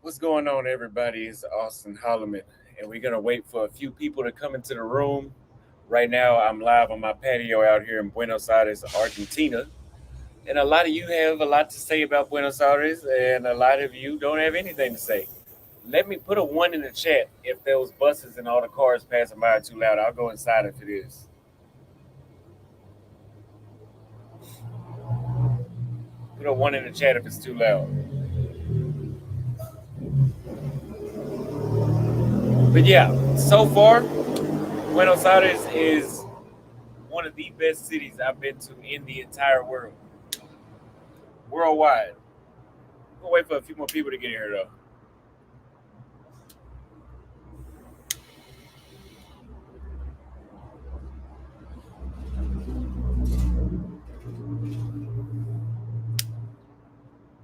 What's going on, everybody? It's Austin Holloman, and we're gonna wait for a few people to come into the room. Right now, I'm live on my patio out here in Buenos Aires, Argentina, and a lot of you have a lot to say about Buenos Aires, and a lot of you don't have anything to say. Let me put a one in the chat if those buses and all the cars passing by are too loud. I'll go inside if it is. Put a one in the chat if it's too loud. But yeah, so far, Buenos Aires is one of the best cities I've been to in the entire world, worldwide. We'll wait for a few more people to get here though.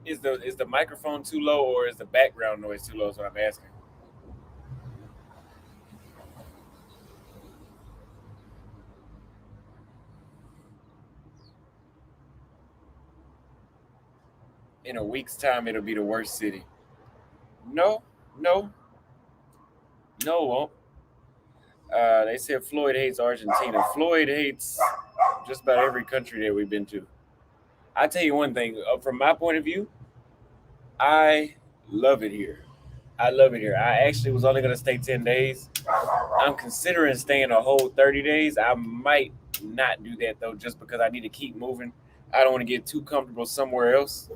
Is the microphone too low or is the background noise too low? Is what I'm asking. In a week's time, it'll be the worst city. No, no, no, it won't. They said Floyd hates Argentina. Floyd hates just about every country that we've been to. I tell you one thing, from my point of view, I love it here. I love it here. I actually was only going to stay 10 days. I'm considering staying a whole 30 days. I might not do that though, just because I need to keep moving. I don't want to get too comfortable somewhere else.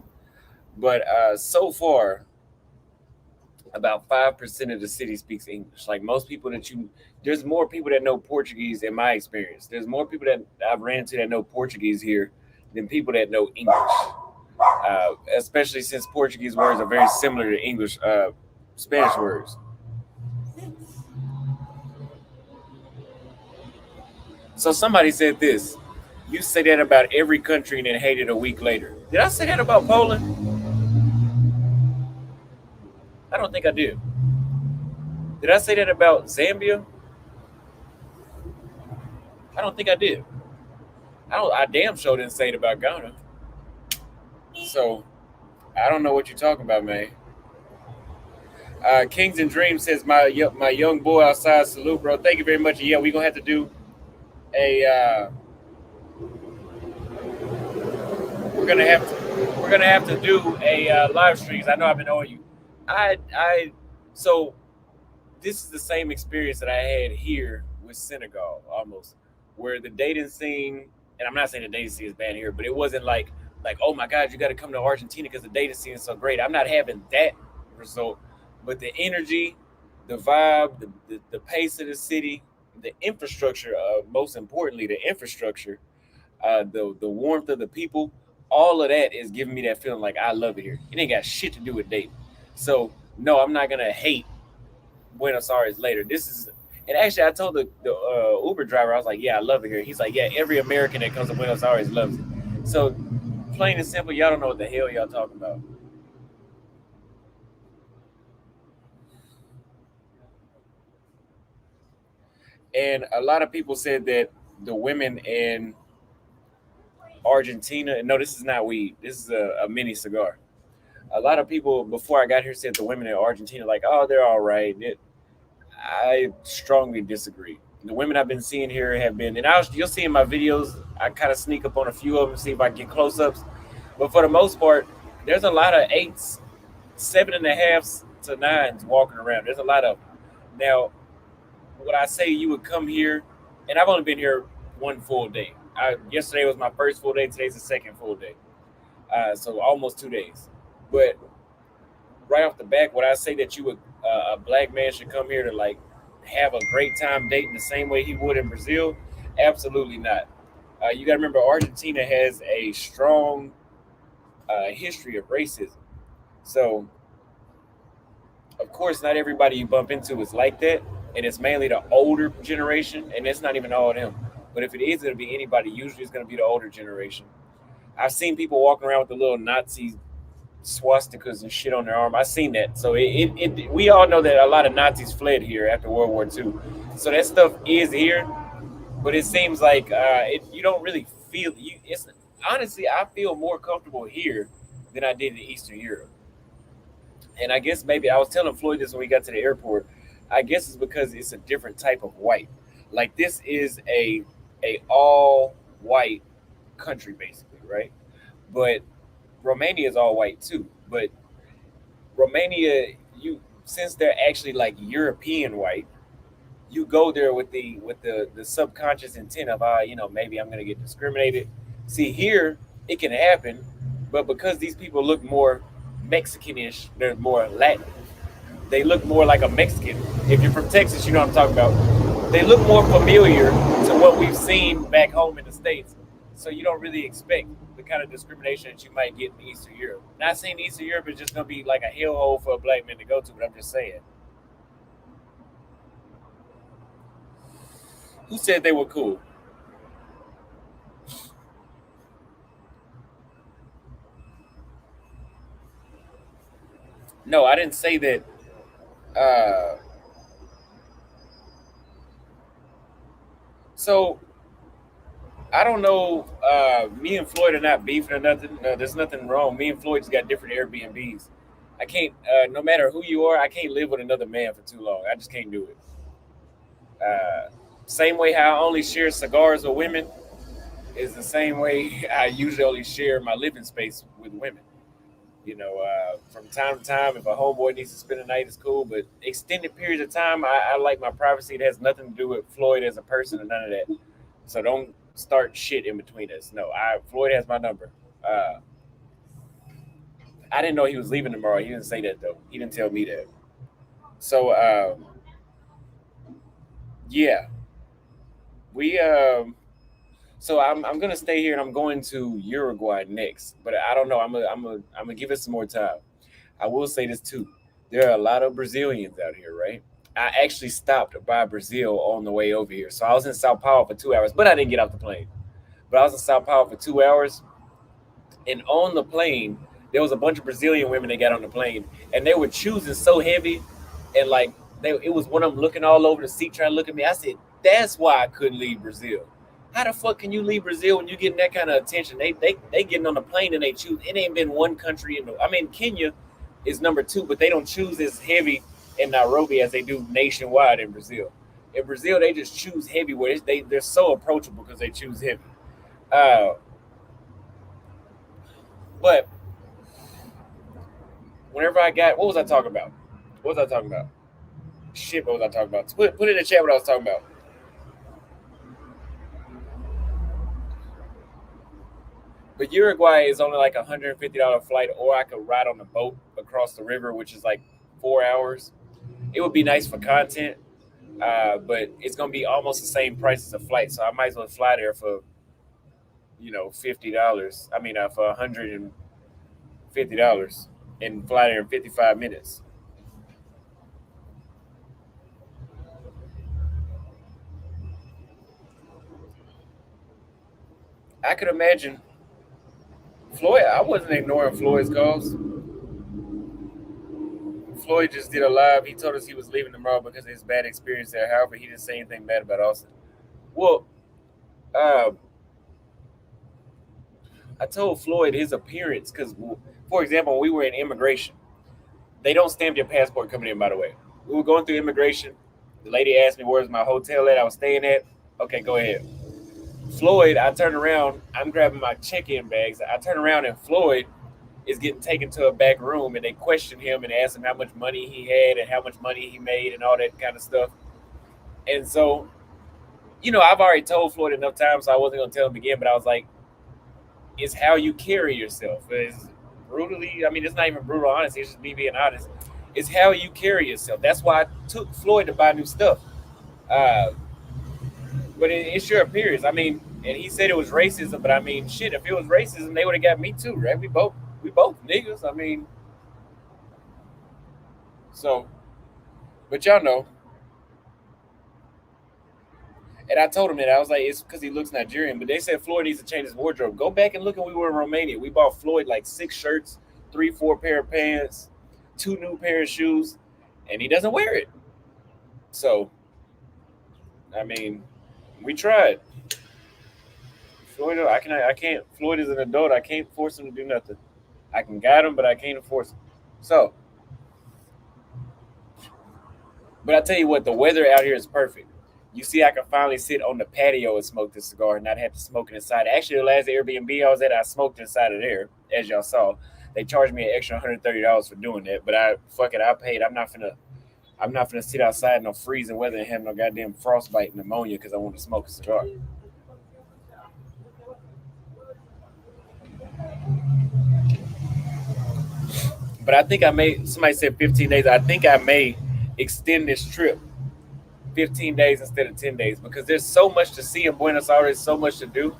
But so far, about 5% of the city speaks English. Like most people there's more people that know Portuguese in my experience. There's more people that I've ran into that know Portuguese here than people that know English. Especially since Portuguese words are very similar to English, Spanish words. So somebody said this. You say that about every country and then hate it a week later. Did I say that about Poland? I don't think I did. Did I say that about Zambia? I don't think I did. I damn sure didn't say it about Ghana. So I don't know what you're talking about, man. Kings and Dreams says my young boy outside. Salute, bro. Thank you very much. Yeah, we're gonna have to do a we're gonna have to do a live streams. I know I've been owing you. I so this is the same experience that I had here with Senegal almost, where the dating scene, and I'm not saying the dating scene is bad here, but it wasn't like oh my God, you got to come to Argentina because the dating scene is so great. I'm not having that result, but the energy, the vibe, the pace of the city, the infrastructure, most importantly, the infrastructure, the warmth of the people, all of that is giving me that feeling like I love it here. It ain't got shit to do with dating. So no, I'm not gonna hate Buenos Aires later. This is, and actually, I told the Uber driver, I was like, yeah, I love it here. He's like, yeah, every American that comes to Buenos Aires loves it. So plain and simple, y'all don't know what the hell y'all talking about. And a lot of people said that the women in Argentina, and no, this is not weed. This is a mini cigar. A lot of people before I got here said the women in Argentina, like, oh, they're all right. I strongly disagree. The women I've been seeing here have been, and you'll see in my videos, I kind of sneak up on a few of them, see if I can get close ups. But for the most part, there's a lot of eights, 7.5s to nines walking around. There's a lot of them. Now, would I say you would come here? And I've only been here one full day. Yesterday was my first full day. Today's the second full day. So almost 2 days. But right off the back, would I say that a black man should come here to like have a great time dating the same way he would in Brazil? Absolutely not. You got to remember, Argentina has a strong history of racism. So, of course, not everybody you bump into is like that, and it's mainly the older generation, and it's not even all of them. But if it is going to be anybody, usually it's going to be the older generation. I've seen people walking around with the little Nazi swastikas and shit on their arm. I've seen that. So we all know that a lot of Nazis fled here after World War II. So that stuff is here, but it seems like you don't really feel you. It's honestly, I feel more comfortable here than I did in Eastern Europe. And I guess maybe I was telling Floyd this when we got to the airport. I guess it's because it's a different type of white. Like this is a all white country basically, right? But Romania is all white too. But Romania, you since they're actually like European white, you go there with the subconscious intent of maybe I'm gonna get discriminated. See here, it can happen, but because these people look more Mexicanish, they're more Latin. They look more like a Mexican. If you're from Texas, you know what I'm talking about. They look more familiar to what we've seen back home in the States. So you don't really expect the kind of discrimination that you might get in Eastern Europe. Not saying Eastern Europe is just going to be like a hellhole for a black man to go to, but I'm just saying. Who said they were cool? No, I didn't say that. Uh, so I don't know. Me and Floyd are not beefing or nothing. No, there's nothing wrong. Me and Floyd just got different Airbnbs. I can't. No matter who you are, I can't live with another man for too long. I just can't do it. Uh, Same way how I only share cigars with women is the same way I usually only share my living space with women. From time to time, if a homeboy needs to spend the night, it's cool. But extended periods of time, I like my privacy. It has nothing to do with Floyd as a person or none of that. So don't start shit in between us. No, I Floyd has my number. Uh, I didn't know he was leaving tomorrow. He didn't say that though. He didn't tell me that. So yeah, we so I'm gonna stay here and I'm going to Uruguay next. But I don't know. I'm gonna give it some more time. I will say this too. There are a lot of Brazilians out here, right? I actually stopped by Brazil on the way over here. So I was in Sao Paulo for 2 hours, but I didn't get off the plane. But I was in Sao Paulo for 2 hours, and on the plane, there was a bunch of Brazilian women that got on the plane, and they were choosing so heavy, and like it was one of them looking all over the seat trying to look at me. I said, "That's why I couldn't leave Brazil. How the fuck can you leave Brazil when you getting that kind of attention? They getting on the plane and they choose. It ain't been one country in the. I mean, Kenya is number two, but they don't choose as heavy in Nairobi as they do nationwide in Brazil. In Brazil, they just choose heavy. Where they're so approachable because they choose heavy. Uh, but whenever I got, what was I talking about? What was I talking about? Shit, what was I talking about? Put in the chat what I was talking about. But Uruguay is only like $150 flight, or I could ride on the boat across the river, which is like 4 hours. It would be nice for content, but it's gonna be almost the same price as a flight. So I might as well fly there for $50. I mean, for $150 and fly there in 55 minutes. I could imagine Floyd. I wasn't ignoring Floyd's calls. Floyd just did a live. He told us he was leaving tomorrow because of his bad experience there. However, he didn't say anything bad about Austin. Well, uh, I told Floyd his appearance because, for example, when we were in immigration, they don't stamp your passport coming in. By the way, we were going through immigration. The lady asked me where's my hotel at. I was staying at. Okay, go ahead. Floyd, I turn around. I'm grabbing my check-in bags. I turn around and Floyd is getting taken to a back room, and they question him and ask him how much money he had and how much money he made and all that kind of stuff. And so, I've already told Floyd enough times, so I wasn't gonna tell him again. But I was like, "It's how you carry yourself." It's brutally. I mean, it's not even brutal, honestly. It's just me being honest. It's how you carry yourself. That's why I took Floyd to buy new stuff. Uh, but it's your appearance. I mean, and he said it was racism, but I mean, shit. If it was racism, they would have got me too, right? We both niggas. I mean, so. But y'all know. And I told him that I was like, it's because he looks Nigerian. But they said Floyd needs to change his wardrobe. Go back and look when we were in Romania. We bought Floyd like 6 shirts, 3, 4 pair of pants, 2 new pair of shoes, and he doesn't wear it. So, I mean, we tried. Floyd, I can't. Floyd is an adult. I can't force him to do nothing. I can guide him, but I can't force him. So, But I tell you what, the weather out here is perfect. You see, I can finally sit on the patio and smoke this cigar and not have to smoke it inside. Actually, the last Airbnb I was at, I smoked inside of there, as y'all saw. They charged me an extra $130 for doing that, but I fuck it, I paid. I'm not gonna sit outside in no freezing weather and have no goddamn frostbite and pneumonia because I want to smoke a cigar. But I think I may. Somebody said 15 days. I think I may extend this trip 15 days instead of 10 days because there's so much to see in Buenos Aires, so much to do.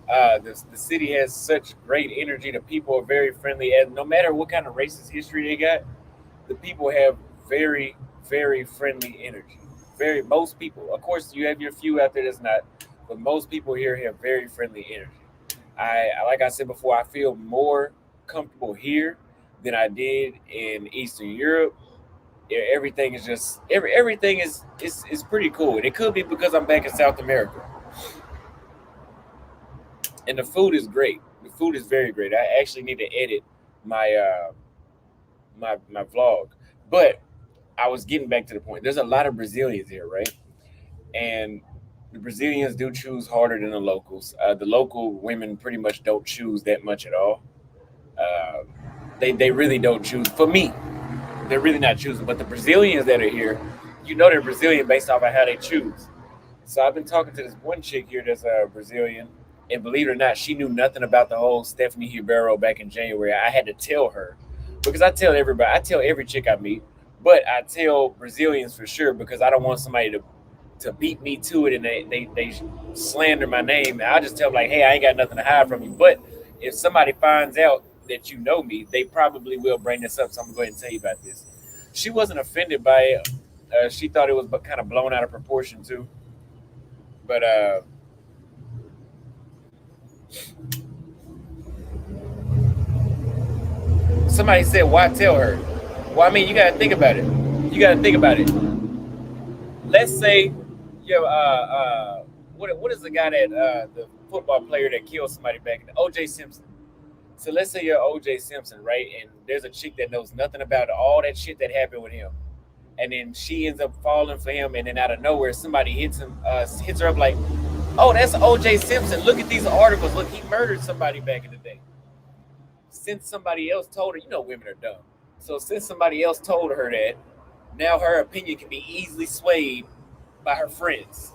The city has such great energy. The people are very friendly, and no matter what kind of racist history they got, the people have very, very friendly energy. Very most people. Of course, you have your few out there that's not, but most people here have very friendly energy. Like I said before, I feel more comfortable here than I did in Eastern Europe. Everything is just everything is pretty cool. And it could be because I'm back in South America, and the food is great. The food is very great. I actually need to edit my my vlog, but I was getting back to the point. There's a lot of Brazilians here, right? And the Brazilians do choose harder than the locals. The local women pretty much don't choose that much at all. Uh, they really don't choose. For me, they're really not choosing. But the Brazilians that are here, you know they're Brazilian based off of how they choose. So I've been talking to this one chick here that's a Brazilian, and believe it or not, she knew nothing about the whole Stephanie Ribeiro back in January. I had to tell her because I tell everybody, I tell every chick I meet, but I tell Brazilians for sure because I don't want somebody to beat me to it and they slander my name. I just tell them like, hey, I ain't got nothing to hide from you. But if somebody finds out that you know me, they probably will bring this up. So I'm going to go ahead and tell you about this. She wasn't offended by it. She thought it was kind of blown out of proportion too. But somebody said, why tell her? Well, I mean, you got to think about it. You got to think about it. Let's say, yo, what is the guy that the football player that killed somebody back in the OJ Simpson? So let's say you're OJ Simpson, right? And there's a chick that knows nothing about all that shit that happened with him, and then she ends up falling for him, and then out of nowhere somebody hits her up like, "Oh, that's OJ Simpson. Look at these articles. Look, he murdered somebody back in the day." Since somebody else told her, you know, women are dumb. So since somebody else told her that, now her opinion can be easily swayed by her friends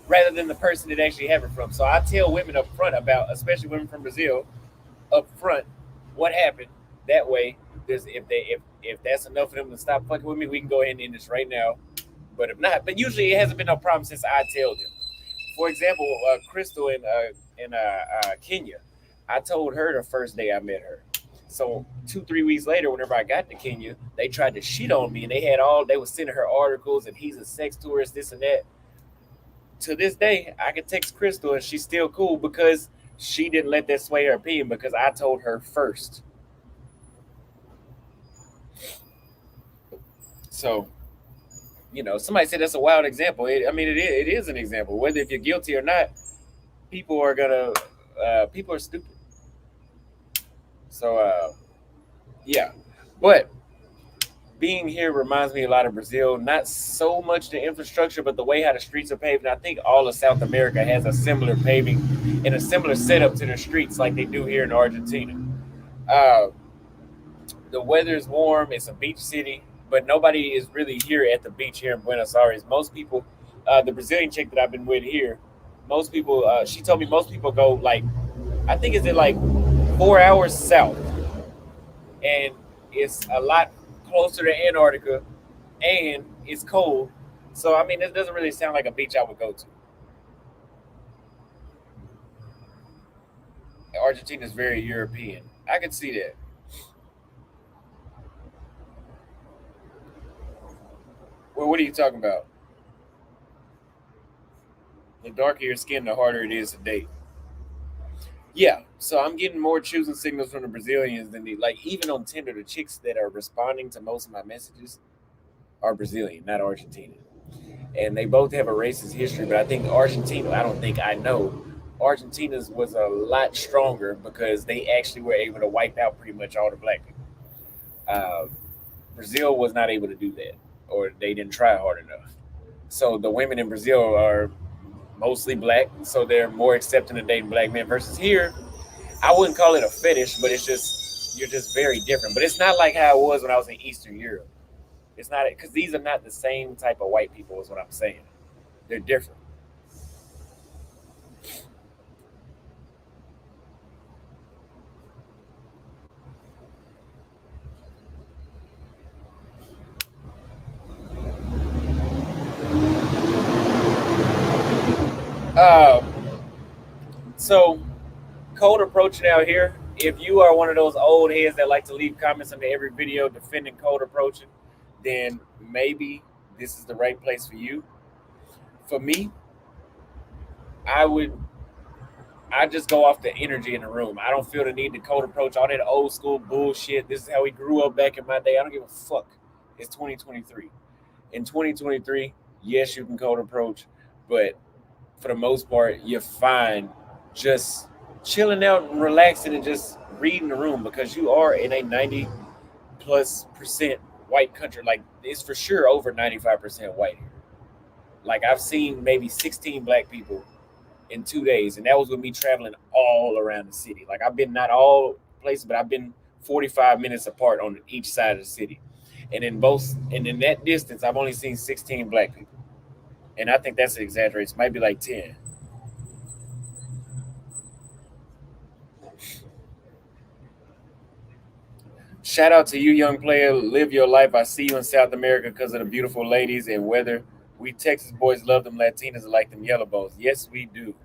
rather than the person that actually have it from. So I tell women up front about, especially women from Brazil, up front what happened. That way, there's if that's enough for them to stop fucking with me, we can go ahead and end this right now. But if not, but usually it hasn't been no problem since I tell them. For example, Crystal in Kenya, I told her the first day I met her. So 2 3 weeks later, whenever I got to Kenya, they tried to shit on me, and they was sending her articles, and he's a sex tourist, this and that. To this day, I can text Crystal, and she's still cool because she didn't let that sway her opinion because I told her first. So somebody said that's a wild example. I mean, it is an example. Whether if you're guilty or not, people are gonna people are stupid. So yeah, but being here reminds me a lot of Brazil. Not so much the infrastructure, but the way how the streets are paved. And I think all of South America has a similar paving and a similar setup to the streets like they do here in Argentina. Uh, the weather is warm. It's a beach city, but nobody is really here at the beach here in Buenos Aires. Most people, the Brazilian chick that I've been with here, most people, she told me most people go like, I think it's in like 4 hours south, and it's a lot closer to Antarctica, and it's cold. So I mean, it doesn't really sound like a beach I would go to. Argentina is very European. I can see that. Well, what are you talking about? The darker your skin, the harder it is to date. Yeah, so I'm getting more choosing signals from the Brazilians than like even on Tinder, the chicks that are responding to most of my messages are Brazilian, not Argentinian. And they both have a racist history, but I think Argentina, I don't think I know. Argentina's was a lot stronger because they actually were able to wipe out pretty much all the black people. Uh, Brazil was not able to do that, or they didn't try hard enough. So the women in Brazil are mostly black, so they're more accepting of dating black men. Versus here, I wouldn't call it a fetish, but it's just you're just very different. But it's not like how it was when I was in Eastern Europe. It's not because these are not the same type of white people. Is what I'm saying. They're different. Um, so cold approaching out here. If you are one of those old heads that like to leave comments under every video defending cold approaching, then maybe this is the right place for you. For me, I would I just go off the energy in the room. I don't feel the need to code approach all that old school bullshit. This is how we grew up back in my day. I don't give a fuck. It's 2023. In 2023, yes, you can code approach, but for the most part, you're fine just chilling out and relaxing and just reading the room because you are in a 90 plus percent white country. Like it's for sure over 95% white here. Like I've seen maybe 16 black people in 2 days, and that was with me traveling all around the city. Like I've been not all places, but I've been 45 minutes apart on each side of the city, and in that distance, I've only seen 16 black people, and I think that's an exaggeration. It might be like 10. Shout out to you, young player. Live your life. I see you in South America because of the beautiful ladies and weather. We Texas boys love them Latinas like them yellow bones. Yes, we do.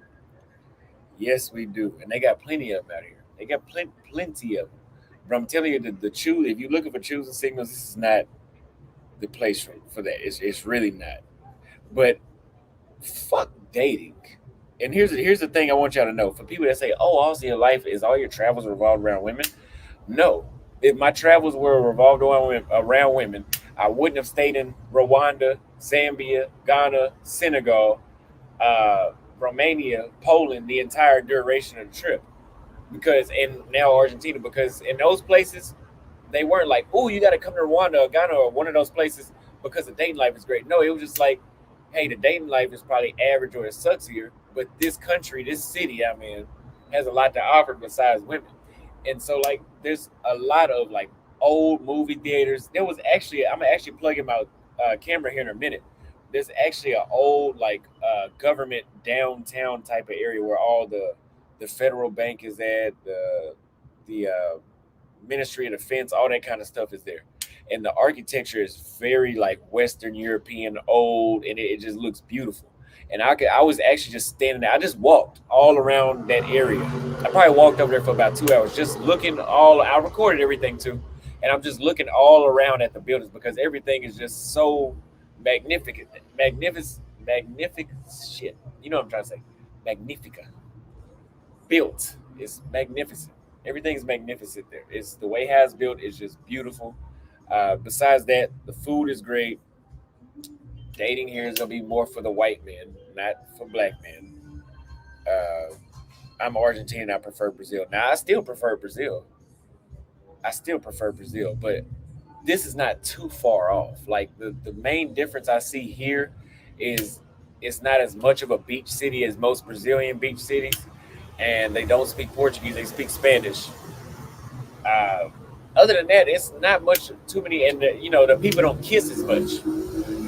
Yes, we do. And they got plenty of them out here. They got plenty of them. But I'm telling you, the choose if you're looking for choosing signals, this is not the place for that. It's really not. But fuck dating. And here's the thing I want y'all to know. For people that say, "Oh, all your life is all your travels revolved around women," no. If my travels were revolved around women, I wouldn't have stayed in Rwanda, Zambia, Ghana, Senegal, Romania, Poland the entire duration of the trip. Because and now Argentina, because in those places they weren't like, oh, you got to come to Rwanda or Ghana or one of those places because the dating life is great. No, it was just like, hey, the dating life is probably average or it sucks here, but this country, this city, I mean, has a lot to offer besides women. And so like, there's a lot of like old movie theaters. There was actually, I'm gonna actually plug in my camera here in a minute. There's actually an old like government downtown type of area where all the federal bank is at, the Ministry of Defense, all that kind of stuff is there. And the architecture is very like Western European, old, and it just looks beautiful. And I was actually just standing there. I just walked all around that area. I probably walked over there for about 2 hours, just looking all. I recorded everything too, and I'm just looking all around at the buildings because everything is just so magnificent, magnificent shit. You know what I'm trying to say? Magnifica built. It's magnificent. Everything's magnificent there. It's the way it has built is just beautiful. Besides that, the food is great. Dating here is gonna be more for the white men, not for black men. Uh, I'm Argentinian. I prefer Brazil. Now I still prefer Brazil. I still prefer Brazil, but this is not too far off. Like the main difference I see here is it's not as much of a beach city as most Brazilian beach cities, and they don't speak Portuguese. They speak Spanish. Uh, Other than that, it's not much too many, and the people don't kiss as much.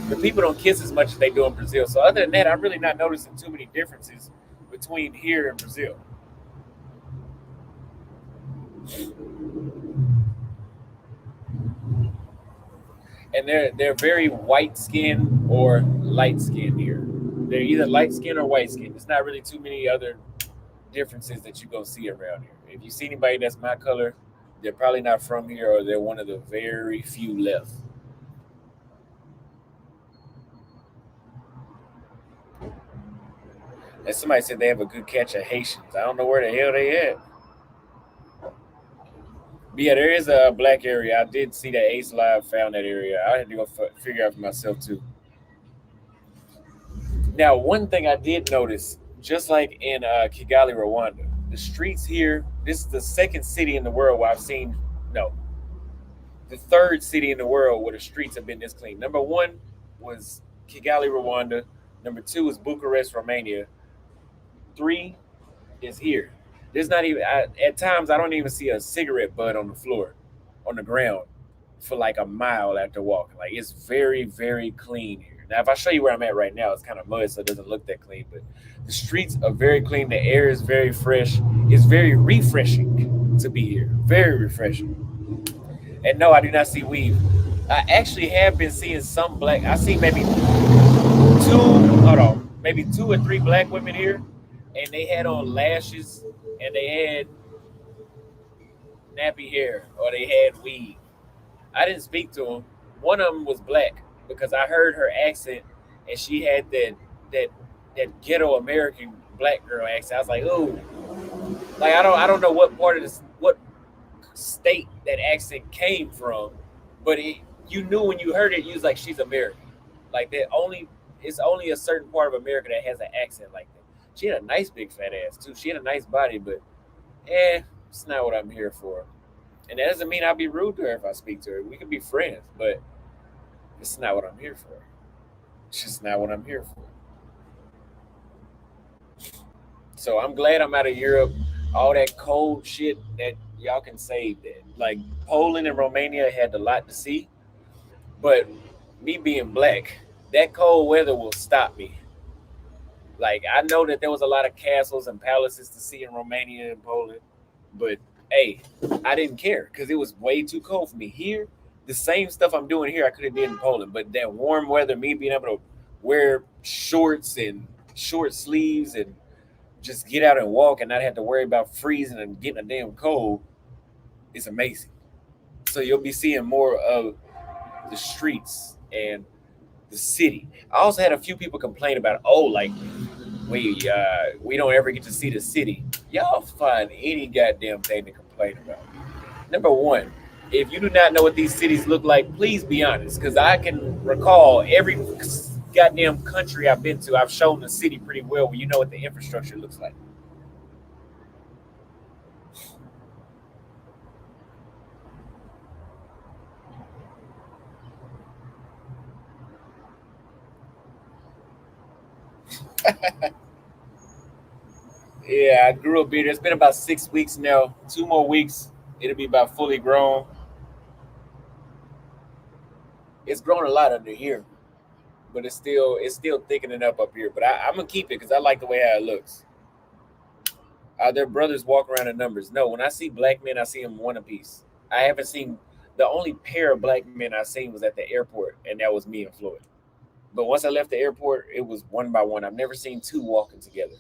The people don't kiss as much as they do in Brazil. So other than that, I'm really not noticing too many differences between here and Brazil. And they're very white skin or light skin here. They're either light skin or white skin. There's not really too many other differences that you're gonna see around here. If you see anybody that's my color, they're probably not from here or they're one of the very few left. And somebody said they have a good catch of Haitians. I don't know where the hell they at. But yeah, there is a black area. I did see that Ace Live found that area. I had to go figure out for myself too. Now, one thing I did notice, just like in Kigali, Rwanda, the streets here. This is the second city in the world where I've seen no the third city in the world where the streets have been this clean. Number one was Kigali, Rwanda. Number two is Bucharest, Romania. Three is here. There's not even at times I don't even see a cigarette butt on the floor, on the ground, for like a mile after walking. Like it's very very clean here. Now if I show you where I'm at right now, it's kind of mud, so it doesn't look that clean. But the streets are very clean. The air is very fresh. It's very refreshing to be here. Very refreshing. And no, I do not see weave. I actually have been seeing some black. I see maybe two. Hold on, maybe two or three black women here, and they had on lashes, and they had nappy hair, or they had weave. I didn't speak to them. One of them was black because I heard her accent, and she had that that ghetto American black girl accent. I was like, ooh, like I don't know what part of this what state that accent came from, but you knew when you heard it, you was like, she's American. Like that only it's only a certain part of America that has an accent like that. She had a nice big fat ass too. She had a nice body, but it's not what I'm here for. And that doesn't mean I'll be rude to her if I speak to her. We can be friends, but it's not what I'm here for. It's just not what I'm here for. So I'm glad I'm out of Europe. All that cold shit that y'all can save that. Like Poland and Romania had a lot to see, but me being black, that cold weather will stop me. Like I know that there was a lot of castles and palaces to see in Romania and Poland, but hey, I didn't care because it was way too cold for me. Here, the same stuff I'm doing here, I could have did in Poland, but that warm weather, me being able to wear shorts and short sleeves and just get out and walk and not have to worry about freezing and getting a damn cold, is amazing. So you'll be seeing more of the streets and the city. I also had a few people complain about, oh, like we don't ever get to see the city. Y'all find any goddamn thing to complain about. Number one, if you do not know what these cities look like, please be honest, because I can recall every goddamn country I've been to. I've shown the city pretty well when you know what the infrastructure looks like. Yeah, I grew up here. It's been about 6 weeks now. 2 more weeks, it'll be about fully grown. It's grown a lot under here, but it's still thickening up here. But I'm gonna keep it because I like the way how it looks. Their brothers walk around in numbers. No, when I see black men, I see them one apiece. I haven't seen the only pair of black men I seen was at the airport, and that was me and Floyd. But once I left the airport, it was one by one. I've never seen two walking together.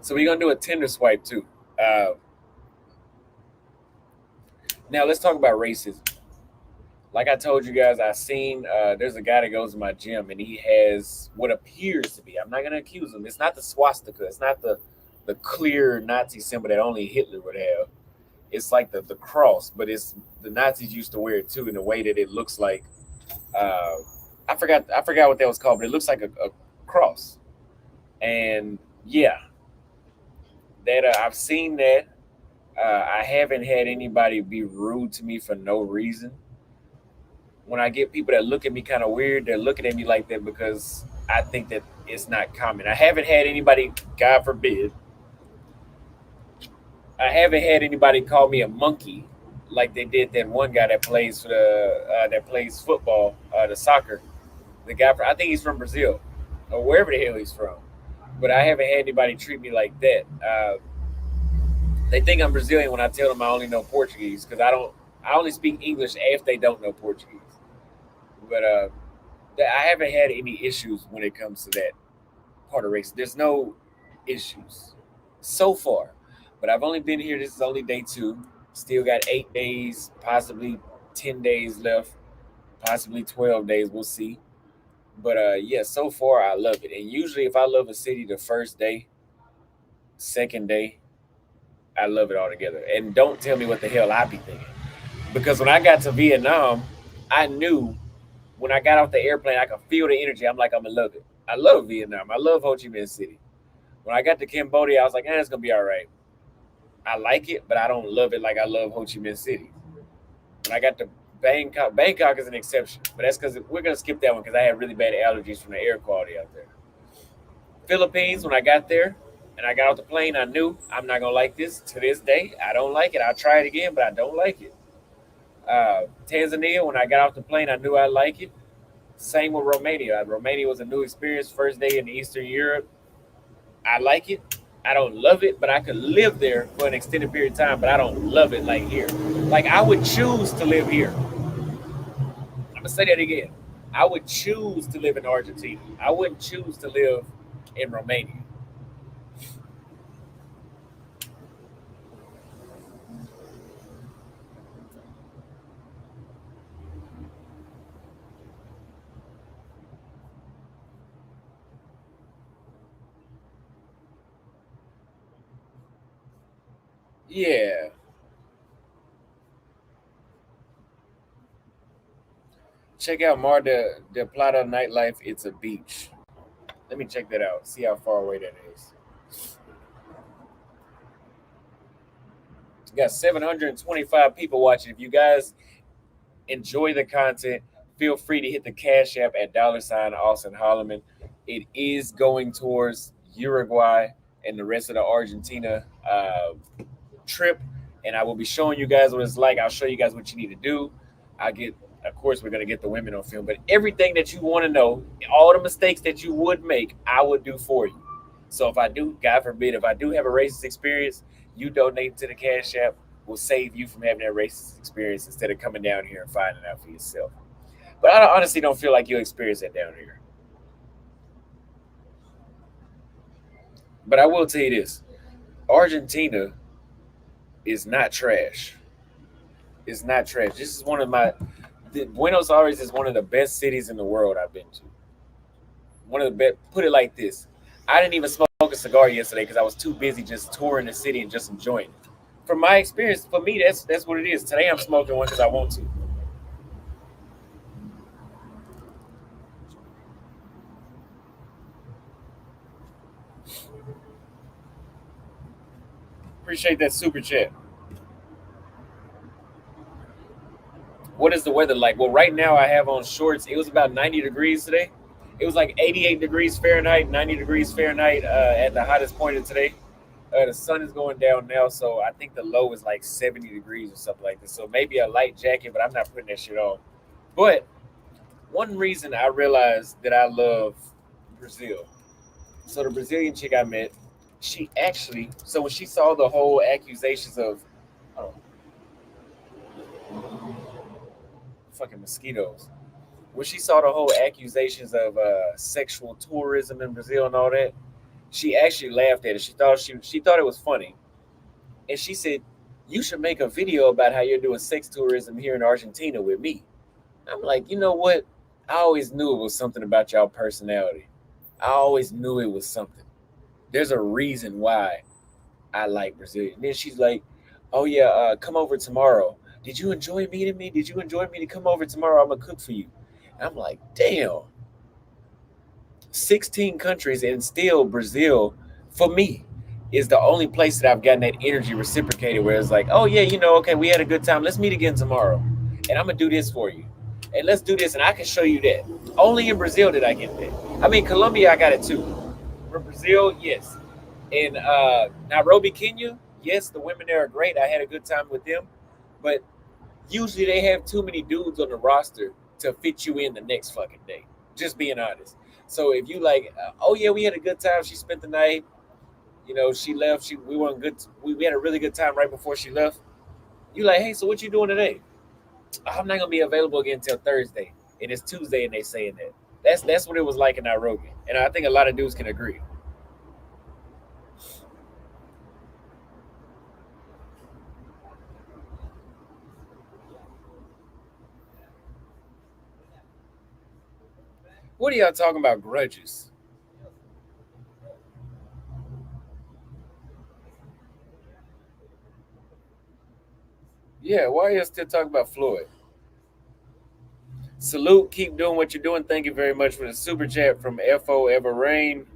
So we're gonna do a Tinder swipe too. Uh, Now let's talk about racism. Like I told you guys, I seen there's a guy that goes to my gym and he has what appears to be. I'm not gonna accuse him. It's not the swastika. It's not the clear Nazi symbol that only Hitler would have. It's like the cross, but it's the Nazis used to wear it too in a way that it looks like uh, I forgot what that was called, but it looks like a cross. And yeah, that I've seen that. I haven't had anybody be rude to me for no reason. When I get people that look at me kind of weird, they're looking at me like that because I think that it's not common. I haven't had anybody, God forbid, I haven't had anybody call me a monkey like they did that one guy that plays for the that plays football, the soccer. The guy, I think he's from Brazil or wherever the hell he's from. But I haven't had anybody treat me like that. They think I'm Brazilian when I tell them I only know Portuguese because I don't. I only speak English if they don't know Portuguese. But I haven't had any issues when it comes to that part of race. There's no issues so far. But I've only been here. This is only day two. Still got 8 days, possibly 10 days left, possibly 12 days. We'll see. But yeah, so far I love it. And usually, if I love a city the first day, second day, I love it all together. And don't tell me what the hell I be thinking. Because when I got to Vietnam, I knew when I got off the airplane, I could feel the energy. I'm like, I'm gonna love it. I love Vietnam. I love Ho Chi Minh City. When I got to Cambodia, I was like, it's gonna be all right. I like it, but I don't love it like I love Ho Chi Minh City. When I got to Bangkok, Bangkok is an exception, but that's because we're gonna skip that one because I had really bad allergies from the air quality out there. Philippines, when I got there and I got off the plane, I knew I'm not gonna like this. To this day, I don't like it. I'll try it again, but I don't like it. Tanzania, when I got off the plane, I knew I like it. Same with Romania. Romania was a new experience. First day in Eastern Europe, I like it. I don't love it, but I could live there for an extended period of time. But I don't love it like here. Like I would choose to live here. I'm gonna say that again. I would choose to live in Argentina. I wouldn't choose to live in Romania. Yeah, check out Mar de Plata nightlife. It's a beach. Let me check that out. See how far away that is. We got 725 people watching. If you guys enjoy the content, feel free to hit the Cash App at $ Austin Holloman. It is going towards Uruguay and the rest of the Argentina trip, and I will be showing you guys what it's like. I'll show you guys what you need to do. I get, of course, we're gonna get the women on film, but everything that you want to know, all the mistakes that you would make, I would do for you. So if I do, God forbid, if I do have a racist experience, you donate to the Cash App will save you from having that racist experience instead of coming down here and finding out for yourself. But I honestly don't feel like you'll experience that down here. But I will tell you this: Argentina is not trash. It's not trash. This is one of my Buenos Aires is one of the best cities in the world I've been to. One of the best. Put it like this: I didn't even smoke a cigar yesterday because I was too busy just touring the city and just enjoying it. From my experience, for me, that's what it is. Today I'm smoking one because I want to. Appreciate that super chat. What is the weather like? Well, right now I have on shorts. It was about 90 degrees today. It was like 88 degrees Fahrenheit, 90 degrees Fahrenheit at the hottest point of today. The sun is going down now, so I think the low is like 70 degrees or something like this. So maybe a light jacket, but I'm not putting that shit on. But one reason I realized that I love Brazil. So the Brazilian chick I met, she actually, so when she saw the whole accusations of, oh, fucking mosquitoes, when she saw the whole accusations of sexual tourism in Brazil and all that, she actually laughed at it. She thought it was funny, and she said, "You should make a video about how you're doing sex tourism here in Argentina with me." I'm like, you know what? I always knew it was something about y'all personality. I always knew it was something. There's a reason why I like Brazil. And then she's like, "Oh yeah, come over tomorrow. Did you enjoy meeting me? Did you enjoy me to come over tomorrow? I'm gonna cook for you." And I'm like, damn, 16 countries and still Brazil, for me, is the only place that I've gotten that energy reciprocated where it's like, oh yeah, okay, we had a good time. Let's meet again tomorrow. And I'm gonna do this for you. And let's do this, and I can show you that. Only in Brazil did I get that. I mean, Colombia, I got it too. For Brazil, yes. In Nairobi, Kenya, yes, the women there are great. I had a good time with them. But usually they have too many dudes on the roster to fit you in the next fucking day. Just being honest. So if you like, oh yeah, we had a good time. She spent the night. She left. We weren't good. We had a really good time right before she left. You like, hey, so what you doing today? I'm not gonna be available again until Thursday, and it's Tuesday, and they saying that. That's what it was like in Nairobi, and I think a lot of dudes can agree. What are y'all talking about grudges? Yeah, why are you still talking about Floyd? Salute, keep doing what you're doing. Thank you very much for the super chat from FO Ever Rain.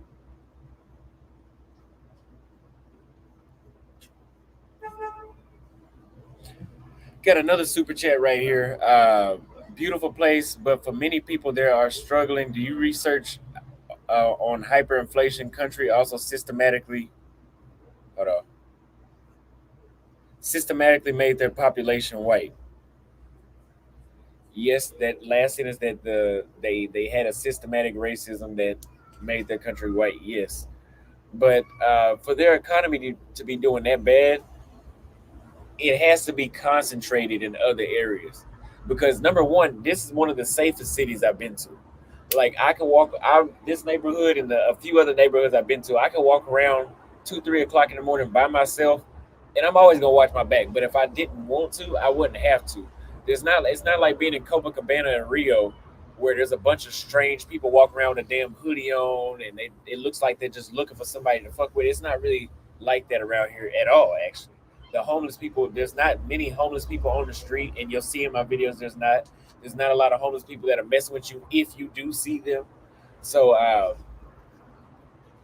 Got another super chat right here. Beautiful place, but for many people, there are struggling. Do you research on hyperinflation country also hold on, systematically made their population white? Yes, that last sentence that they had a systematic racism that made their country white. Yes, but for their economy to be doing that bad, it has to be concentrated in other areas. Because number one, this is one of the safest cities I've been to. Like I can walk out this neighborhood and a few other neighborhoods I've been to. I can walk around 2, 3 o'clock in the morning by myself, and I'm always gonna watch my back. But if I didn't want to, I wouldn't have to. There's not. It's not like being in Copacabana in Rio, where there's a bunch of strange people walking around with a damn hoodie on, and it looks like they're just looking for somebody to fuck with. It's not really like that around here at all. Actually, the homeless people. There's not many homeless people on the street, and you'll see in my videos. There's not a lot of homeless people that are messing with you if you do see them. So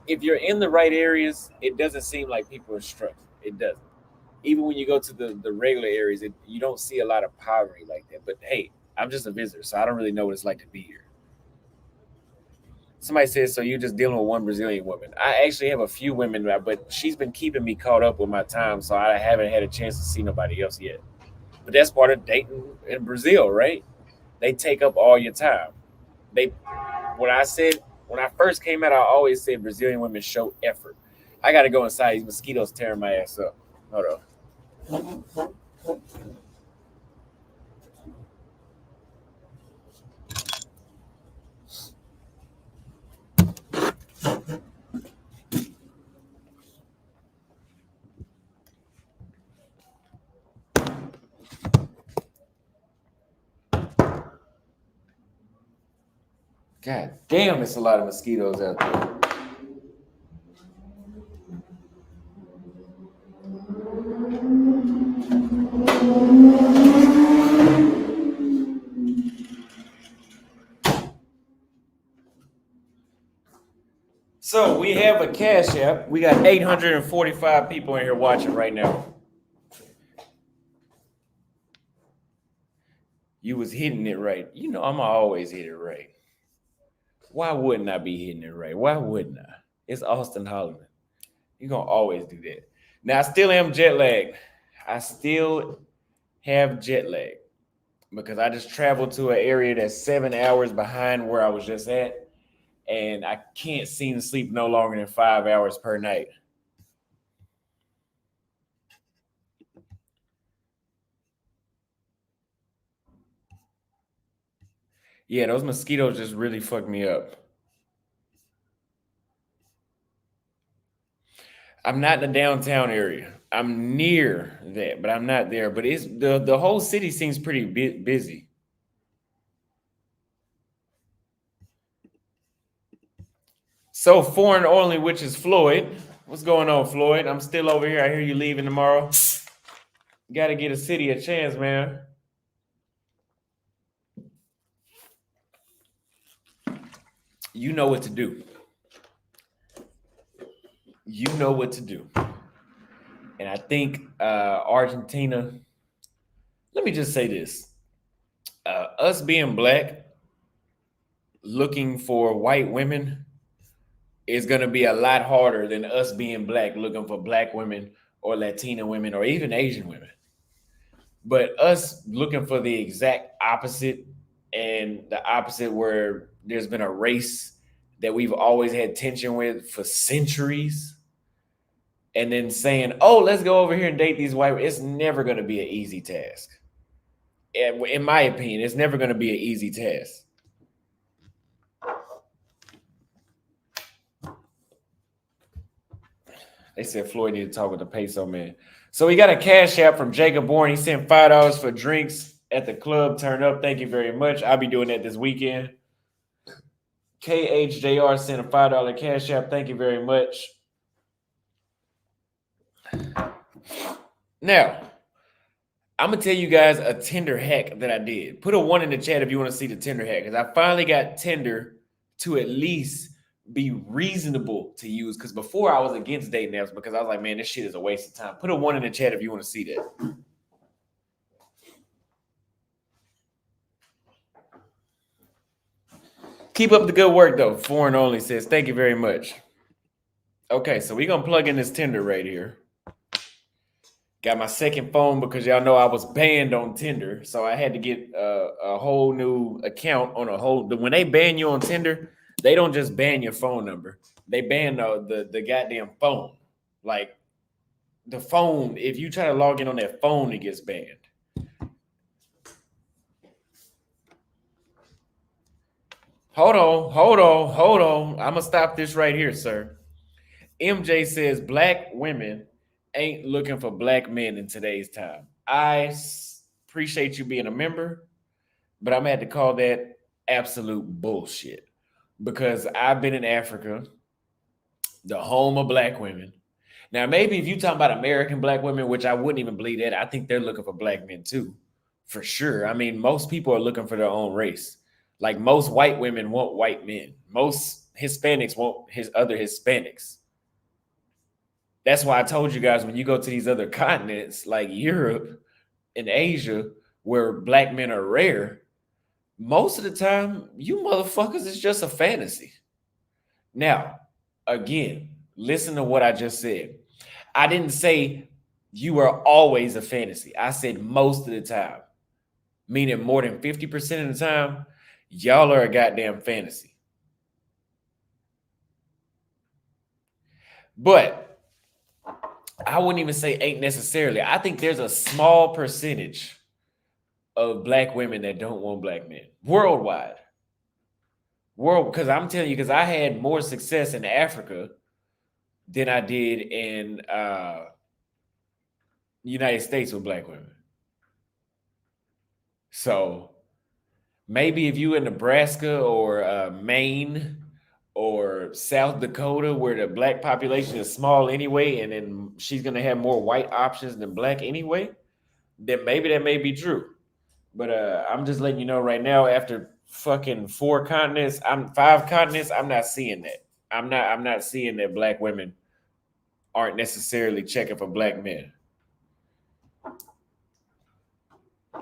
if you're in the right areas, it doesn't seem like people are struggling. It doesn't. Even when you go to the regular areas, you don't see a lot of poverty like that. But hey, I'm just a visitor, so I don't really know what it's like to be here. Somebody says, so you're just dealing with one Brazilian woman. I actually have a few women, but she's been keeping me caught up with my time, so I haven't had a chance to see nobody else yet. But that's part of dating in Brazil, right? They take up all your time. They when I said when I first came out, I always said Brazilian women show effort. I gotta go inside. These mosquitoes tearing my ass up. Hold on. God damn, it's a lot of mosquitoes out there. So we have a cash app. We got 845 people in here watching right now. You was hitting it right. You know I'm always hit it right. Why wouldn't I be hitting it right? Why wouldn't I? It's Austin Holloman. You're gonna always do that. Now I still am jet lagged. I still have jet lag because I just traveled to an area that's 7 hours behind where I was just at, and I can't seem to sleep no longer than 5 hours per night. Yeah, those mosquitoes just really fucked me up. I'm not in the downtown area. I'm near that, but I'm not there. But it's the whole city seems pretty busy. So foreign only, which is Floyd. What's going on, Floyd? I'm still over here. I hear you leaving tomorrow. Got to get a city a chance, man. You know what to do. You know what to do. And I think Argentina. Let me just say this: us being black, looking for white women is going to be a lot harder than us being black looking for black women or Latina women or even Asian women. But us looking for the exact opposite and the opposite where there's been a race that we've always had tension with for centuries and then saying, oh, let's go over here and date these white, it's never going to be an easy task. And in my opinion, it's never going to be an easy task. They said Floyd needed to talk with the peso man. So we got a cash app from Jacob Bourne. He sent $5 for drinks at the club. Turn up. Thank you very much. I'll be doing that this weekend. KHJR sent a $5 cash app. Thank you very much. Now, I'm gonna tell you guys a Tinder hack that I did. Put a 1 in the chat if you want to see the Tinder hack, because I finally got Tinder to at least be reasonable to use. Because before I was against dating apps because I was like, man, this shit is a waste of time. Put a 1 in the chat if you want to see that. Keep up the good work though. Foreign only says thank you very much. Okay, so we're gonna plug in this Tinder right here. Got my second phone because y'all know I was banned on Tinder, so I had to get a whole new account on a whole. When they ban you on Tinder, they don't just ban your phone number; they ban the goddamn phone. Like the phone, if you try to log in on that phone, it gets banned. Hold on, hold on, hold on. I'm gonna stop this right here, sir. MJ says black women ain't looking for black men in today's time. Appreciate you being a member, but I'm gonna have to call that absolute bullshit because I've been in Africa, the home of black women. Now, maybe if you talking about American black women, which I wouldn't even believe that, I think they're looking for black men too, for sure. I mean, most people are looking for their own race. Like most white women want white men. Most Hispanics want his other Hispanics. That's why I told you guys when you go to these other continents like Europe and Asia, where black men are rare, most of the time, you motherfuckers is just a fantasy. Now, again, listen to what I just said. I didn't say you are always a fantasy. I said most of the time, meaning more than 50% of the time, y'all are a goddamn fantasy. But I wouldn't even say ain't necessarily. I think there's a small percentage of black women that don't want black men worldwide. Because I'm telling you, because I had more success in Africa than I did in United States with black women. So maybe if you in Nebraska or Maine or South Dakota, where the black population is small anyway, and then she's gonna have more white options than black anyway, then maybe that may be true. But I'm just letting you know right now, after fucking five continents, I'm not seeing that. I'm not seeing that black women aren't necessarily checking for black men.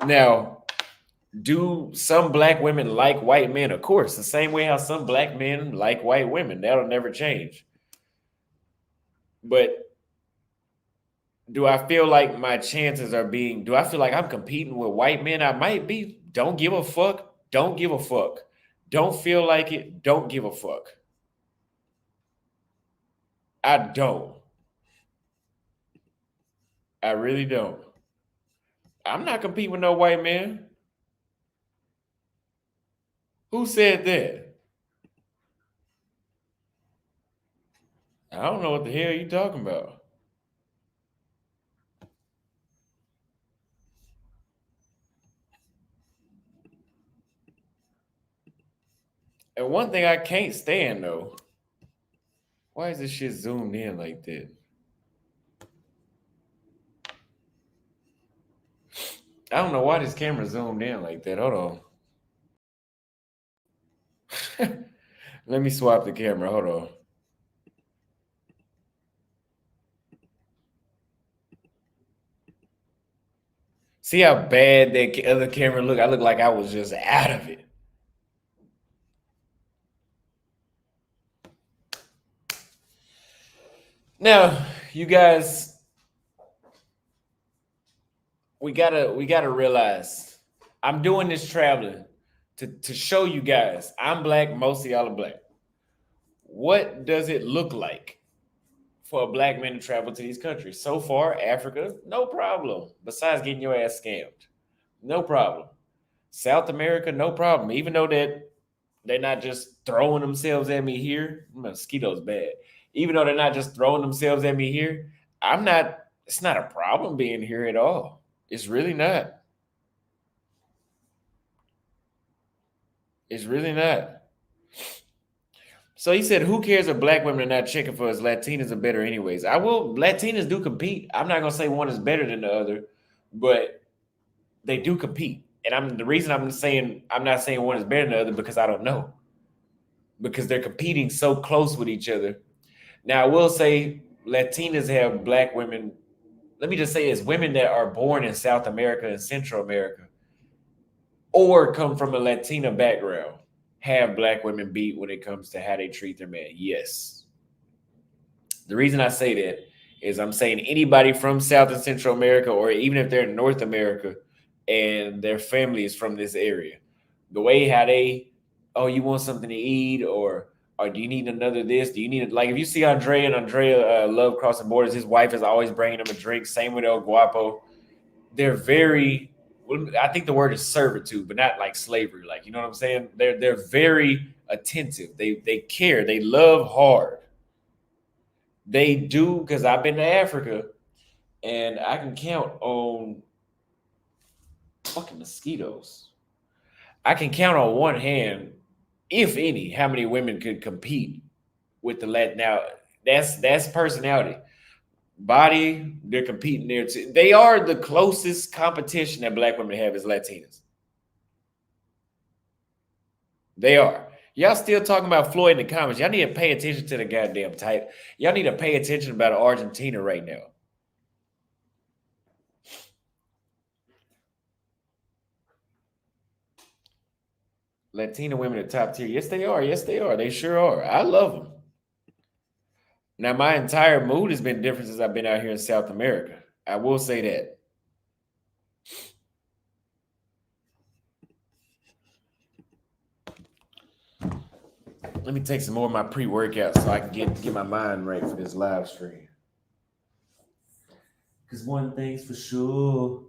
Now, do some black women like white men? Of course, the same way how some black men like white women. That'll never change. But do I feel like my chances are being, do I feel like I'm competing with white men? I might be. Don't give a fuck. Don't give a fuck. Don't feel like it. Don't give a fuck. I don't. I really don't. I'm not competing with no white man. Who said that? I don't know what the hell you talking about. And one thing I can't stand though, why is this shit zoomed in like that? I don't know why this camera zoomed in like that. Hold on. Let me swap the camera. Hold on. See how bad that other camera look? I look like I was just out of it. Now, you guys, we gotta realize I'm doing this traveling to show you guys I'm black, most of y'all are black. What does it look like for a black man to travel to these countries? So far, Africa, no problem. Besides getting your ass scammed, no problem. South America, no problem. Even though that they're not just throwing themselves at me here, mosquitoes bad. Even though they're not just throwing themselves at me here, I'm not. It's not a problem being here at all. It's really not. It's really not. So he said, "Who cares if black women are not checking for us? Latinas are better, anyways." I will. Latinas do compete. I'm not gonna say one is better than the other, but they do compete. And the reason I'm not saying one is better than the other because I don't know, because they're competing so close with each other. Now I will say Latinas have black women. Let me just say it's women that are born in South America and Central America or come from a Latina background. have black women beat when it comes to how they treat their man. Yes. The reason I say that is I'm saying anybody from South and Central America, or even if they're in North America and their family is from this area, the way how they, oh, you want something to eat, or do you need another this? Do you need it? Like if you see Andre and Andrea love crossing borders, his wife is always bringing him a drink. Same with El Guapo. They're very, well, I think the word is servitude, but not like slavery. Like, you know what I'm saying? They're very attentive. They care. They love hard. They do, because I've been to Africa and I can count on fucking mosquitoes. I can count on one hand, if any, how many women could compete with the Latin. Now, that's personality. Body, they're competing there too. They are the closest competition that black women have as Latinas. They are. Y'all still talking about Floyd in the comments. Y'all need to pay attention to the goddamn type. Y'all need to pay attention about Argentina right now. Latina women are top tier. Yes, they are. Yes, they are. They sure are. I love them. Now, my entire mood has been different since I've been out here in South America. I will say that. Let me take some more of my pre-workout so I can get my mind right for this live stream. Because one thing's for sure.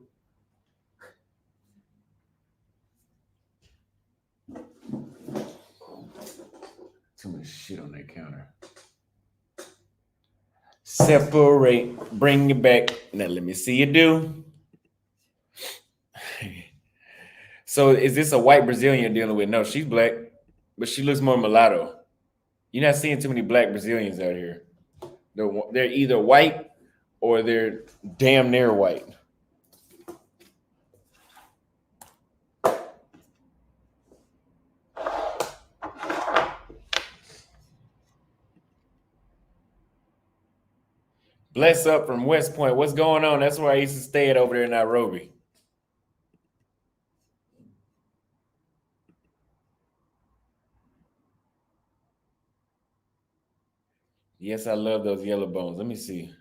Too much shit on that counter. Separate, bring it back. Now let me see you do. So is this a white Brazilian you're dealing with? No, she's black, but she looks more mulatto. You're not seeing too many black Brazilians out here. They're either white or they're damn near white. Bless up from West Point. What's going on? That's where I used to stay at over there in Nairobi. Yes, I love those yellow bones. Let me see.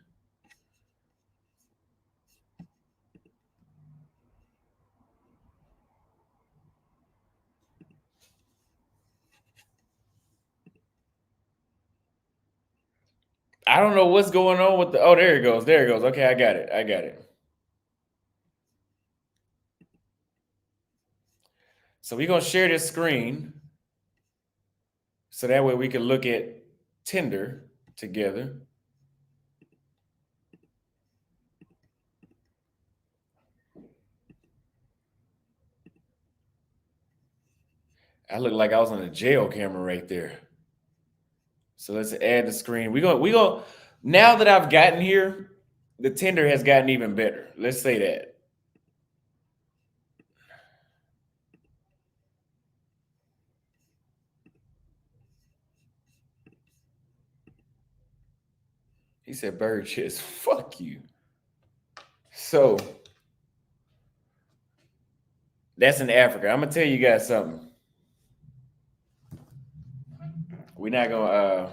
I don't know what's going on with the. Oh, there it goes. There it goes. Okay, I got it. I got it. So we're gonna share this screen so that way we can look at Tinder together. I look like I was on a jail camera right there. So let's add the screen. We go. Now that I've gotten here, the Tinder has gotten even better. Let's say that. He said, "Bird chest, fuck you." So that's in Africa. I'm gonna tell you guys something. We're not gonna.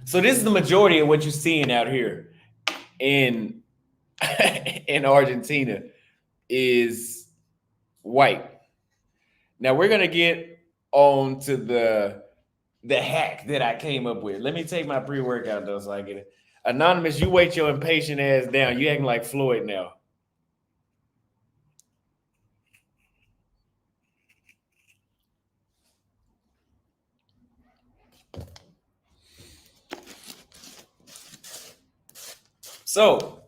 So this is the majority of what you're seeing out here in in Argentina is white. Now we're gonna get on to the hack that I came up with. Let me take my pre-workout though, so I get it. Anonymous, you wait your impatient ass down. You acting like Floyd now. So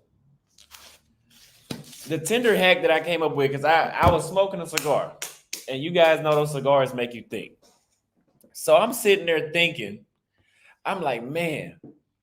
the Tinder hack that I came up with, because I was smoking a cigar, and you guys know those cigars make you think. So I'm sitting there thinking, I'm like, man,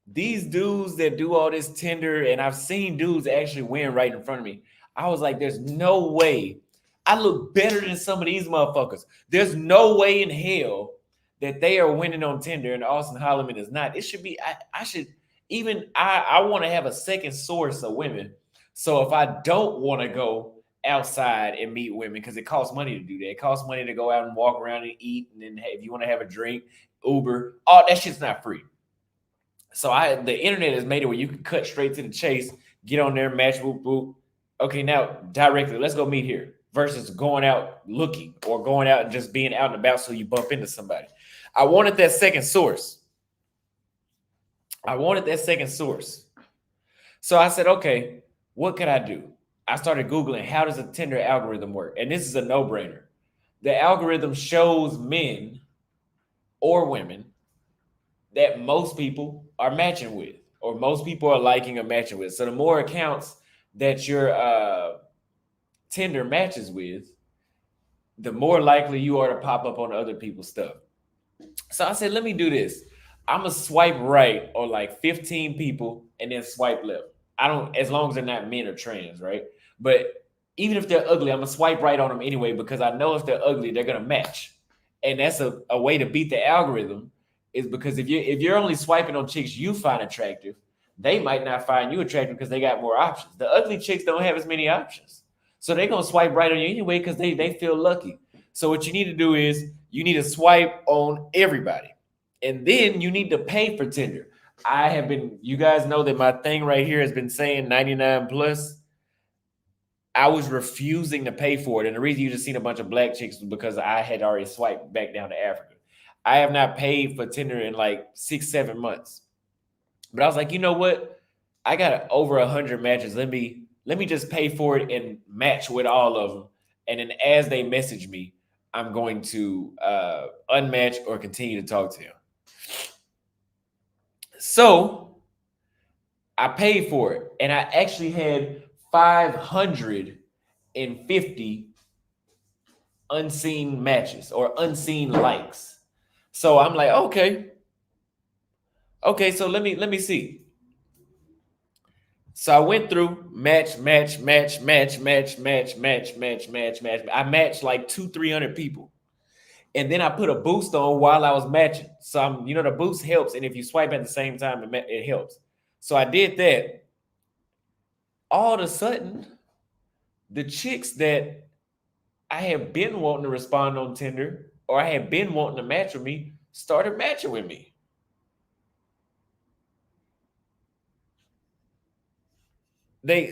these dudes that do all this Tinder, and I've seen dudes actually win right in front of me. I was like, there's no way I look better than some of these motherfuckers. There's no way in hell that they are winning on Tinder and Austin Holloman is not. It should be, I should, even I want to have a second source of women. So if I don't want to go outside and meet women because it costs money to do that. It costs money to go out and walk around and eat, and then if you want to have a drink, Uber, all that shit's not free. So the internet has made it where you can cut straight to the chase, get on there, match, boop, boop. Okay, now directly, let's go meet here. Versus going out looking or going out and just being out and about so you bump into somebody. I wanted that second source. So I said, okay, what could I do? I started Googling how does a Tinder algorithm work? And this is a no-brainer. The algorithm shows men or women that most people are matching with, or most people are liking or matching with. So the more accounts that your Tinder matches with, the more likely you are to pop up on other people's stuff. So I said, let me do this. I'm gonna swipe right on like 15 people and then swipe left. I don't, as long as they're not men or trans, right? But even if they're ugly, I'm gonna swipe right on them anyway because I know if they're ugly, they're gonna match. And that's a way to beat the algorithm is because if you're only swiping on chicks you find attractive, they might not find you attractive because they got more options. The ugly chicks don't have as many options. So they're gonna swipe right on you anyway because they feel lucky. So what you need to do is you need to swipe on everybody. And then you need to pay for Tinder. You guys know that my thing right here has been saying 99 plus. I was refusing to pay for it. And the reason you just seen a bunch of black chicks was because I had already swiped back down to Africa. I have not paid for Tinder in like 6-7 months. But I was like, you know what? I got over 100 matches. Let me just pay for it and match with all of them. And then as they message me, I'm going to unmatch or continue to talk to them. So I paid for it, and I actually had 550 unseen matches or unseen likes. So I'm like, okay, so let me see. So I went through match. I matched like 200-300 people. And then I put a boost on while I was matching. So the boost helps. And if you swipe at the same time, it helps. So I did that. All of a sudden, the chicks that I have been wanting to respond on Tinder or I have been wanting to match with me started matching with me.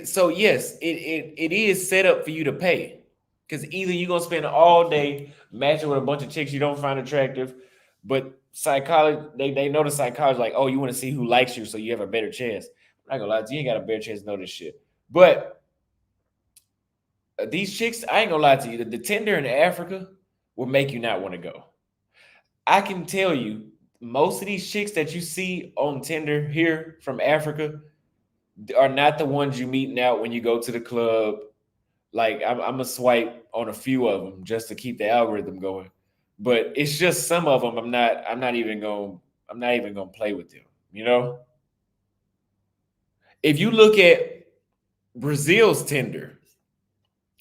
So yes, it is set up for you to pay. Because either you're gonna spend all day matching with a bunch of chicks you don't find attractive, but psychology, they know the psychology, like, oh, you want to see who likes you so you have a better chance. I'm not gonna lie to you, you ain't got a better chance to know this shit. But these chicks, I ain't gonna lie to you, the Tinder in Africa will make you not want to go. I can tell you, most of these chicks that you see on Tinder here from Africa are not the ones you meeting out when you go to the club. Like I'm gonna swipe on a few of them just to keep the algorithm going, but it's just some of them I'm not even gonna play with them. If you look at Brazil's Tinder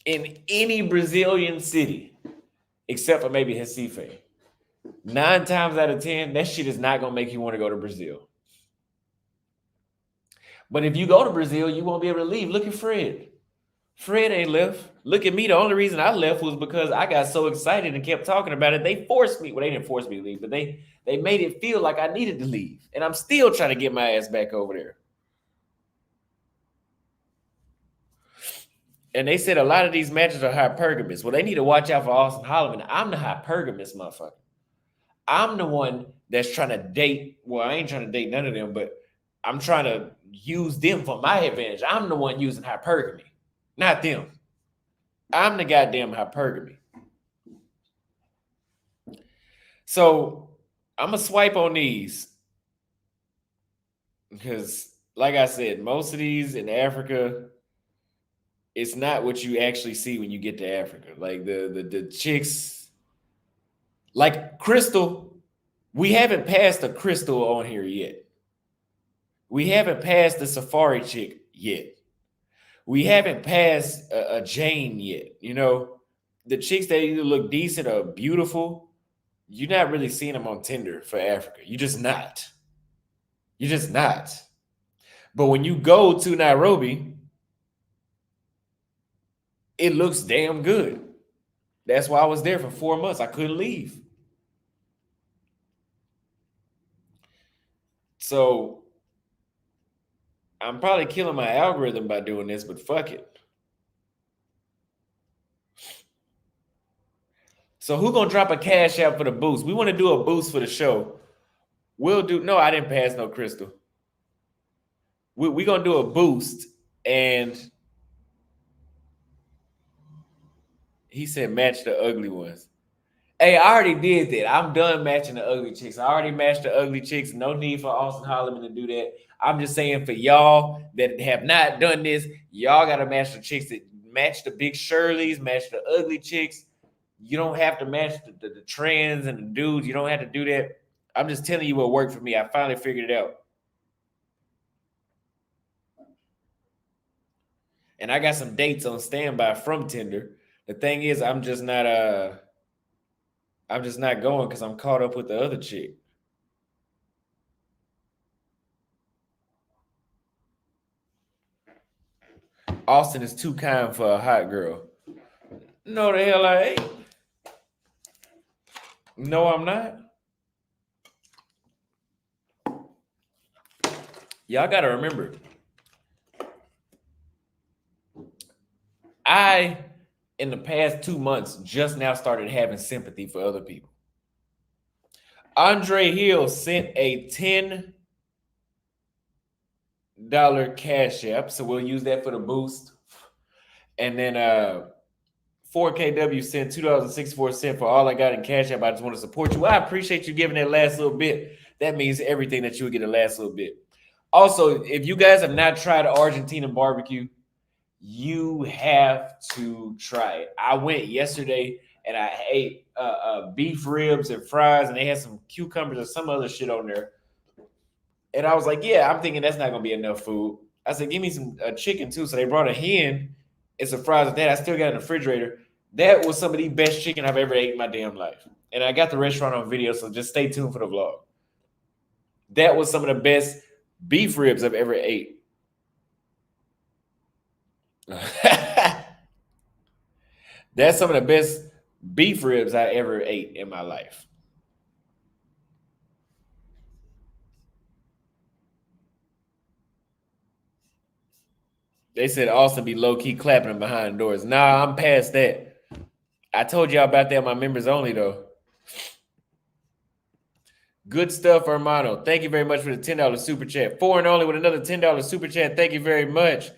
in any Brazilian city, except for maybe Recife, 9 times out of 10, that shit is not gonna make you want to go to Brazil. But if you go to Brazil, you won't be able to leave. Look at Fred. Fred ain't left. Look at me. The only reason I left was because I got so excited and kept talking about it. They forced me. Well, they didn't force me to leave, but they made it feel like I needed to leave. And I'm still trying to get my ass back over there. And they said a lot of these matches are hypergamous. Well, they need to watch out for Austin Holloman. I'm the hypergamous motherfucker. I'm the one that's trying to date. Well, I ain't trying to date none of them, but I'm trying to use them for my advantage. I'm the one using hypergamy, not them. I'm the goddamn hypergamy. So I'm going to swipe on these because, like I said, most of these in Africa, it's not what you actually see when you get to Africa. Like the chicks, like Crystal, we haven't passed a Crystal on here yet. We haven't passed the Safari chick yet. We haven't passed a Jane yet. The chicks that either look decent or beautiful, you're not really seeing them on Tinder for Africa. You're just not. But when you go to Nairobi, It looks damn good. That's why I was there for 4 months. I couldn't leave. So I'm probably killing my algorithm by doing this, but fuck it. So who gonna drop a cash out for the boost? We want to do a boost for the show. We'll do. No, I didn't pass no crystal. We gonna do a boost, and he said match the ugly ones. Hey, I already did that. I'm done matching the ugly chicks. I already matched the ugly chicks. No need for Austin Holloman to do that. I'm just saying for y'all that have not done this, y'all gotta match the chicks that match the big Shirleys, match the ugly chicks. You don't have to match the trans and the dudes. You don't have to do that. I'm just telling you what worked for me. I finally figured it out. And I got some dates on standby from Tinder. The thing is, I'm just not going because I'm caught up with the other chick. Austin is too kind for a hot girl. No, the hell I ain't. No, I'm not. Y'all got to remember, I, in the past 2 months, just now started having sympathy for other people. Andre Hill sent a $10 cash app, so we'll use that for the boost. And then 4KW sent $2.64 for all I got in cash app. I just want to support you. Well, I appreciate you giving that last little bit. That means everything that you would get the last little bit. Also, if you guys have not tried Argentina barbecue, you have to try it. I went yesterday and I ate beef ribs and fries, and they had some cucumbers or some other shit on there. And I was like, yeah, I'm thinking that's not gonna be enough food. I said, give me some chicken too. So they brought a hen and some fries with that. I still got in the refrigerator. That was some of the best chicken I've ever ate in my damn life. And I got the restaurant on video, so just stay tuned for the vlog. That was some of the best beef ribs I've ever ate. That's some of the best beef ribs I ever ate in my life. They said Austin be low key clapping behind doors. Nah, I'm past that. I told y'all about that on my members only though. Good stuff, Hermano. Thank you very much for the $10 super chat. Foreign only with another $10 super chat. Thank you very much.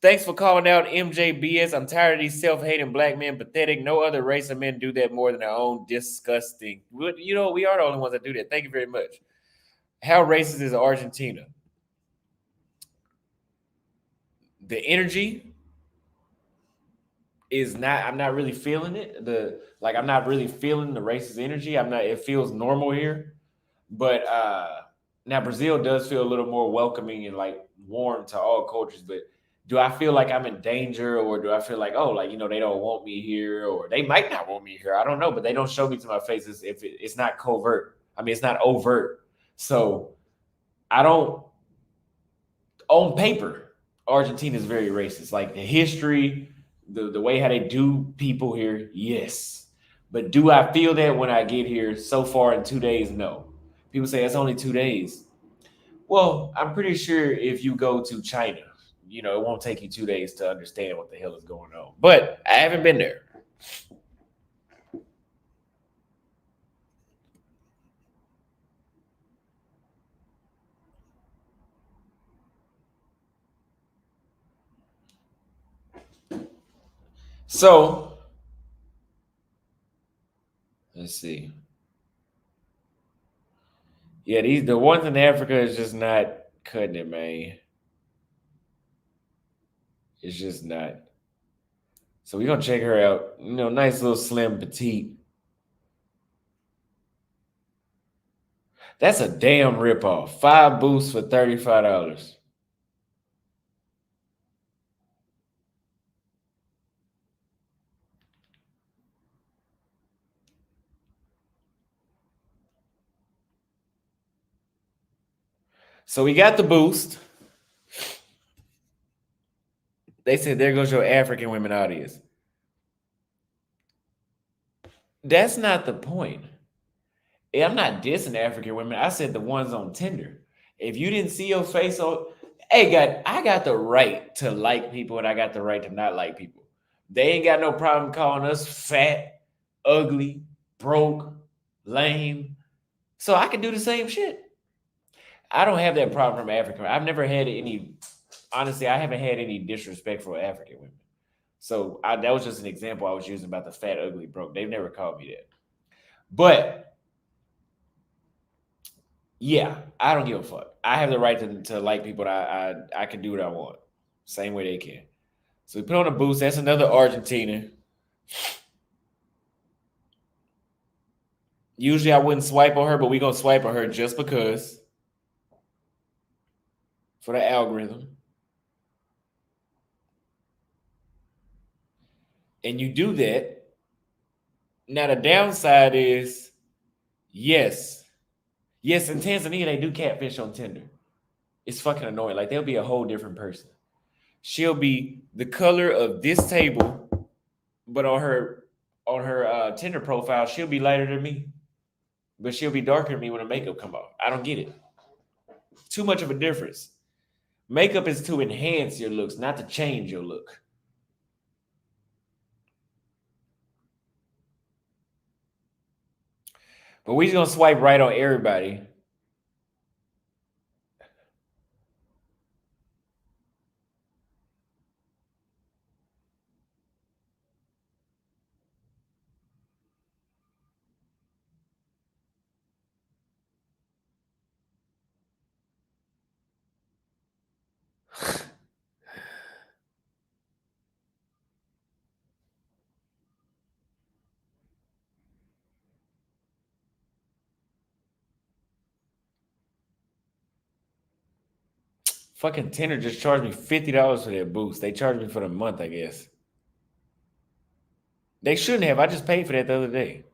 Thanks for calling out MJBS. I'm tired of these self-hating black men. Pathetic. No other race of men do that more than our own. Disgusting. You know, we are the only ones that do that. Thank you very much. How racist is Argentina? The energy is not. I'm not really feeling it. I'm not really feeling the racist energy. I'm not. It feels normal here, but now Brazil does feel a little more welcoming and like warm to all cultures. But do I feel like I'm in danger, or do I feel like, oh, like, they don't want me here, or they might not want me here? I don't know, but they don't show me to my face if it's not covert. I mean, it's not overt. So I don't. On paper, Argentina is very racist. Like the history, the way how they do people here, yes. But do I feel that when I get here so far in 2 days? No. People say it's only 2 days. Well, I'm pretty sure if you go to China, it won't take you 2 days to understand what the hell is going on. But I haven't been there. So let's see. Yeah, the ones in Africa is just not cutting it, man. It's just not. So we're gonna check her out. Nice little slim petite. That's a damn ripoff. 5 boosts for $35. So we got the boost. They said there goes your African women audience. That's not the point. I'm not dissing African women. I said the ones on Tinder. If you didn't see your face on, hey, God, I got the right to like people and I got the right to not like people. They ain't got no problem calling us fat, ugly, broke, lame. So I can do the same shit. I don't have that problem from African. I've never had any. Honestly, I haven't had any disrespect for African women. So that was just an example I was using about the fat, ugly, broke. They've never called me that. But yeah, I don't give a fuck. I have the right to like people. That I can do what I want, same way they can. So we put on a boost. That's another Argentina. Usually I wouldn't swipe on her, but we gonna swipe on her just because for the algorithm. And you do that. Now the downside is yes, yes. In Tanzania they do catfish on Tinder. It's fucking annoying. Like they'll be a whole different person. She'll be the color of this table, but on her Tinder profile, she'll be lighter than me. But she'll be darker than me when the makeup come off. I don't get it. Too much of a difference. Makeup is to enhance your looks, not to change your look. But we just gonna swipe right on everybody. Fucking Tinder just charged me $50 for that boost. They charged me for the month, I guess. They shouldn't have. I just paid for that the other day.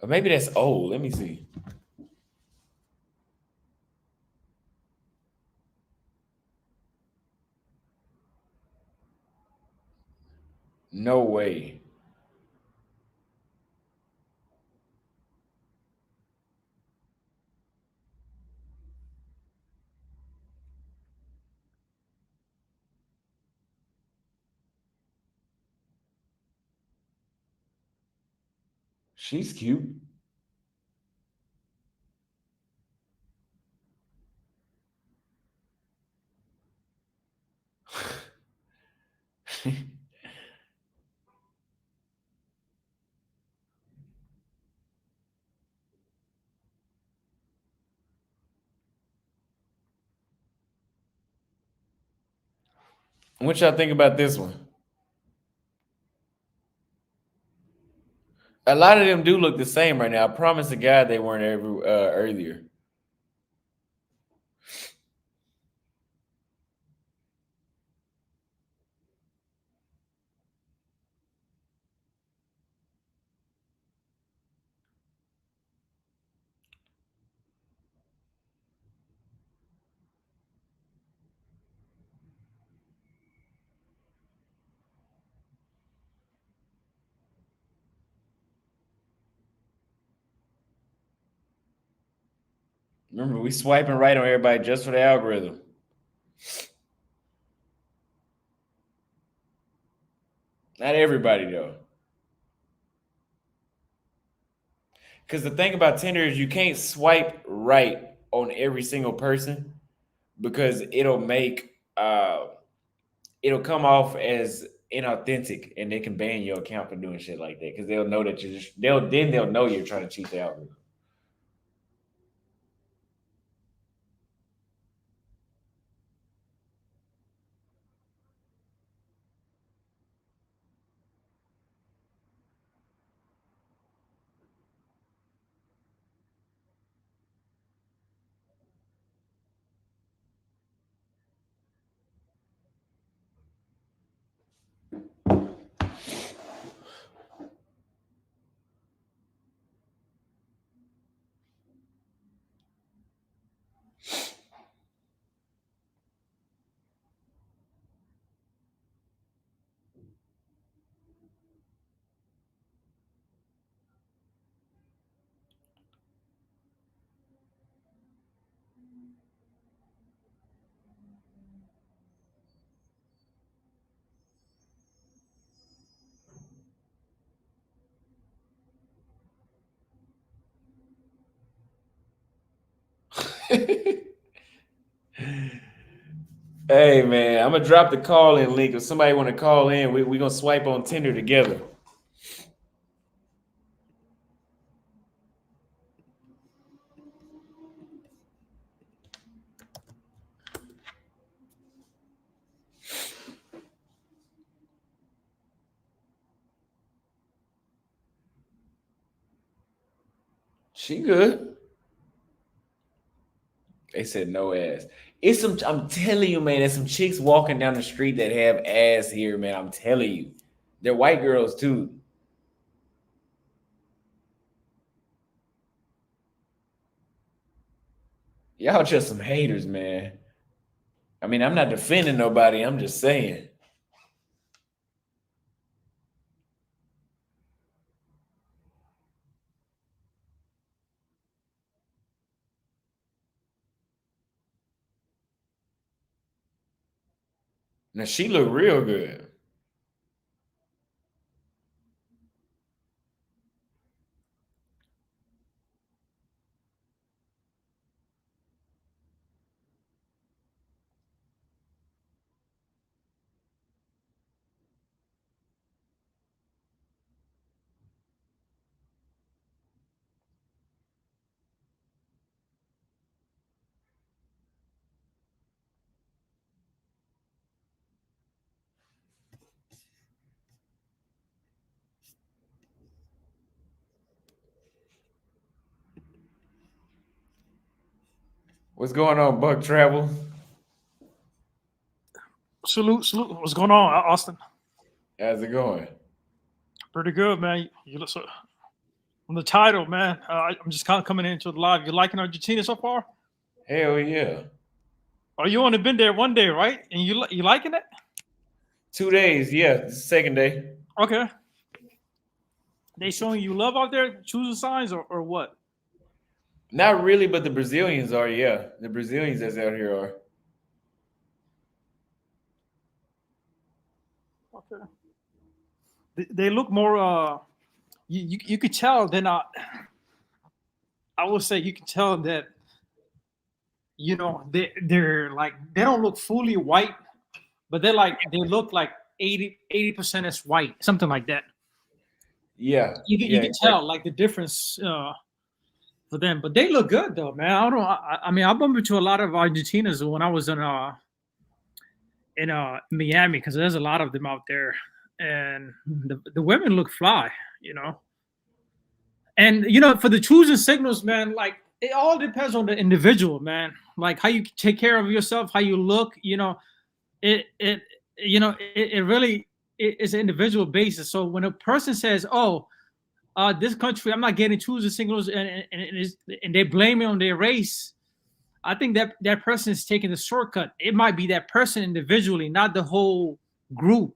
Or maybe that's old. Let me see. No way. She's cute. What y'all think about this one? A lot of them do look the same right now. I promise to God they weren't earlier. Remember, we swiping right on everybody just for the algorithm. Not everybody though. Because the thing about Tinder is you can't swipe right on every single person because it'll come off as inauthentic and they can ban your account for doing shit like that because they'll know that they'll know you're trying to cheat the algorithm. Hey man, I'm gonna drop the call in link. If somebody want to call in, we gonna swipe on Tinder together. She good. They said no ass. It's some. I'm telling you, man. There's some chicks walking down the street that have ass here, man. I'm telling you, they're white girls too. Y'all just some haters, man. I mean, I'm not defending nobody. I'm just saying. Now she look real good. What's going on, Buck Travel? Salute, salute. What's going on, Austin? How's it going? Pretty good, man. You look so on the title, man. I'm just kind of coming into the live. You liking Argentina so far? Hell yeah. Oh, you only been there one day, right? And you liking it? 2 days, yeah. This is the second day. Okay. They showing you love out there, choosing signs, or what? Not really, but the Brazilians are, yeah. The Brazilians that's out here are. Okay. They look more. You could tell they're not. I would say you can tell that they're like they don't look fully white, but they look like 80% is white, something like that. Yeah, You yeah, can exactly. tell like the difference for them, but they look good though, man. I don't. I mean, I bumped into a lot of Argentinas when I was in Miami because there's a lot of them out there, and the women look fly, you know. And for the choosing signals, man, like it all depends on the individual, man. Like how you take care of yourself, how you look, it it really is an individual basis. So when a person says, "Oh, this country, I'm not getting choosing signals," and they blame it on their race, I think that person is taking the shortcut. It might be that person individually, not the whole group.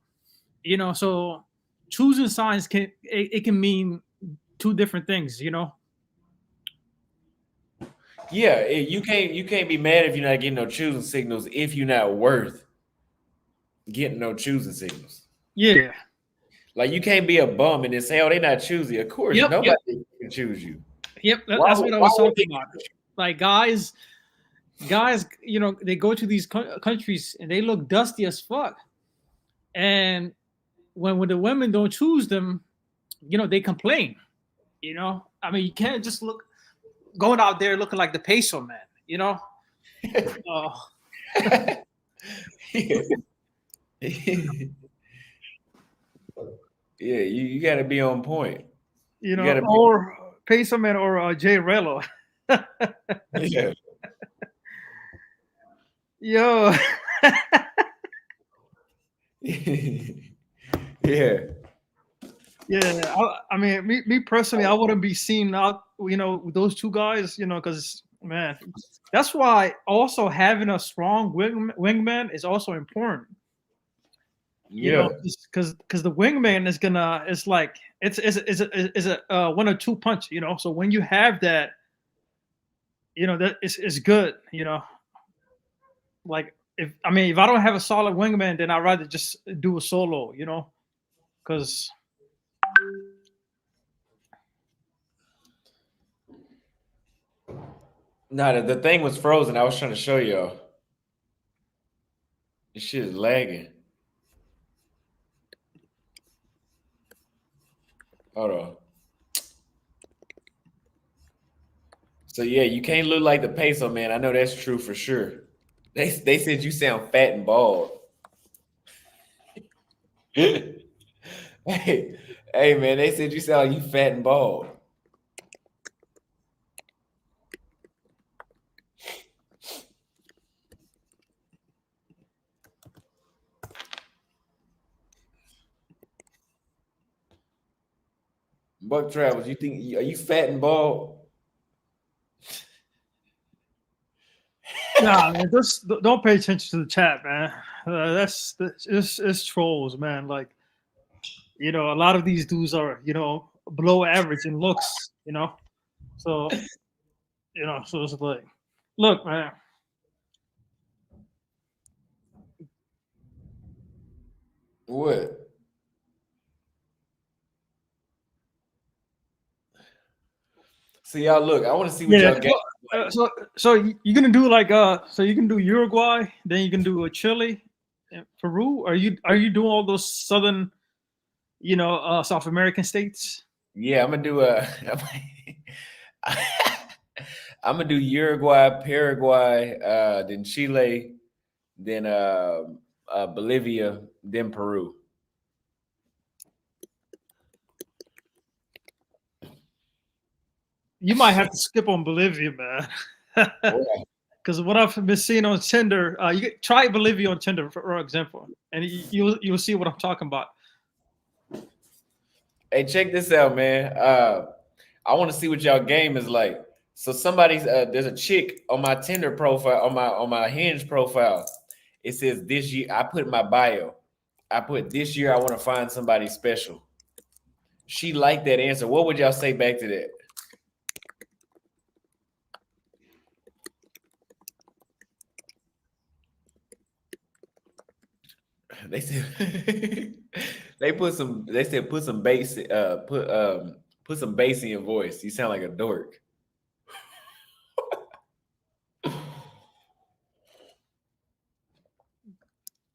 So choosing signs it can mean two different things. Yeah, you can't be mad if you're not getting no choosing signals if you're not worth getting no choosing signals. Yeah. Like you can't be a bum and then say, "Oh, they not choosy." Of course, Yep. Yep. nobody can choose you. Yep. Why? That's what I Why was would they talking about. choose Like guys, they go to these countries and they look dusty as fuck. And when the women don't choose them, they complain. I mean, you can't just look going out there looking like the peso man. Uh, you? Yeah, yeah. You got to be on point. You got to be. or peso man or Jay Rello. Yeah. Yo, Yeah. yeah. I mean, me personally, I wouldn't be seen out, with those two guys, because man, that's why also having a strong wingman is also important. Yeah. Because the wingman is gonna, it's like it's a one or two punch. So when you have that, that is good. Like if I don't have a solid wingman, then I'd rather just do a solo. Because Nah, the thing was frozen. I was trying to show y'all. This shit is lagging. Hold on. So yeah, you can't look like the peso man. I know that's true for sure. They said you sound fat and bald. hey, hey man, they said you sound like you fat and bald. Buck Travels, you think are you fat and bald? Nah, man, just don't pay attention to the chat, man. It's trolls, man. Like, a lot of these dudes are, below average in looks, So, so it's like, look, man. What? So y'all look, I want to see what Yeah. y'all game like. You're gonna do like so you can do Uruguay, then you can do a Chile, and Peru. Are you doing all those southern, South American states? Yeah, I'm gonna do a I'm gonna do Uruguay, Paraguay, then Chile, then Bolivia, then Peru. You might have to skip on Bolivia, man. Wow. Because what I've been seeing on Tinder, try Bolivia on Tinder for example, and you'll see what I'm talking about. Hey, check this out, man. I want to see what y'all game is like. So there's a chick on my Tinder profile, on my Hinge profile. It says this year. I put in my bio. I put this year. I want to find somebody special. She liked that answer. What would y'all say back to that? They said they put some. They said put some bass. Put some bass in your voice. You sound like a dork.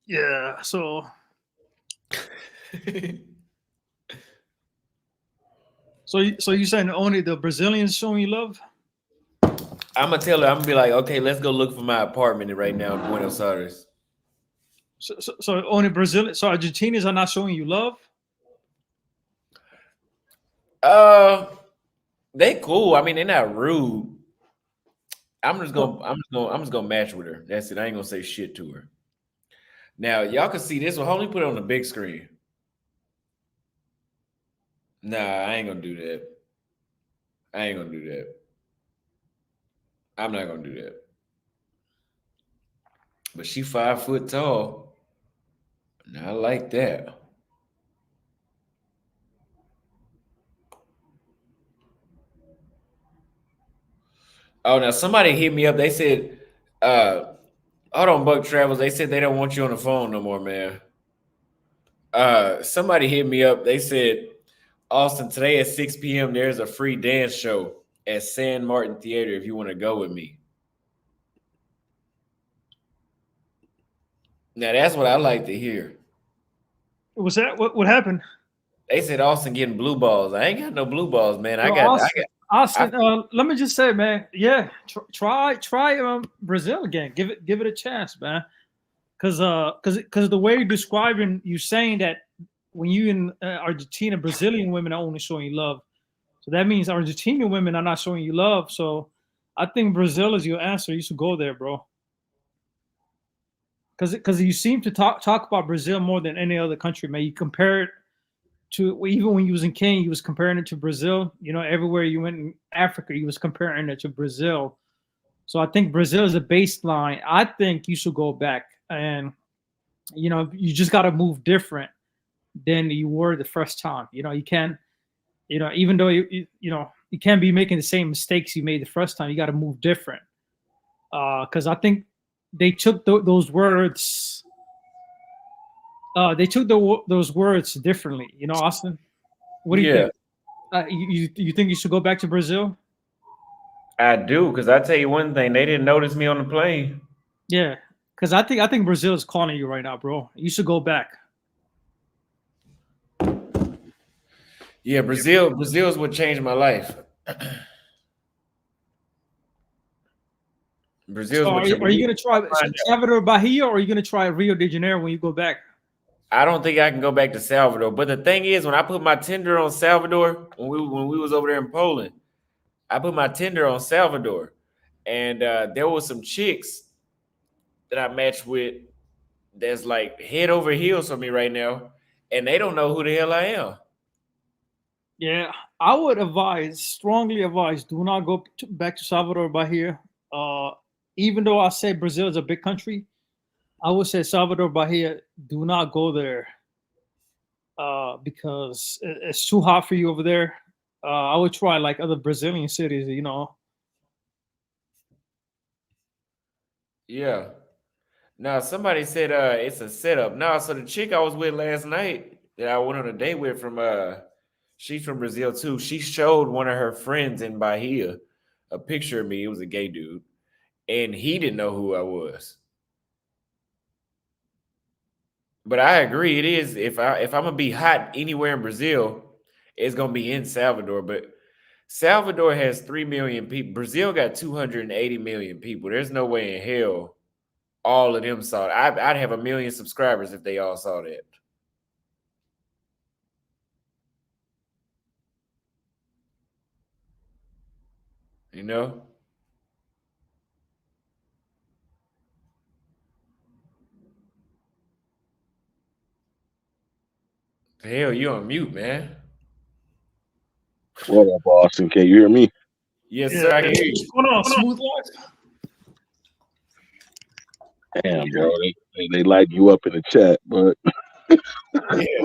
Yeah. So you saying only the Brazilians showing you love? I'm gonna tell her. I'm gonna be like, okay, let's go look for my apartment right now in Buenos Aires. So only Brazil. So Argentinians are not showing you love. Uh, they cool. I mean, they're not rude. I'm just gonna match with her. That's it. I ain't gonna say shit to her. Now y'all can see this one. Hold me put it on the big screen. Nah, I ain't gonna do that. I ain't gonna do that. I'm not gonna do that. But she 5 foot tall. And I like that. Oh, now somebody hit me up. They said, hold on, Buck Travels. They said they don't want you on the phone no more, man. Somebody hit me up. They said, Austin, today at 6 p.m. there's a free dance show at San Martin Theater if you want to go with me. Now that's what I like to hear. Was that what happened? They said Austin getting blue balls. I ain't got no blue balls, man. I Yo, got Austin, I Austin, let me just say, man, yeah, try Brazil again. Give it a chance, man. Because the way you're describing, you saying that when you in Argentina, Brazilian women are only showing you love. So that means Argentinian women are not showing you love. So I think Brazil is your answer. You should go there, bro. Because you seem to talk about Brazil more than any other country, man. You compare it to even when you was in Kenya, you was comparing it to Brazil. Everywhere you went in Africa, you was comparing it to Brazil. So I think Brazil is a baseline. I think you should go back, and you just got to move different than you were the first time. You can't, even though you can't be making the same mistakes you made the first time. You got to move different. Because I think they took those words. They took those words differently. Austin. What do you yeah. think? You think you should go back to Brazil? I do, because I tell you one thing, they didn't notice me on the plane. Yeah, because I think Brazil is calling you right now, bro. You should go back. Yeah, Brazil's what changed my life. So Brazil's are what you, changed. are you gonna try Salvador Bahia or are you gonna try Rio de Janeiro when you go back? I don't think I can go back to Salvador. But the thing is, when I put my tender on Salvador, when we was over there in Poland, I put my tender on Salvador, and there was some chicks that I matched with that's like head over heels for me right now, and they don't know who the hell I am. Yeah, I would strongly advise, do not go back to Salvador Bahia. Uh, Even though I say Brazil is a big country, I would say Salvador Bahia, do not go there because it's too hot for you over there. I would try like other Brazilian cities, you know. Yeah. Now somebody said it's a setup. Now, so the chick I was with last night that I went on a date with from she's from Brazil too. She showed one of her friends in Bahia a picture of me. It was a gay dude, and he didn't know who I was. But I agree, it is if I'm gonna be hot anywhere in Brazil, it's gonna be in Salvador. But Salvador has 3 million people. Brazil got 280 million people. There's no way in hell all of them saw it. I'd have a million subscribers if they all saw that. You know? Hell, you on mute, man. What up, Austin? Can you hear me? Yes, Yeah, sir. I can hear what's you. going on? Smooth life. Damn, bro. They light you up in the chat, but Yeah.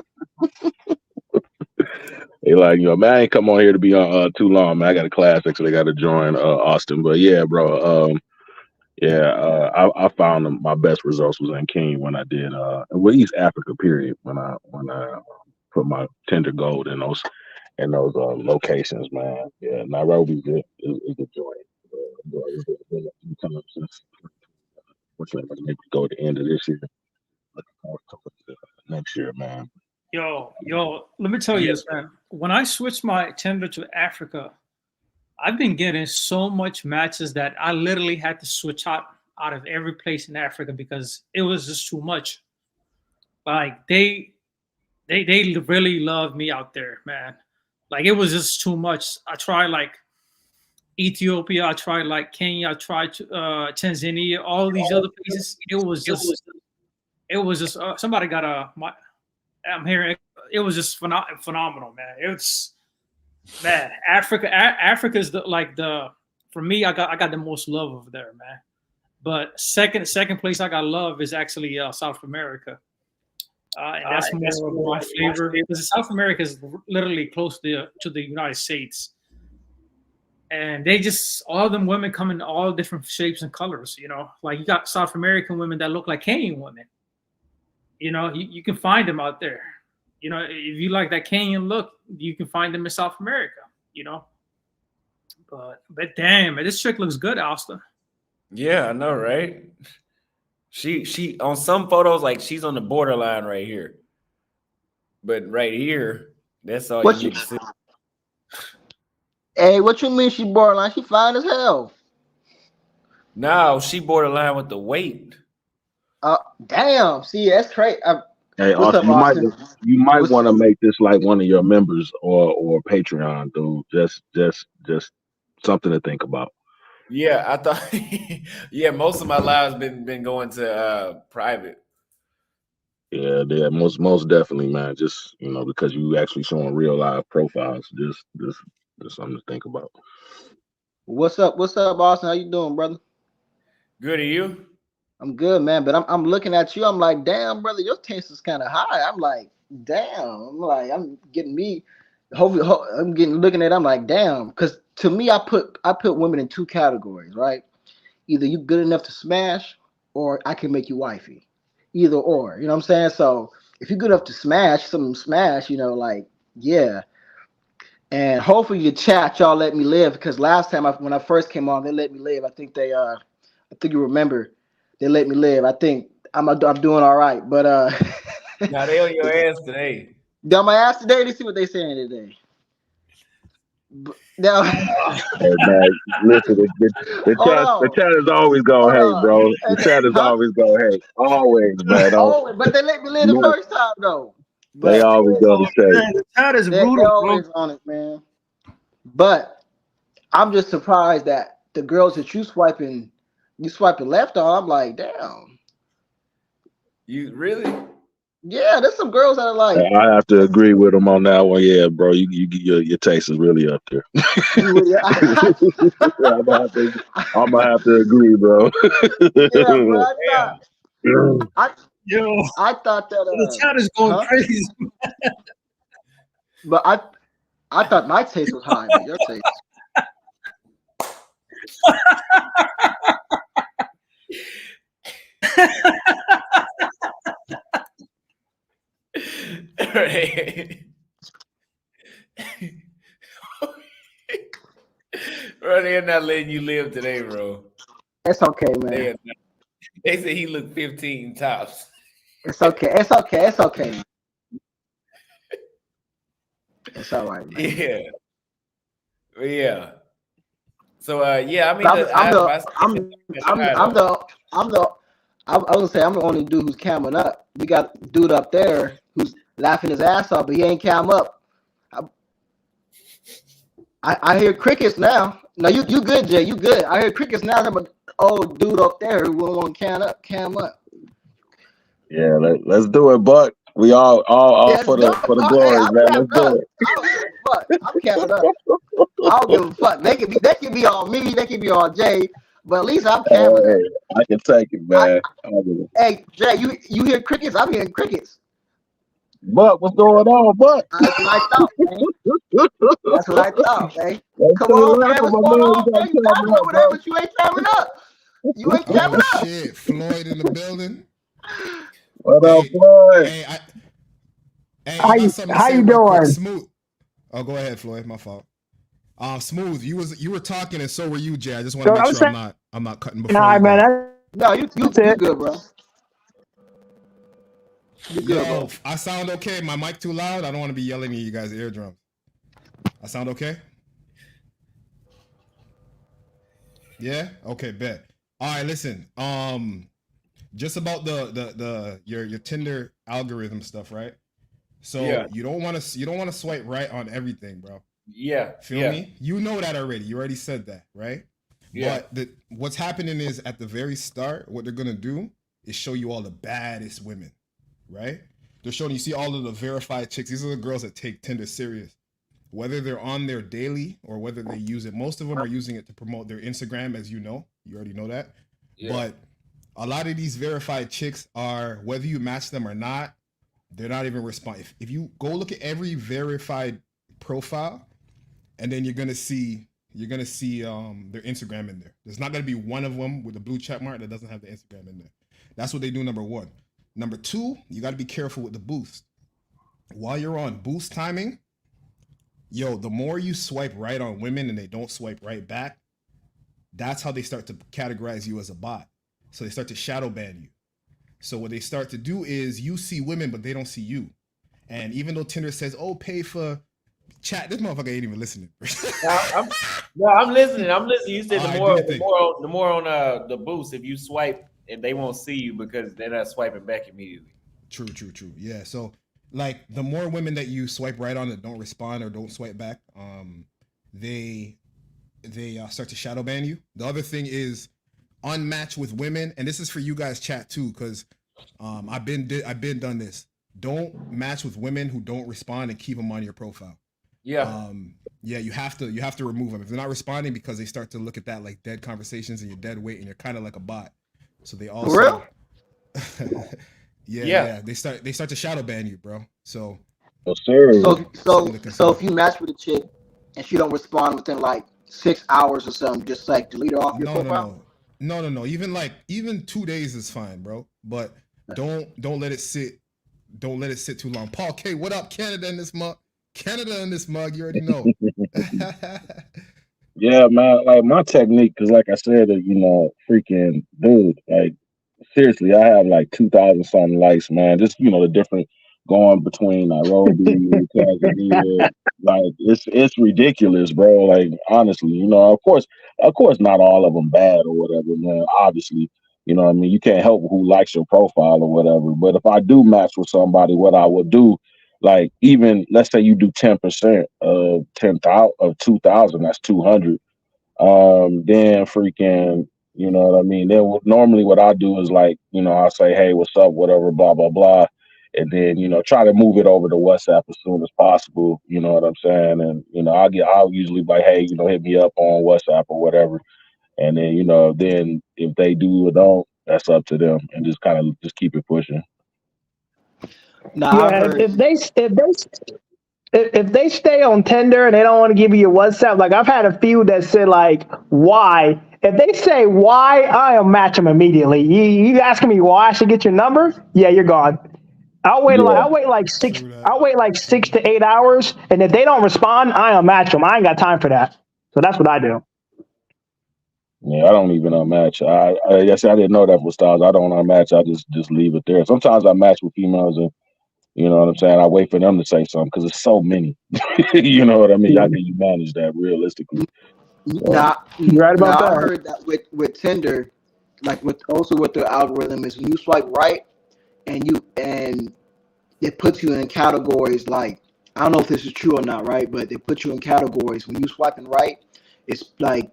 they like you know, man. I ain't come on here to be on too long, man. I got a class next, so they got to join Austin. But yeah, bro. Yeah, I found my best results was in Kenya when I did well East Africa period when I put my tender gold in those locations, man. Yeah, Nairobi's good is a joint. We've been a few times since. Fortunately, I'm able to go at the end of this year. Looking forward to next year, man. Yo, let me tell you Yes. this, man. When I switched my Tinder to Africa, I've been getting so much matches that I literally had to switch out of every place in Africa because it was just too much. Like they really love me out there, man. Like it was just too much. I tried like Ethiopia, I tried like Kenya, I tried Tanzania, all these other places. It was just somebody got I'm hearing it was just phenomenal, man. It's man, Africa is the for me. I got the most love over there, man. But second place I got love is actually South America, and that's more of my flavor because South America is literally close to the United States, and they just all of them women come in all different shapes and colors. You know, like you got South American women that look like Kenyan women. You know, you can find them out there. You know, if you like that Kenyan look, you can find them in South America. You know, but damn, man, this chick looks good, Austin. Yeah, I know, right? She on some photos like she's on the borderline right here. But right here, that's all you What you? need to see. Hey, what you mean she borderline? She fine as hell. Now she borderline with the weight. Uh, Damn. See, that's crazy. Hey, What's up, Austin, Austin? you might What's want to make this like one of your members or Patreon, dude. Just something to think about. Yeah, I thought yeah, most of my lives been going to private. Yeah, yeah, most definitely, man. Just because you actually showing real live profiles. Just something to think about. what's up? What's up, Austin? How you doing, brother? Good to you? I'm good, man. But I'm looking at you. I'm like, damn, brother, your taste is kind of high. I'm like, damn. I'm getting me. Hopefully, I'm getting looking at. I'm like, damn, because to me, I put women in two categories, right? Either you good enough to smash, or I can make you wifey. Either or, you know what I'm saying? So if you're good enough to smash, some smash, like yeah. And hopefully the chat y'all let me live because last time when I first came on, they let me live. I think I think you remember they let me live. I think I'm doing all right, but Now they on your ass today. got my ass today. Let's see what they saying today. Now, Hey man, listen, hold the on, chat is always gonna hold hate, on, bro. The chat is huh? always gonna hate. Always, man. Oh, but they let me live the first time though. They But always gonna say. Man, the chat is they brutal, bro. always on it, man. But I'm just surprised that the girls that you swiping left on. I'm like, damn. You really? Yeah, there's some girls that are like, I have to agree with him on that one. Yeah, bro, your taste is really up there. yeah, I'm gonna have to agree, bro. bro. Damn. I, Yo, I thought that, the chat is going huh? crazy. But I thought my taste was high, but your taste. Bro, they're not letting you live today, bro. It's okay, They man. are not. They said he looked 15 tops. It's okay. It's okay. It's okay. It's all right, man. Yeah. Yeah. So yeah, I mean I'm, the I'm I, the my stakes I'm are I'm high I'm though. the I was gonna say I'm the only dude who's camming up. We got a dude up there who's laughing his ass off, but he ain't cam up. I, I hear crickets now. No, you good, Jay? You good? I hear crickets now. I'm an old dude up there who want to cam up. Yeah, let's do it, Buck. We all Yeah, for no, the hey, glory, I'm man. Let's camming do up. it. I don't give a fuck. I'm camming up. I don't give a fuck. They can be all me. They can be all Jay. But at least I'm camming up. Hey, I can take it, I man. Hey Jay, you hear crickets? I'm hearing crickets. Buck, what's going on, Buck? That's what I thought, man. That's what I thought, man. Let's Come still on, man. laughing, What's my going man. We on, man? gotta You come laughing up, over there, bro. but you ain't camming up. You ain't Oh camming up. shit, Floyd in the building. What up, Hey, Floyd? hey, How I got you something to how say you real quick. doing? Smooth. Oh, go ahead, Floyd. My fault. Smooth. You were talking and so were you, Jay. I just want to So make I'm sure saying I'm not cutting before hi, you man. go. No, That's you it. good, bro. You good, Yo, bro. I sound okay. My mic too loud. I don't want to be yelling at you guys' eardrums. I sound okay? Yeah. Okay. Bet. All right. Listen. Just about your Tinder algorithm stuff, right? So Yeah. you don't want to swipe right on everything, bro. Yeah. Feel Yeah. me? You know that already. You already said that, right? Yeah. But what's happening is at the very start, what they're gonna do is show you all the baddest women, right? They're showing you see all of the verified chicks. These are the girls that take Tinder serious. Whether they're on there daily or whether they use it, most of them are using it to promote their Instagram, as you know. You already know that. Yeah. But a lot of these verified chicks are, whether you match them or not, they're not even responding. If you go look at every verified profile, and then you're gonna see their Instagram in there. There's not gonna be one of them with a blue check mark that doesn't have the Instagram in there. That's what they do. Number one. Number two, you got to be careful with the boost. While you're on boost timing, yo, the more you swipe right on women and they don't swipe right back, that's how they start to categorize you as a bot. So they start to shadow ban you. So what they start to do is you see women, but they don't see you. And even though Tinder says, "Oh, pay for chat," this motherfucker ain't even listening. I'm, no, I'm listening. I'm listening. You said All right, do your thing. the more on the boost, if you swipe and they won't see you because they're not swiping back immediately. True. Yeah. So like the more women that you swipe right on that don't respond or don't swipe back, they start to shadow ban you. The other thing is unmatch with women, and this is for you guys chat too, because I've been done this. Don't match with women who don't respond and keep them on your profile. Yeah. Yeah, you have to remove them if they're not responding because they start to look at that like dead conversations and you're dead weight and you're kind of like a bot. So they also For real? yeah. They start to shadow ban you, bro. So Yes, sir. So if you match with a chick and she don't respond within like 6 hours or something, just like delete her off your profile. no. Even 2 days is fine, bro. But don't let it sit. Don't let it sit too long. Paul K, what up, Canada in this month? Canada in this mug. You already know. Yeah, man. Like my technique, because like I said, freaking dude, like seriously, I have like 2,000 something likes, man. Just the different going between Nairobi, Tanzania, like it's ridiculous, bro. Like honestly, of course, not all of them bad or whatever, man. Obviously, what I mean. You can't help who likes your profile or whatever. But if I do match with somebody, what I would do, like even let's say you do 10% of 10,000 of 2,000, that's 200. Then freaking, you know what I mean? Then normally what I do is like, I'll say, hey, what's up, whatever, blah, blah, blah. And then, try to move it over to WhatsApp as soon as possible. You know what I'm saying? And, I'll usually be like, hey, hit me up on WhatsApp or whatever. And then, then if they do or don't, that's up to them and just kind of just keep it pushing. Now I've Yeah, heard. if they stay on Tinder and they don't want to give you your WhatsApp, like I've had a few that said like why. If they say why, I'll match them immediately. You asking me why I should get your number? Yeah, you're gone. Yeah. True that. I'll wait like True six that. to 8 hours, and if they don't respond, I'll match them. I ain't got time for that. So that's what I do. Yeah, I don't even unmatch. Yes, I didn't know that for styles. I don't unmatch. I just leave it there. Sometimes I match with females and you know what I'm saying. I wait for them to say something because it's so many. You know what I mean? How can you manage that realistically? So Now, You're right about now I that. heard that with Tinder, like with their algorithm is when you swipe right and it puts you in categories like I don't know if this is true or not, right? But they put you in categories when you swiping right. It's like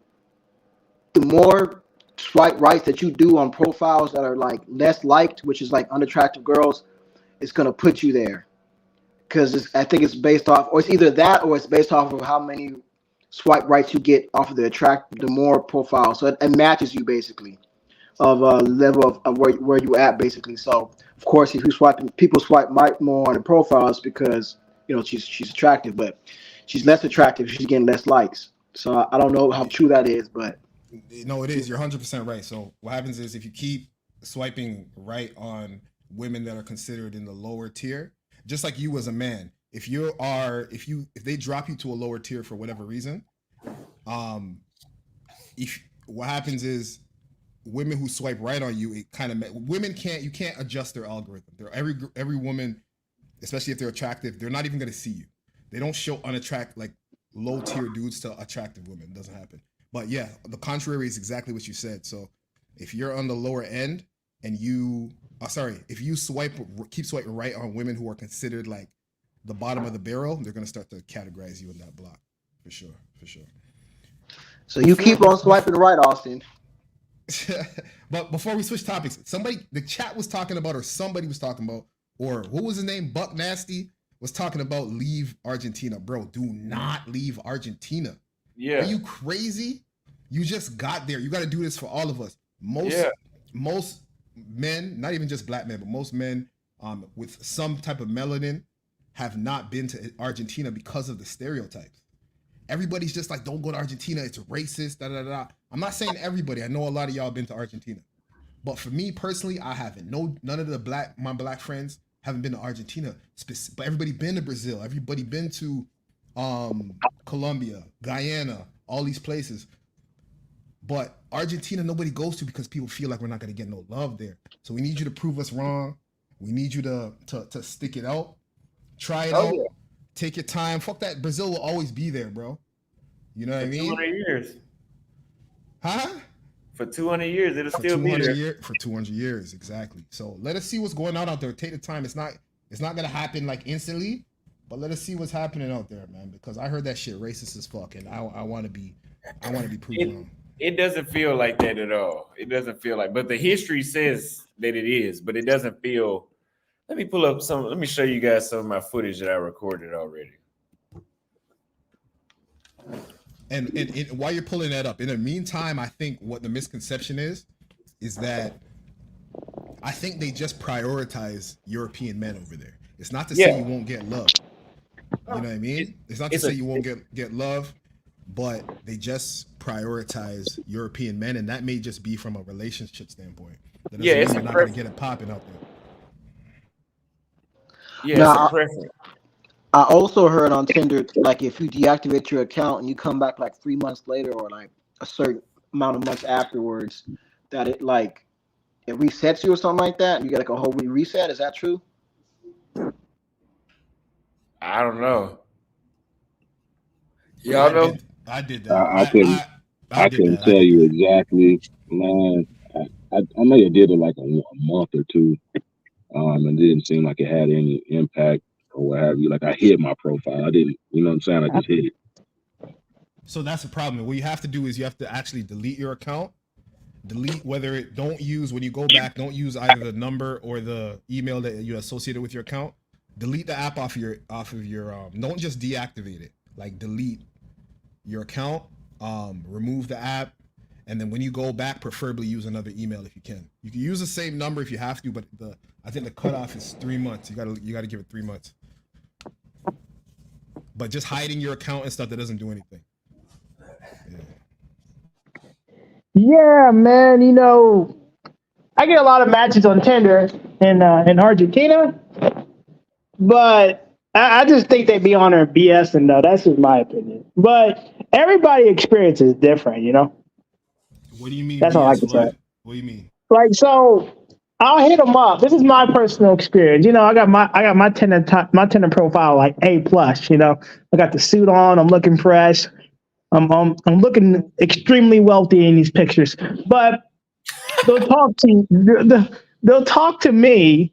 the more swipe rights that you do on profiles that are like less liked, which is like unattractive girls, it's gonna put you there because I think it's based off, or it's either that or it's based off of how many swipe rights you get off of the more profiles. So it matches you basically of level of where you at basically. So of course, if you swipe, people swipe more on the profiles because she's attractive, but she's less attractive. She's getting less likes. So I don't know how true that is, but No, it is. You're 100% right. So what happens is if you keep swiping right on women that are considered in the lower tier, just like you as a man, if they drop you to a lower tier for whatever reason, um, if what happens is women who swipe right on you, it kind of women can't you can't adjust their algorithm. They're every woman, especially if they're attractive, they're not even going to see you. They don't show unattractive like low tier dudes to attractive women. It doesn't happen. But yeah, the contrary is exactly what you said. So if you're on the lower end and if you keep swiping right on women who are considered like the bottom of the barrel, they're gonna start to categorize you in that block for sure, for sure. so you keep on swiping right, Austin. But before we switch topics, the chat was talking about, or somebody was talking about, or what was his name? Buck Nasty was talking about leave Argentina, bro. Do not leave Argentina. Yeah. Are you crazy? You just got there. You got to do this for all of us. Most men, not even just black men, but most men with some type of melanin have not been to Argentina because of the stereotypes. Everybody's just like, don't go to Argentina. It's racist. Da da da. I'm not saying everybody. I know a lot of y'all been to Argentina, but for me personally, I haven't. No, none of my black friends haven't been to Argentina. But everybody been to Brazil. Everybody been to Colombia, Guyana, all these places. But Argentina, nobody goes to because people feel like we're not going to get no love there. So we need you to prove us wrong. We need you to stick it out. Try it out. Yeah. Take your time. Fuck that. Brazil will always be there, bro. You know what I mean? 200 years. Huh? For 200 years, it'll still be there. For 200 years, exactly. So let us see what's going on out there. Take the time. It's not going to happen like instantly, but let us see what's happening out there, man. Because I heard that shit racist as fuck, and I want to be proven wrong. It doesn't feel like that at all. It doesn't feel like, but the history says that it is, but it doesn't feel. Let me show you guys some of my footage that I recorded already. And while you're pulling that up, in the meantime, I think what the misconception is that I think they just prioritize European men over there. It's not to say you won't get love. You know what I mean? It's not to say you won't get love, but they just prioritize European men, and that may just be from a relationship standpoint. You're not going to get it popping out there. Yeah, it's a preference. I also heard on Tinder, like if you deactivate your account and you come back like 3 months later or like a certain amount of months afterwards, that it resets you or something like that. And you get like a whole reset. Is that true? I don't know. Yeah, Y'all know? I did I, that. I couldn't. I I did couldn't that. I tell did you that. exactly, man. I may have did it like a month or two, and it didn't seem like it had any impact or what have you. Like I hid my profile. I didn't. You know what I'm saying? I just hid it. So that's the problem. What you have to do is you have to actually delete your account. Delete whether it don't use when you go back. Don't use either the number or the email that you associated with your account. Delete the app off of your. Don't just deactivate it. Like delete your account. Remove the app, and then when you go back, preferably use another email if you can. You can use the same number if you have to, but I think the cutoff is 3 months. You gotta give it 3 months. But just hiding your account and stuff that doesn't do anything. Yeah, man. I get a lot of matches on Tinder in Argentina, but I just think they be on there BSing though. That's just my opinion. But everybody experience is different. What do you mean That's all I BS, can say. Floyd? What do you mean? Like so, I'll hit them up. This is my personal experience. I got my Tinder profile like A+. I got the suit on. I'm looking fresh. I'm looking extremely wealthy in these pictures. But they'll talk to me,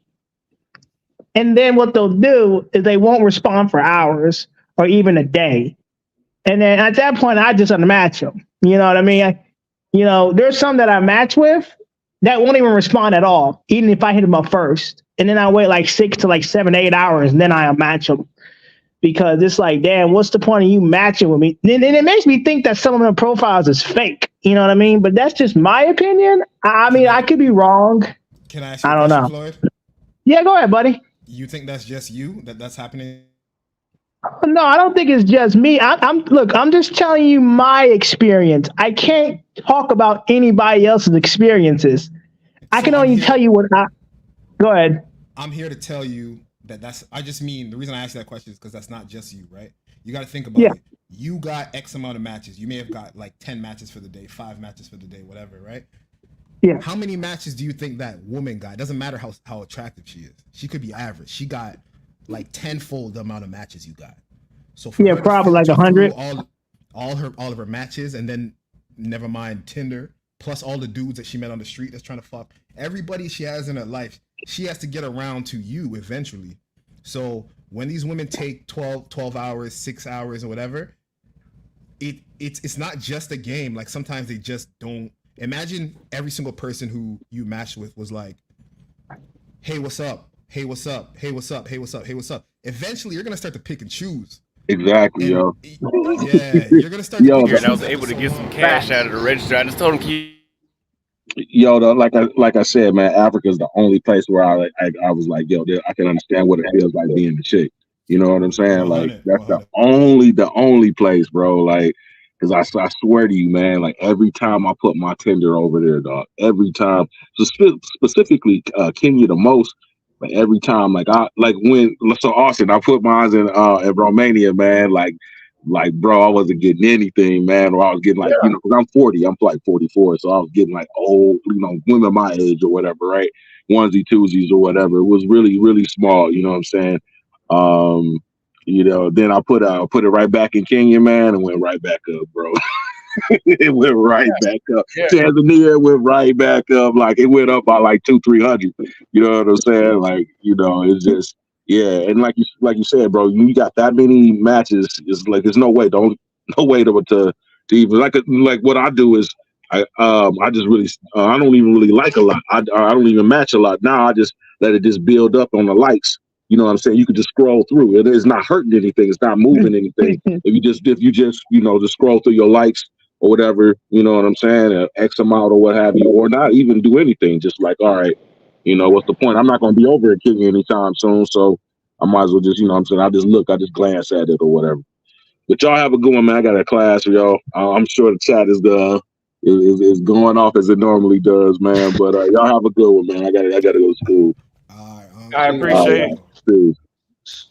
and then what they'll do is they won't respond for hours or even a day. And then at that point, I just unmatch them. You know what I mean? There's some that I match with that won't even respond at all, even if I hit them up first. And then I wait like 6 to like 7, 8 hours, and then I unmatch them. Because it's like, damn, what's the point of you matching with me? And it makes me think that some of the profiles is fake. You know what I mean? But that's just my opinion. I mean, I could be wrong. Can I ask you I a don't question, know. Floyd? Yeah, go ahead, buddy. You think that's just you that's happening? No, I don't think it's just me. I'm just telling you my experience. I can't talk about anybody else's experiences. I can only tell you what I. Go ahead. I'm here to tell you that's. I just mean the reason I asked that question is because that's not just you, right? You got to think about it. You got X amount of matches. You may have got like 10 matches for the day, 5 matches for the day, whatever, right? Yeah. How many matches do you think that woman got? It doesn't matter how attractive she is. She could be average. She got like tenfold the amount of matches you got. So for her probably like 100. All of her matches, and then never mind Tinder, plus all the dudes that she met on the street that's trying to fuck everybody she has in her life. She has to get around to you eventually. So when these women take 12 hours, 6 hours, or whatever, it's not just a game. Like sometimes they just don't. Imagine every single person who you matched with was like, hey, what's up? Hey, what's up? Hey, what's up? Hey, what's up? Hey, what's up? Eventually, you're going to start to pick and choose. Exactly, And, yo. yeah, you're going to start to pick and choose. I was able to get some cash out of the register. I just told him keep. Yo, though, like I said, man, Africa is the only place where I was like, yo, I can understand what it feels like being the chick. You know what I'm saying? Like that's the only place, bro. Like, because I swear to you, man, like every time I put my Tinder over there, dog, every time, so specifically Kenya the most. Like every time, like Austin, I put mine in Romania, man. Like, bro, I wasn't getting anything, man, or I was getting like, because I'm 40, I'm like 44, so I was getting like old, women my age or whatever, right? Onesie, twosies or whatever. It was really, really small, you know what I'm saying? Then I put it right back in Kenya, man, and went right back up, bro. It went right back up. Yeah. Tanzania went right back up. Like it went up by like 200-300. You know what I'm saying? Like, it's just and like you said, bro, you got that many matches. It's like there's no way to even like what I do is I just really I don't even really like a lot. I don't even match a lot. Now I just let it just build up on the likes. You know what I'm saying? You could just scroll through. It is not hurting anything. It's not moving anything. If you just just scroll through your likes or whatever, you know what I'm saying? X amount or what have you, or not even do anything. Just like, all right, what's the point? I'm not going to be over at Kenya anytime soon, so I might as well just, what I'm saying? I just glance at it or whatever. But y'all have a good one, man. I got a class, y'all. I'm sure the chat is going off as it normally does, man. But y'all have a good one, man. I got to go to school. I appreciate it. See.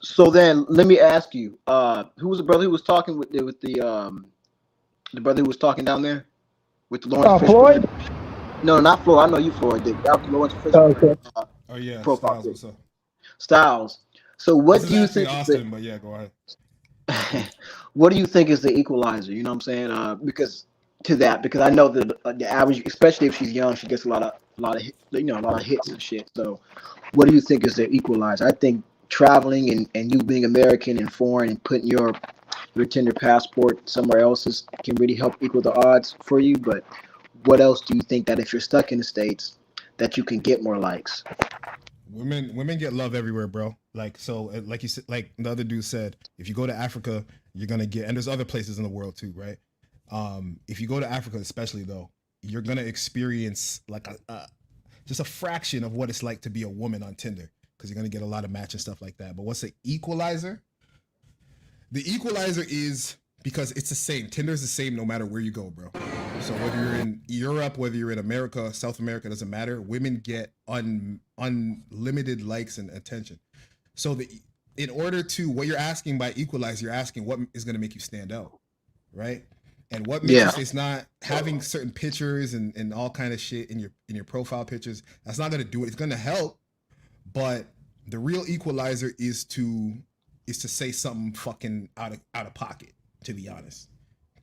So then, let me ask you, who was the brother who was talking with the brother who was talking down there with the Lawrence Fishburne? Floyd. No, not Floyd. I know you, Floyd. That was the Lawrence Fishburne Okay. Oh yeah, profile Styles, pic. what's up? Styles. So, This what is do you actually think is the Austin, but yeah, go ahead. what do you think is the equalizer? You know what I'm saying? Because to that, because I know that the average, especially if she's young, she gets a lot of hits and shit. So, what do you think is the equalizer? I think traveling and you being American and foreign and putting your Tinder passport somewhere else can really help equal the odds for you. But what else do you think that if you're stuck in the States, that you can get more likes? Women get love everywhere, bro. Like so, like you said, like the other dude said, if you go to Africa, you're gonna get, and there's other places in the world too, right? If you go to Africa, especially though, you're gonna experience like a just a fraction of what it's like to be a woman on Tinder because you're gonna get a lot of match and stuff like that. But what's the equalizer? The equalizer is because it's the same. Tinder's the same no matter where you go, bro. So whether you're in Europe, whether you're in America, South America, doesn't matter. Women get unlimited likes and attention. So in order to what you're asking by equalize, you're asking what is going to make you stand out, right? And what makes Yeah. you, it's not having certain pictures and all kind of shit in your profile pictures. That's not going to do it. It's going to help, but the real equalizer is to say something fucking out of pocket, to be honest.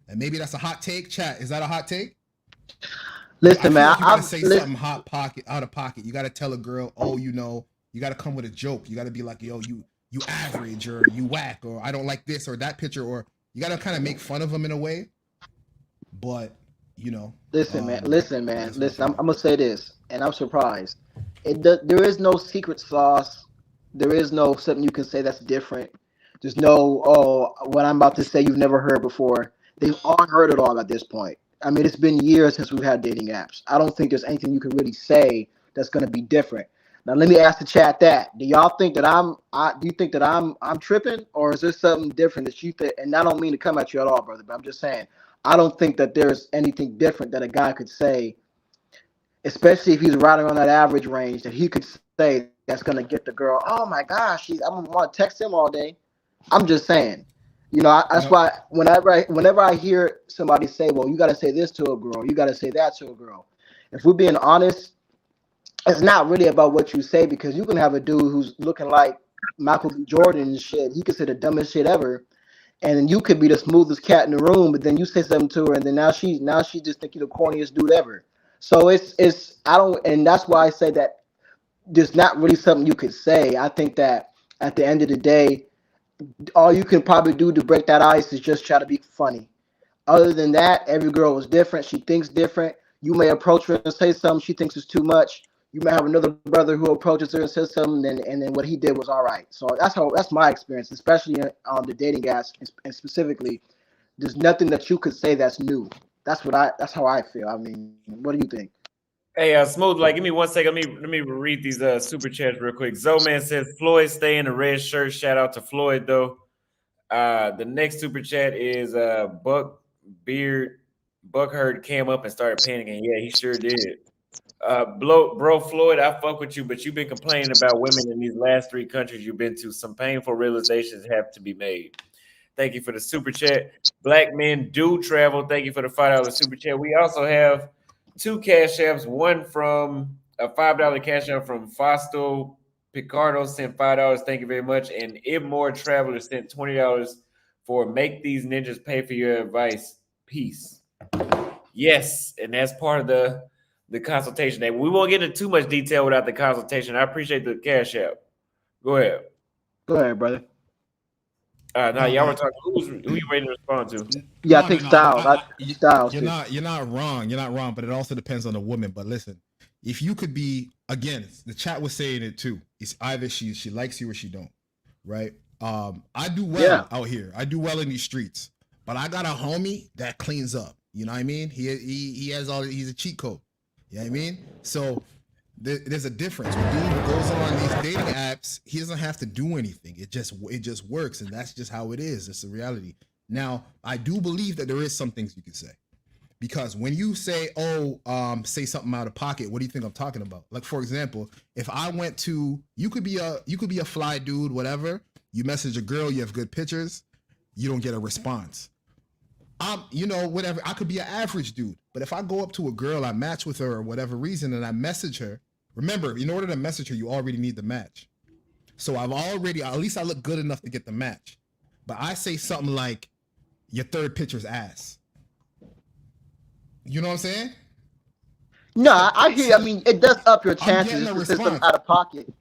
And maybe that's a hot take. Chat, is that a hot take? I Listen, feel man. like you gotta say something out of pocket. You gotta tell a girl, oh, you gotta come with a joke. You gotta be like, yo, you average, or you whack, or I don't like this or that picture, or you gotta kind of make fun of them in a way. But Listen, man. Listen. I'm gonna say this, and I'm surprised. There is no secret sauce. There is no something you can say that's different. There's no what I'm about to say you've never heard before. They've all heard it all at this point. I mean, it's been years since we've had dating apps. I don't think there's anything you can really say that's gonna be different. Now, let me ask the chat that. Do y'all think that do you think that I'm tripping, or is there something different that you think? And I don't mean to come at you at all, brother, but I'm just saying I don't think that there's anything different that a guy could say, especially if he's right around that average range, that he could say that's gonna get the girl. Oh my gosh, I'm gonna want to text him all day. I'm just saying. That's No, why whenever I hear somebody say, "Well, you got to say this to a girl, you got to say that to a girl," if we're being honest, it's not really about what you say because you can have a dude who's looking like Michael B. Jordan and shit. He could say the dumbest shit ever, and then you could be the smoothest cat in the room, but then you say something to her, and then now she just think you're the corniest dude ever. So it's I don't, and that's why I say that there's not really something you could say. I think that at the end of the day, all you can probably do to break that ice is just try to be funny. Other than that, every girl is different. She thinks different. You may approach her and say something she thinks is too much. You may have another brother who approaches her and says something, and then what he did was all right. So that's my experience, especially on the dating apps, and specifically, there's nothing that you could say that's new. That's how I feel. I mean, what do you think? Hey, Smooth, like, give me 1 second. Let me read these super chats real quick. Zoman says Floyd stay in the red shirt. Shout out to Floyd though. The next super chat is Buck Beard. Buck heard Cam up and started panicking. Yeah, he sure did. Bro, Floyd, I fuck with you, but you've been complaining about women in these last 3 countries you've been to. Some painful realizations have to be made. Thank you for the super chat. Black men do travel. Thank you for the $5 super chat. We also have 2 cash apps. One from a $5 cash app from Fausto Picardo sent $5. Thank you very much. And Ibmore Traveler sent $20 for make these ninjas pay for your advice. Peace. Yes, and that's part of the consultation. We won't get into too much detail without the consultation. I appreciate the cash app. Go ahead. Go ahead, brother. Now no, y'all man. were talking. Who you ready to respond to? Yeah, I No, think no, no. Styles. Styles. You're Too. you're not wrong. You're not wrong, but it also depends on the woman. But listen, if you could be, again, the chat was saying it too. It's either she likes you or she don't, right? I do well out here. I do well in these streets, but I got a homie that cleans up. You know what I mean? He has he's a cheat code. You know what I mean? So there's a difference. When dude goes on these dating apps, he doesn't have to do anything. It just works, and that's just how it is. It's the reality. Now, I do believe that there is some things you can say, because when you say, say something out of pocket, what do you think I'm talking about? Like, for example, if I went to, you could be a fly dude, whatever. You message a girl, you have good pictures, you don't get a response. Whatever. I could be an average dude, but if I go up to a girl, I match with her or whatever reason, and I message her. Remember, in order to message her, you already need the match. So at least I look good enough to get the match. But I say something like, your third picture's ass. You know what I'm saying? No, I hear. I mean, it does up your chances getting a if the system response. out of pocket.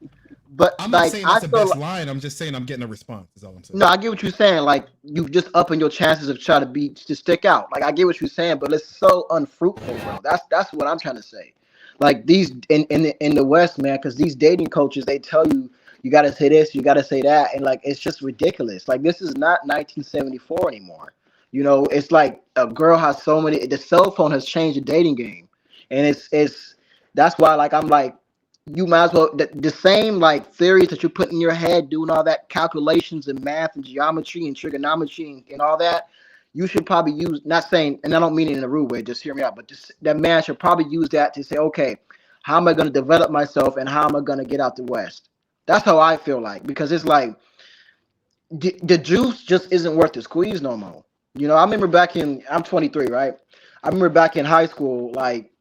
But I'm not like, saying I that's the feel best line. I'm just saying I'm getting a response. Is all I'm saying. no, I get what you're saying. Like, you just upping your chances of trying to stick out. Like, I get what you're saying, but it's so unfruitful, bro. That's what I'm trying to say. Like, these in the West, man, because these dating coaches, they tell you you got to say this, you got to say that, and like, it's just ridiculous. Like, this is not 1974 anymore. It's like a girl has so many. The cell phone has changed the dating game, and it's that's why, like, I'm like, you might as well the same like theories that you put in your head, doing all that calculations and math and geometry and trigonometry and all that. You should probably use, not saying, and I don't mean it in a rude way, just hear me out, but that man should probably use that to say, okay, how am I going to develop myself and how am I going to get out the West? That's how I feel like, because it's like the juice just isn't worth the squeeze no more. I remember I'm 23, right? I remember back in high school, like,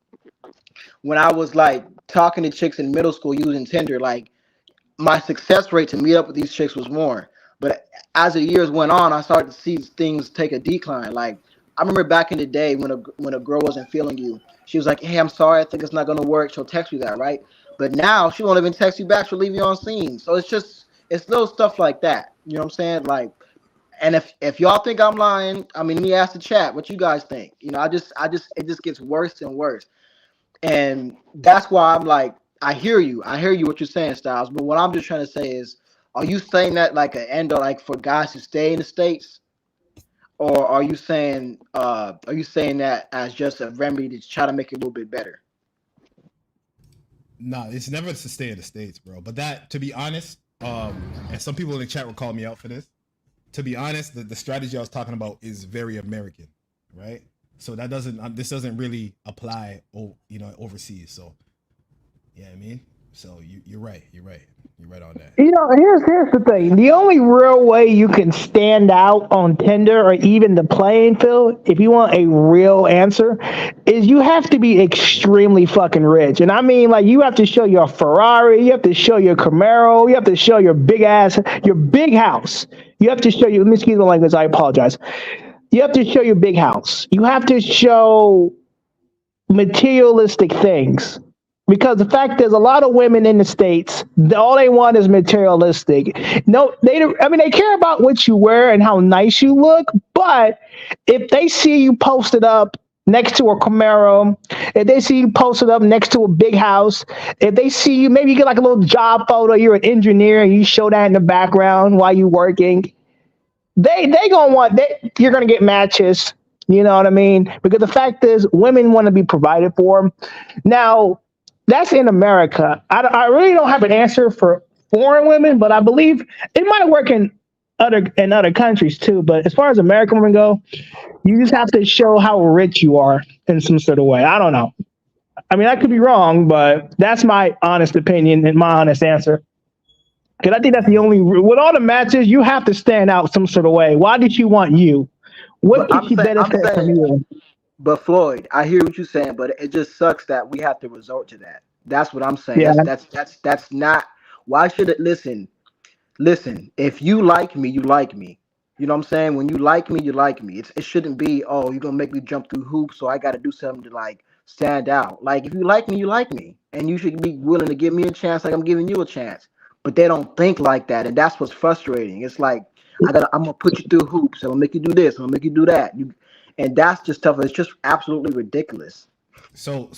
when I was like talking to chicks in middle school using Tinder, like, my success rate to meet up with these chicks was more. But as the years went on, I started to see things take a decline. Like, I remember back in the day when a girl wasn't feeling you, she was like, "Hey, I'm sorry, I think it's not gonna work." She'll text you that, right? But now she won't even text you back. She'll leave you on scene. So it's little stuff like that. You know what I'm saying? Like, and if y'all think I'm lying, I mean, let me ask the chat what you guys think. It just gets worse and worse. And that's why I'm like, I hear you. I hear you what you're saying, Styles. But what I'm just trying to say is, are you saying that like an end, or like for guys to stay in the States? Or are you saying that as just a remedy to try to make it a little bit better? No, it's never to stay in the States, bro. But that, to be honest, and some people in the chat will call me out for this. To be honest, the strategy I was talking about is very American, right? So this doesn't really apply, overseas. So, yeah, I mean, so you're right. You're right on that. Here's the thing. The only real way you can stand out on Tinder or even the playing field, if you want a real answer, is you have to be extremely fucking rich. And I mean, like, you have to show your Ferrari, you have to show your Camaro, you have to show your your big house. You have to show let me excuse the language, I apologize. You have to show your big house. You have to show materialistic things. Because the fact is, a lot of women in the States, all they want is materialistic. No, they care about what you wear and how nice you look. But if they see you posted up next to a Camaro, if they see you posted up next to a big house, if they see you, maybe you get like a little job photo, you're an engineer and you show that in the background while you're working, you're gonna get matches. You know what I mean? Because the fact is, women want to be provided for. Now, that's in America. I really don't have an answer for foreign women, but I believe it might work in other countries too. But as far as American women go, you just have to show how rich you are in some sort of way. I don't know. I mean, I could be wrong, but that's my honest opinion and my honest answer. Because I think that's the only, with all the matches, you have to stand out some sort of way. Why did she want you? What did she benefit from you? But Floyd, I hear what you're saying, but it just sucks that we have to resort to that. That's what I'm saying. Yeah. That's not. Why should it? Listen. If you like me, you like me. You know what I'm saying? When you like me, you like me. It shouldn't be, oh, you're gonna make me jump through hoops, so I got to do something to like stand out. Like, if you like me, you like me, and you should be willing to give me a chance, like I'm giving you a chance. But they don't think like that, and that's what's frustrating. It's like, I'm gonna put you through hoops. I'm gonna make you do this. I'm gonna make you do that. And that's just tough. It's just absolutely ridiculous. So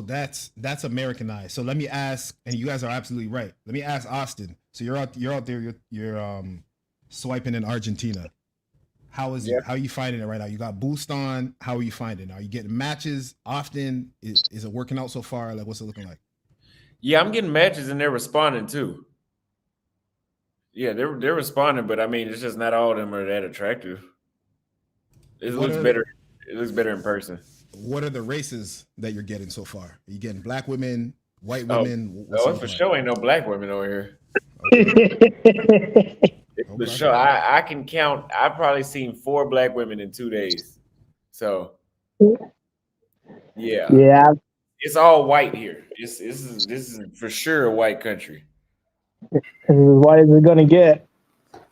that's Americanized. So let me ask, and you guys are absolutely right. Let me ask Austin. So you're out there, you're swiping in Argentina. How is it? How are you finding it right now? You got Boost on. How are you finding it? Are you getting matches often? Is it working out so far? Like, what's it looking like? Yeah, I'm getting matches and they're responding too. Yeah, they're responding, but I mean, it's just not all of them are that attractive. It looks better. It looks better in person. What are the races that you're getting so far? Are you getting black women, white women? For sure ain't no black women over here. Okay. For bro. sure. I can count. I've probably seen 4 black women in 2 days. So yeah, Yeah, it's all white here. This is for sure a white country. what is it gonna get?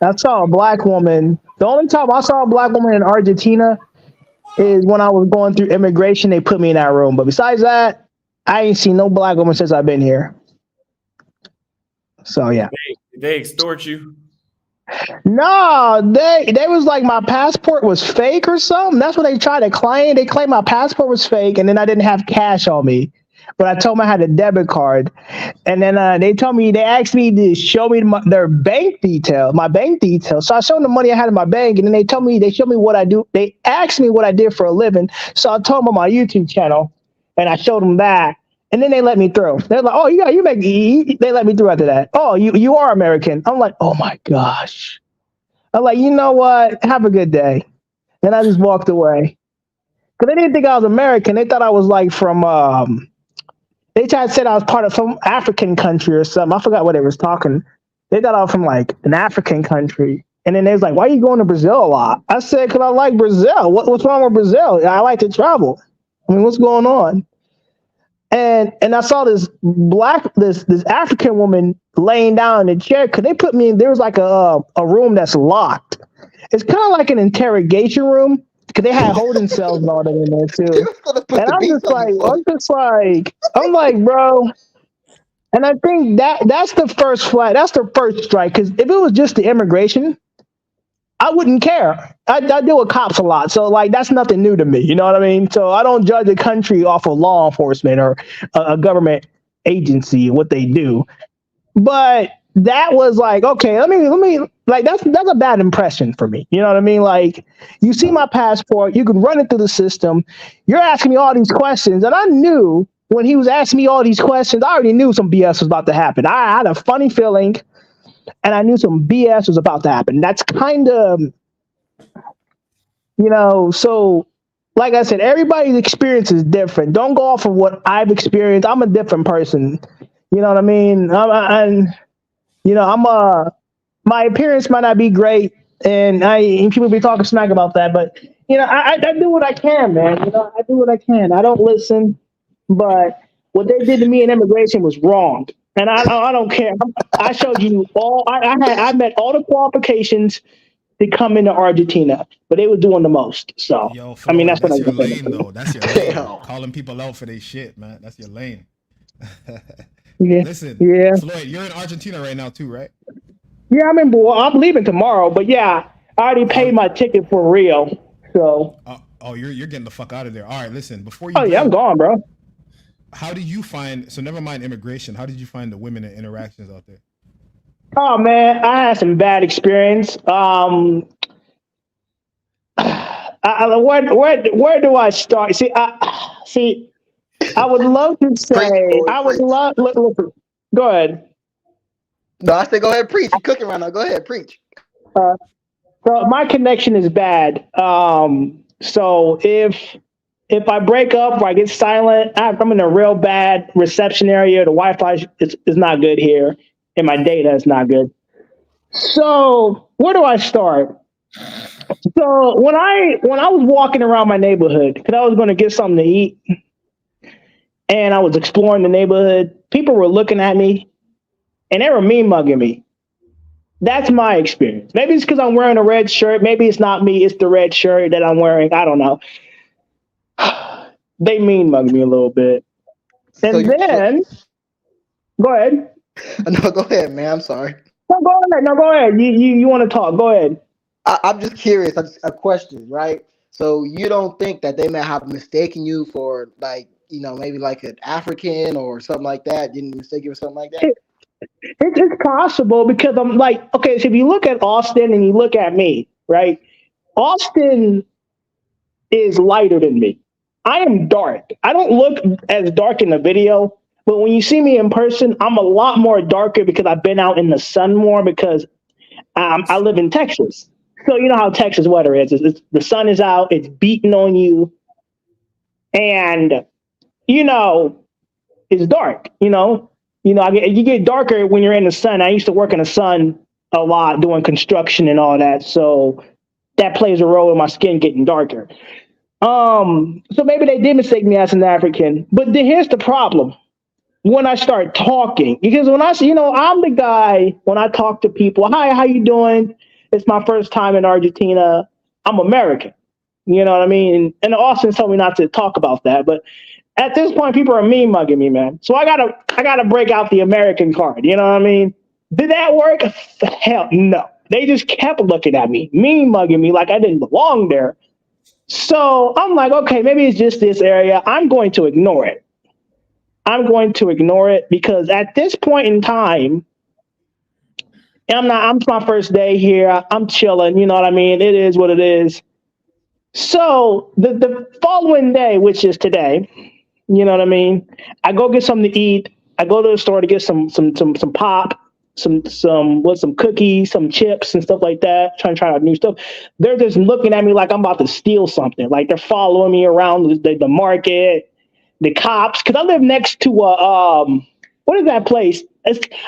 I saw a black woman. The only time I saw a black woman in Argentina is when I was going through immigration. They put me in that room. But besides that, I ain't seen no black woman since I've been here. So yeah. Did they extort you? No, they was like my passport was fake or something. That's what they tried to claim. They claimed my passport was fake, and then I didn't have cash on me. But I told them I had a debit card, and then they asked me to show me their bank detail, my bank details. So I showed them the money I had in my bank, and then they showed me what I do. They asked me what I did for a living. So I told them on my YouTube channel, and I showed them that. And then they let me through. They're like, "Oh, you make." They let me through after that. "Oh, you are American." I'm like, "Oh my gosh." I'm like, "You know what? Have a good day." And I just walked away because they didn't think I was American. They thought I was like from. They tried to say I was part of some African country or something. I forgot what they was talking. They thought I was from like an African country. And then they was like, "Why are you going to Brazil a lot?" I said, "Because I like Brazil. What's wrong with Brazil? I like to travel. I mean, what's going on?" And I saw this African woman laying down in a chair because they put me in. There was like a room that's locked. It's kind of like an interrogation room because they had holding cells and all that in there He too. was gonna put And the beats on me, folks. I'm like, bro. And I think that's the first flag. That's the first strike. Because if it was just the immigration, I wouldn't care. I deal with cops a lot, so like that's nothing new to me. You know what I mean? So I don't judge a country off of law enforcement or a government agency what they do. But that was like, okay, let me like that's a bad impression for me. You know what I mean? Like you see my passport, you can run it through the system. You're asking me all these questions, and I knew when he was asking me all these questions, I already knew some BS was about to happen. I had a funny feeling, and I knew some BS was about to happen. That's kind of so like I said, everybody's experience is different. Don't go off of what I've experienced. I'm a different person. You know what I mean? My appearance might not be great, and people be talking smack about that, but I do what I can, man. I do what I can. I don't listen, but what they did to me in immigration was wrong, and I don't care. I showed you all. I met all the qualifications to come into Argentina, but they were doing the most. So Yo, I mean, Floyd, that's what that's I your can lane though. That's your lane. Damn. Calling people out for their shit, man. That's your lane. Yeah, Listen, yeah, Floyd, you're in Argentina right now too, right? yeah. I'm leaving tomorrow, but yeah, I already How? paid my ticket for Rio. So Oh, you're getting the fuck out of there. All right, listen. Before you oh yeah, I'm go, gone, bro. how do you find? So never mind immigration. How did you find the women and interactions out there? Oh man, I had some bad experience. Where do I start? See, I would love to Preach, say Floyd, I would preach. love. Look, go ahead. No, I said go ahead, preach. You cooking right now. Go ahead, preach. Uh, so my connection is bad. So if I break up or I get silent, I'm in a real bad reception area. The Wi-Fi is not good here, and my data is not good. So where do I start? So when I was walking around my neighborhood, because I was going to get something to eat, and I was exploring the neighborhood, people were looking at me, and they were mean mugging me. That's my experience. Maybe it's because I'm wearing a red shirt. Maybe it's not me. It's the red shirt that I'm wearing. I don't know. They mean mug me a little bit. So And you so then, go ahead. no, go ahead, man. I'm sorry. No, go ahead. No, go ahead. You want to talk? Go ahead. I'm just curious. A question, right? So you don't think that they may have mistaken you for like maybe like an African or something like that? Didn't mistake you for something like that? It, it's possible because I'm like, okay, so if you look at Austin and you look at me, right? Austin is lighter than me. I am dark. I don't look as dark in the video, but when you see me in person, I'm a lot more darker because I've been out in the sun more because I live in Texas. So you know how Texas weather is. The sun is out, it's beating on you, and you know it's dark. You get darker when you're in the sun. I used to work in the sun a lot doing construction and all that. So that plays a role in my skin getting darker. So maybe they did mistake me as an African. But then here's the problem. When I start talking, because when I say, I'm the guy when I talk to people, hi, how you doing? It's my first time in Argentina. I'm American. You know what I mean? And Austin told me not to talk about that, but at this point, people are mean mugging me, man. So I gotta break out the American card. You know what I mean? Did that work? Hell no. They just kept looking at me, mean mugging me like I didn't belong there. So I'm like, okay, maybe it's just this area. I'm going to ignore it. I'm going to ignore it because at this point in time, I'm my first day here. I'm chilling. You know what I mean? It is what it is. So the following day, which is today, you know what I mean? I go get something to eat. I go to the store to get some pop, some cookies, some chips and stuff like that, trying to try out new stuff. They're just looking at me like I'm about to steal something. Like they're following me around the market, the cops, because I live next to what is that place?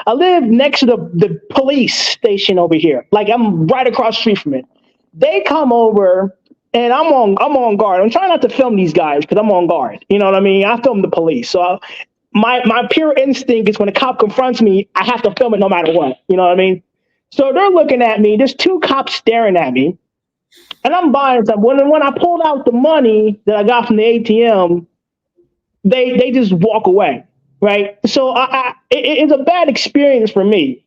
I live next to the police station over here. Like I'm right across the street from it. They come over and I'm on guard. I'm trying not to film these guys because I'm on guard. You know what I mean? I film the police. So my pure instinct is when a cop confronts me, I have to film it no matter what. You know what I mean? So they're looking at me. There's two cops staring at me. And I'm buying something. When I pulled out the money that I got from the ATM, they just walk away, right? So it's a bad experience for me.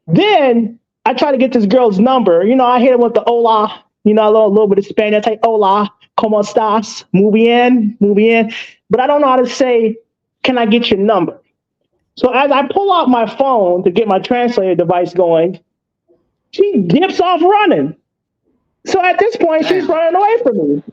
Then I try to get this girl's number. I hit her with the hola, a little bit of Spanish. I say, hola, ¿cómo estás? Muy bien. But I don't know how to say, can I get your number? So as I pull out my phone to get my translator device going, she dips off running. So at this point, she's running away from me.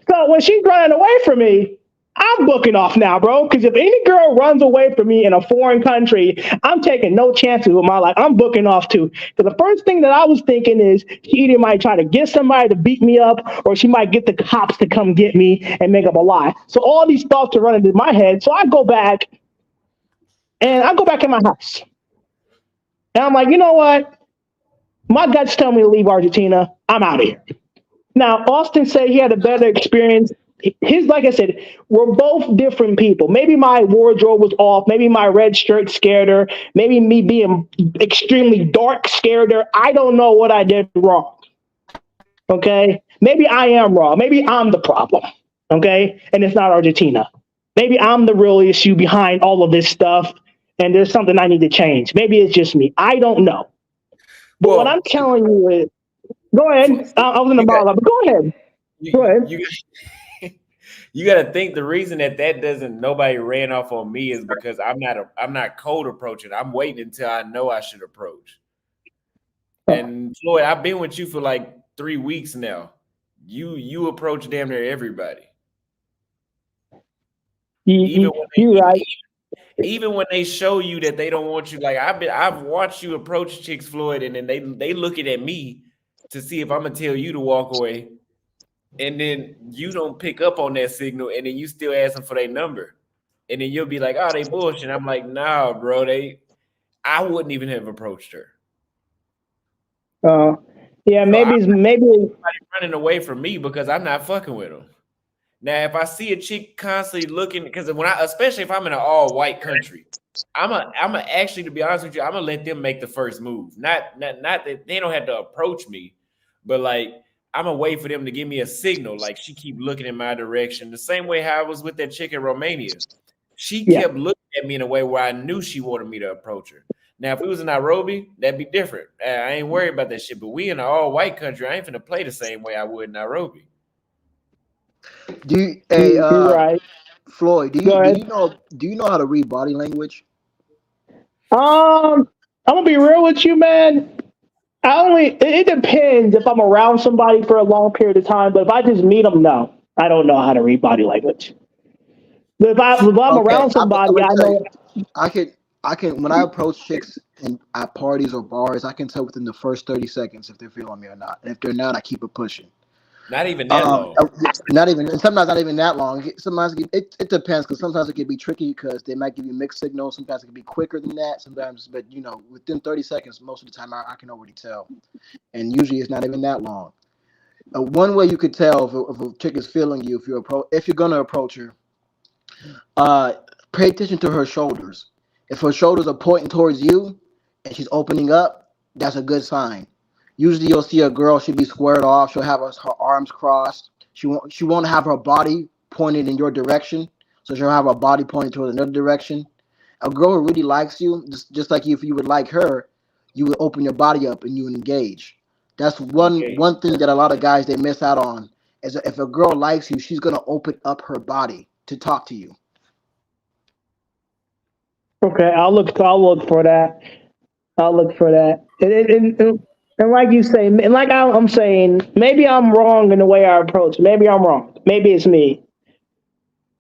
So when she's running away from me, I'm booking off now, bro. Because if any girl runs away from me in a foreign country, I'm taking no chances with my life. I'm booking off too. Because the first thing that I was thinking is she either might try to get somebody to beat me up, or she might get the cops to come get me and make up a lie. So all these thoughts are running through my head. So I go back in my house. And I'm like, you know what? My guts tell me to leave Argentina. I'm out of here. Now, Austin said he had a better experience. Like I said, we're both different people. Maybe my wardrobe was off. Maybe my red shirt scared her. Maybe me being extremely dark scared her. I don't know what I did wrong. Okay? Maybe I am wrong. Maybe I'm the problem. Okay? And it's not Argentina. Maybe I'm the real issue behind all of this stuff, and there's something I need to change. Maybe it's just me. I don't know. But what I'm telling you is, go ahead. I was in the monologue, but go ahead. Go ahead. You got to think the reason that doesn't nobody ran off on me is because I'm not cold approaching. I'm waiting until I know I should approach. And Floyd, I've been with you for like 3 weeks now. You approach damn near everybody. Even when they show you that they don't want you, like I've watched you approach chicks, Floyd, and then they looking at me to see if I'm gonna tell you to walk away. And then you don't pick up on that signal, and then you still ask them for their number. And then you'll be like, oh, they bullshit. I'm like, nah, bro, I wouldn't even have approached her. Yeah, so maybe running away from me because I'm not fucking with them. Now, if I see a chick constantly looking, because especially if I'm in an all-white country, I'm actually, to be honest with you, I'm gonna let them make the first move. Not that they don't have to approach me, but like, I'm gonna wait for them to give me a signal. Like she keep looking in my direction. The same way how I was with that chick in Romania. She kept looking at me in a way where I knew she wanted me to approach her. Now, if we was in Nairobi, that'd be different. I ain't worried about that shit. But we in an all-white country, I ain't finna play the same way I would in Nairobi. Right. Floyd, do you know how to read body language? I'm gonna be real with you, man. It depends if I'm around somebody for a long period of time, but if I just meet them, no, I don't know how to read body language. But if I'm around somebody, I know. I can when I approach chicks at parties or bars, I can tell within the first 30 seconds if they're feeling me or not. And if they're not, I keep it pushing. Not even that long. Not even, and sometimes not even that long. Sometimes it depends, because sometimes it can be tricky because they might give you mixed signals. Sometimes it can be quicker than that. Sometimes, but within 30 seconds, most of the time I can already tell. And usually it's not even that long. One way you could tell if a chick is feeling you, if you're gonna approach her, uh, pay attention to her shoulders. If her shoulders are pointing towards you and she's opening up, that's a good sign. Usually, you'll see a girl; she'll be squared off. She'll have her arms crossed. She won't have her body pointed in your direction, so she'll have her body pointed toward another direction. A girl who really likes you, just like if you would like her, you would open your body up and you would engage. That's one Okay. one thing that a lot of guys they miss out on is that if a girl likes you, she's gonna open up her body to talk to you. Okay, I'll look for that. I'll look for that. And like you say, and like I'm saying, maybe I'm wrong in the way I approach. Maybe I'm wrong. Maybe it's me.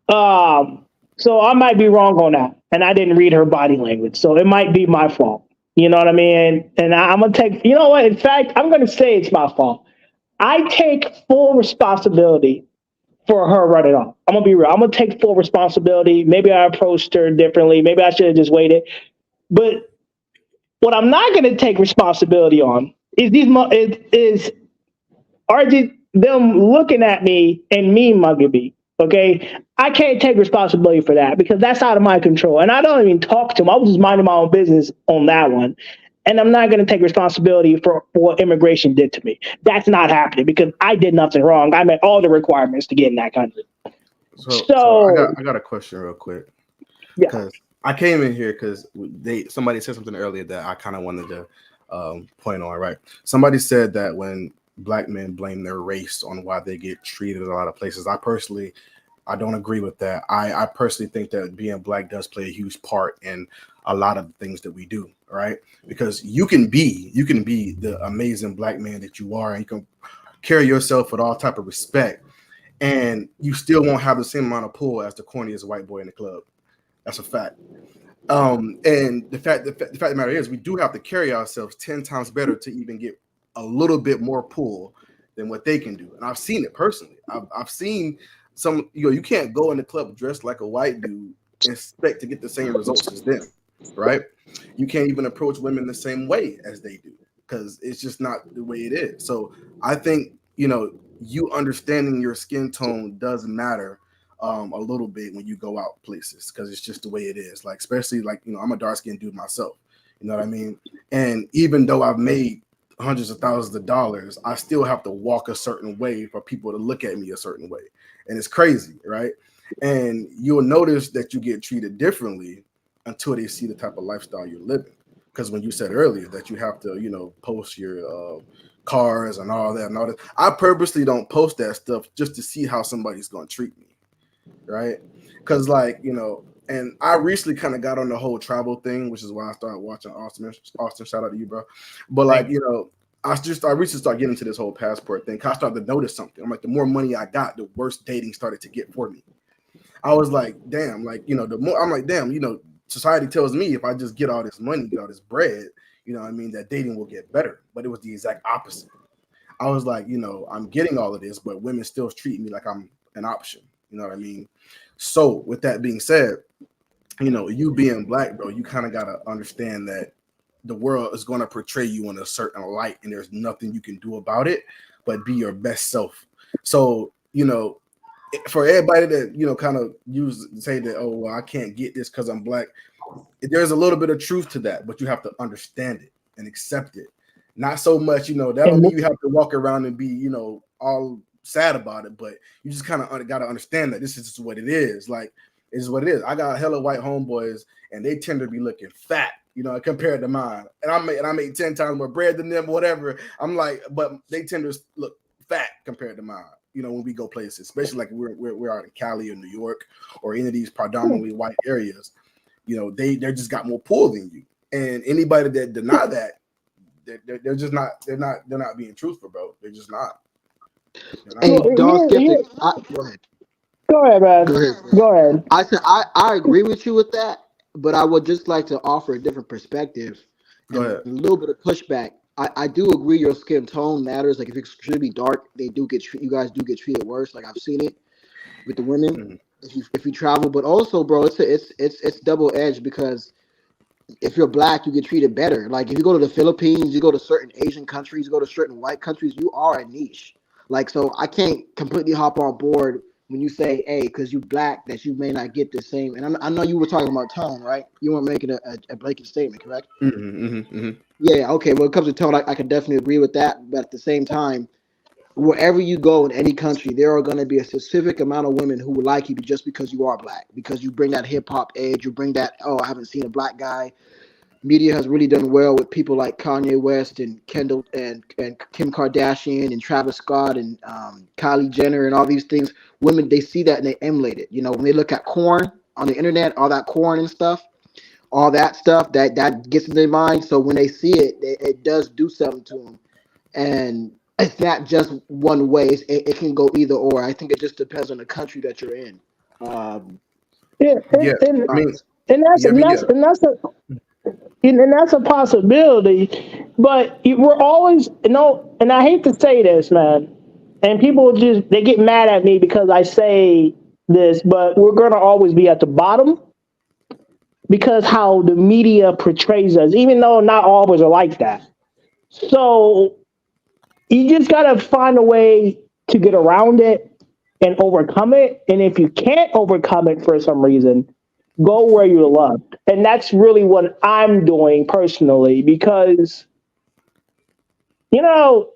Um, so I might be wrong on that, and I didn't read her body language, so it might be my fault. You know what I mean? And I'm gonna take. You know what? In fact, I'm gonna say it's my fault. I take full responsibility for her running off. I'm gonna be real. I'm gonna take full responsibility. Maybe I approached her differently. Maybe I should have just waited. But what I'm not gonna take responsibility on is is them looking at me and me mugging me. Okay, I can't take responsibility for that because that's out of my control, and I don't even talk to them. I was just minding my own business on that one, and I'm not going to take responsibility for what immigration did to me. That's not happening because I did nothing wrong. I met all the requirements to get in that country. So I got a question real quick, Yeah. because I came in here because somebody said something earlier that I kind of wanted to point on. Right, somebody said that when Black men blame their race on why they get treated a lot of places. I don't agree with that. I personally think that being Black does play a huge part in a lot of the things that we do, right? Because you can be the amazing Black man that you are, and you can carry yourself with all type of respect, and you still won't have the same amount of pull as the corniest white boy in the club. That's a fact. And the fact of the matter is, we do have to carry ourselves 10 times better to even get a little bit more pull than what they can do. And I've seen it personally. I've seen some, you can't go in the club dressed like a white dude and expect to get the same results as them, right? You can't even approach women the same way as they do because it's just not the way it is. So I think, you understanding your skin tone does matter a little bit when you go out places, because it's just the way it is. Like, especially like, I'm a dark skinned dude myself, you know what I mean? And even though I've made hundreds of thousands of dollars, I still have to walk a certain way for people to look at me a certain way. And it's crazy, right? And you'll notice that you get treated differently until they see the type of lifestyle you're living. Because when you said earlier that you have to, post your cars and all that, I purposely don't post that stuff just to see how somebody's going to treat me, right? Because and I recently kind of got on the whole travel thing, which is why I started watching Austin. Austin, shout out to you, bro. But I recently started getting into this whole passport thing. I started to notice something. I'm like, the more money I got, the worse dating started to get for me. I was like, damn, the more I'm like, damn, society tells me if I just get all this money, get all this bread, that dating will get better. But it was the exact opposite. I was like, I'm getting all of this, but women still treat me like I'm an option. You know what I mean? So with that being said, you being Black, bro, you kind of got to understand that the world is going to portray you in a certain light, and there's nothing you can do about it but be your best self. So, for everybody that, kind of say that, oh, well, I can't get this because I'm Black, there's a little bit of truth to that, but you have to understand it and accept it. Not so much, that don't mean you have to walk around and be, all sad about it, but you just kind of got to understand that this is just what it is. Like, it's what it is. I got hella white homeboys, and they tend to be looking fat, compared to mine. And I make 10 times more bread than them, whatever. I'm like, but they tend to look fat compared to mine. When we go places, especially like we're out in Cali or New York or any of these predominantly white areas, they just got more pull than you. And anybody that deny that, they're just not they're not being truthful, bro. They're just not. Hey, Don Skeptic, go ahead. Go ahead, man. Go ahead. I said I agree with you with that, but I would just like to offer a different perspective and a little bit of pushback. I do agree your skin tone matters. Like if it's extremely dark, you guys do get treated worse. Like I've seen it with the women Mhm. if you travel. But also, bro, it's double edged because if you're black, you get treated better. Like if you go to the Philippines, you go to certain Asian countries, you go to certain white countries, you are a niche. Like so, I can't completely hop on board when you say, "Hey, because you black, that you may not get the same." And I know you were talking about tone, right? You weren't making a blanket statement, correct? Mhm. Yeah. Okay. When it comes to tone, I can definitely agree with that. But at the same time, wherever you go in any country, there are going to be a specific amount of women who will like you just because you are black, because you bring that hip hop edge, you bring that. Oh, I haven't seen a black guy. Media has really done well with people like Kanye West and Kendall and Kim Kardashian and Travis Scott and Kylie Jenner and all these things. Women, they see that and they emulate it. You know, when they look at corn on the internet, all that corn and stuff, all that stuff that gets in their mind. So when they see it, it does do something to them. And it's not just one way. It can go either or. I think it just depends on the country that you're in. Um, Yeah, Yeah, I mean, and that's yeah, and but that's yeah, and that's a and that's a possibility. But we're always, and I hate to say this, man, and people just they get mad at me because I say this, but we're gonna always be at the bottom because how the media portrays us, even though not always are like that. So you just gotta find a way to get around it and overcome it. And if you can't overcome it for some reason, go where you're loved. And that's really what I'm doing personally because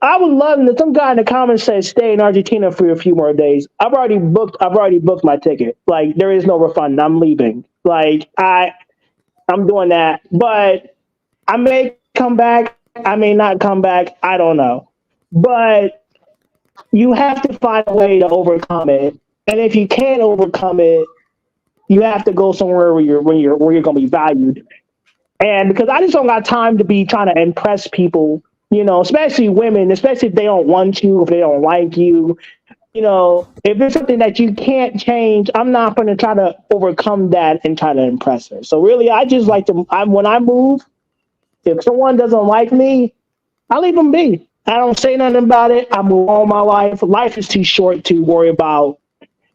I would love that some guy in the comments says stay in Argentina for a few more days. I've already booked my ticket. Like there is no refund. I'm leaving. Like I'm doing that. But I may come back. I may not come back. I don't know. But you have to find a way to overcome it. And if you can't overcome it, you have to go somewhere where you're gonna be valued. And because I just don't got time to be trying to impress people, especially women, especially if they don't want you, if they don't like you. If it's something that you can't change, I'm not going to try to overcome that and try to impress her. So really, I just like to. When I move, if someone doesn't like me, I leave them be. I don't say nothing about it. I move on my life. Life is too short to worry about,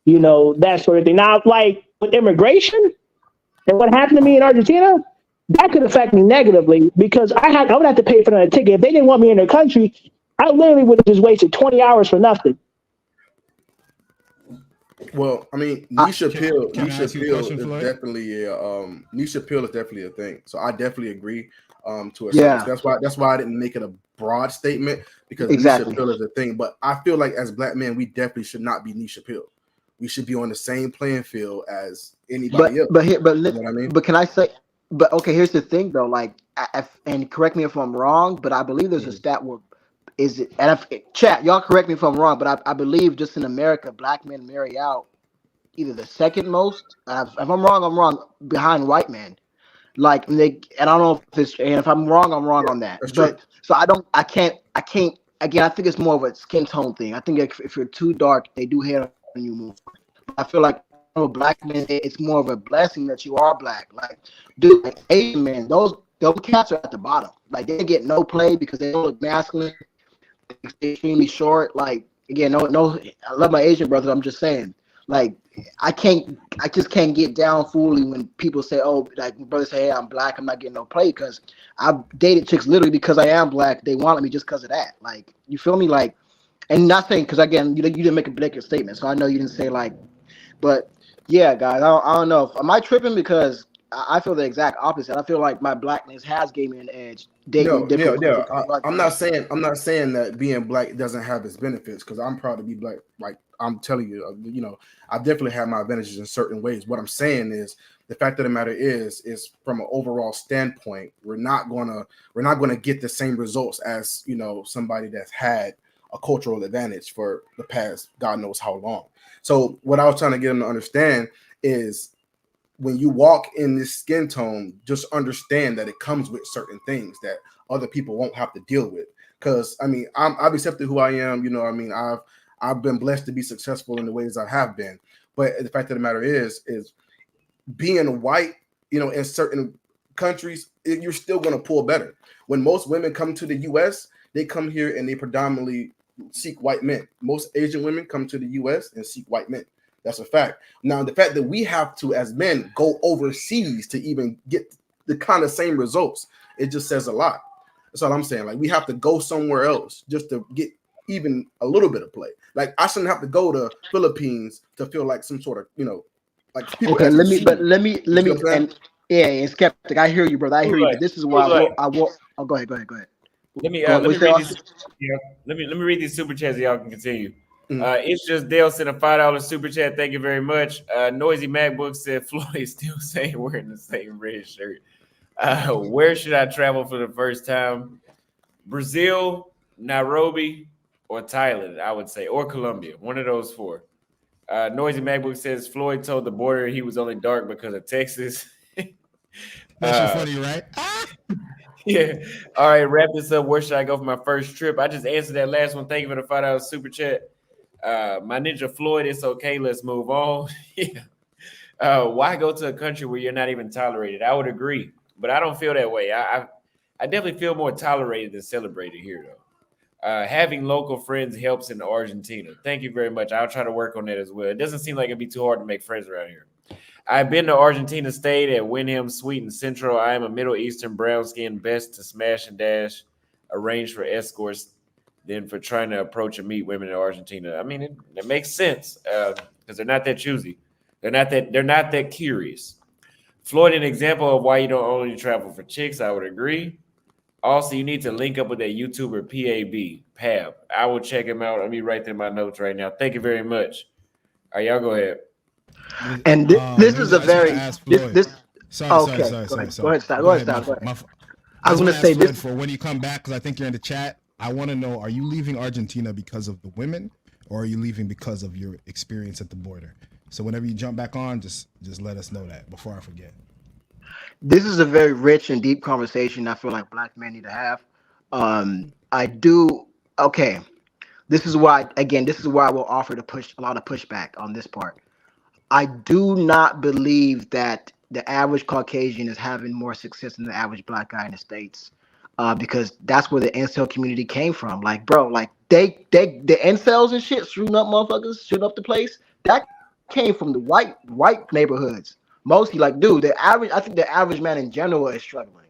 that sort of thing. Now, like with immigration and what happened to me in Argentina, that could affect me negatively because I would have to pay for another ticket. If they didn't want me in their country, I literally would have just wasted 20 hours for nothing. well, I mean, I, Can I ask you a question, Floyd? niche appeal is definitely a thing. So I definitely agree to a certain yeah, extent. That's why I didn't make it a broad statement because niche exactly. appeal is a thing. But I feel like as black men, we definitely should not be niche appeal. We should be on the same playing field as anybody else. You know what I mean? But can I say? But okay, here's the thing though. Like, and correct me if I'm wrong, but I believe there's a Mhm. stat where is it? And chat, y'all correct me if I'm wrong, but I believe just in America, black men marry out either the second most. If I'm wrong, I'm wrong behind white men. Like and I don't know if it's, and if I'm wrong, I'm wrong Yeah, on that. that's true. But so I can't. Again, I think it's more of a skin tone thing. I think if you're too dark, they do hate on you more. I feel like for black men, it's more of a blessing that you are black. Like, dude, like Asian men, those cats are at the bottom. Like they get no play because they don't look masculine. They're extremely short. Like again, no. I love my Asian brothers. I'm just saying, like I just can't get down fully when people say, oh, like brothers say, hey, I'm black, I'm not getting no play because I've dated chicks literally because I am black. They wanted me just because of that. Like, you feel me? Like, and not saying because again, you didn't make a blanket statement, so I know you didn't say like, but yeah, guys, I don't know. Am I tripping because I feel the exact opposite. I feel like my blackness has gave me an edge dating No, different women yeah. because of I'm that. not saying that being black doesn't have its benefits because I'm proud to be black. Like I'm telling you, I definitely have my advantages in certain ways. What I'm saying is the fact of the matter is from an overall standpoint, we're not gonna get the same results as somebody that's had a cultural advantage for the past God knows how long. So what I was trying to get them to understand is when you walk in this skin tone, just understand that it comes with certain things that other people won't have to deal with. Because I mean, I've accepted who I am. I mean, I've been blessed to be successful in the ways I have been. But the fact of the matter is being white, in certain countries, you're still going to pull better. When most women come to the U.S., they come here and they predominantly seek white men. Most Asian women come to the U.S. and seek white men. That's a fact. Now, the fact that we have to, as men, go overseas to even get the kind of same results, it just says a lot. That's all I'm saying. Like, we have to go somewhere else just to get even a little bit of play. Like, I shouldn't have to go to Philippines to feel like some sort of, like people. Okay, let me, You know what I'm and yeah, and skeptic. I hear you, brother. I hear you, but this is why I will. Oh, go ahead. Let me Go, let me what's that, read Austin? these. Yeah, let me read these super chats. So y'all can continue. Mhm. It's just Dale sent a $5 super chat. Thank you very much. Noisy MacBook said Floyd is still saying we're in the same red shirt. Where should I travel for the first time? Brazil, Nairobi, or Thailand? I would say, or Colombia. One of those four. Noisy MacBook says Floyd told the border he was only dark because of Texas. That's so funny, right? Yeah. All right, wrap this up. Where should I go for my first trip? I just answered that last one. Thank you for the $5 super chat. My Ninja Floyd, it's okay. Let's move on. Yeah. Why go to a country where you're not even tolerated? I would agree, but I don't feel that way. I definitely feel more tolerated than celebrated here, though. Having local friends helps in Argentina. Thank you very much. I'll try to work on that as well. It doesn't seem like it'd be too hard to make friends around here. I've been to Argentina, stayed at Wyndham Suite in Central. I am a Middle Eastern brown skin, best to smash and dash, arrange for escorts, than for trying to approach and meet women in Argentina. I mean, it makes sense because they're not that choosy. They're not that curious. Floyd, an example of why you don't only travel for chicks. I would agree. Also, you need to link up with that YouTuber Pab. I will check him out. Let me write that in my notes right now. Thank you very much. All right, y'all go ahead. And this is a I just want to very ask Floyd. this. Sorry. Go ahead, Star. Go ahead, Star. Go ahead. I I was just want gonna to say ask Floyd this. for when you come back, because I think you're in the chat. I want to know: are you leaving Argentina because of the women, or are you leaving because of your experience at the border? So whenever you jump back on, just let us know that before I forget. This is a very rich and deep conversation. I feel like black men need to have. I do. Okay. This is why. Again, this is why I will offer to push a lot of pushback on this part. I do not believe that the average Caucasian is having more success than the average black guy in the states, because that's where the incel community came from. Like, bro, like the incels and shit shooting up motherfuckers, shooting up the place. That came from the white neighborhoods. Mostly, like, dude, the average. I think the average man in general is struggling.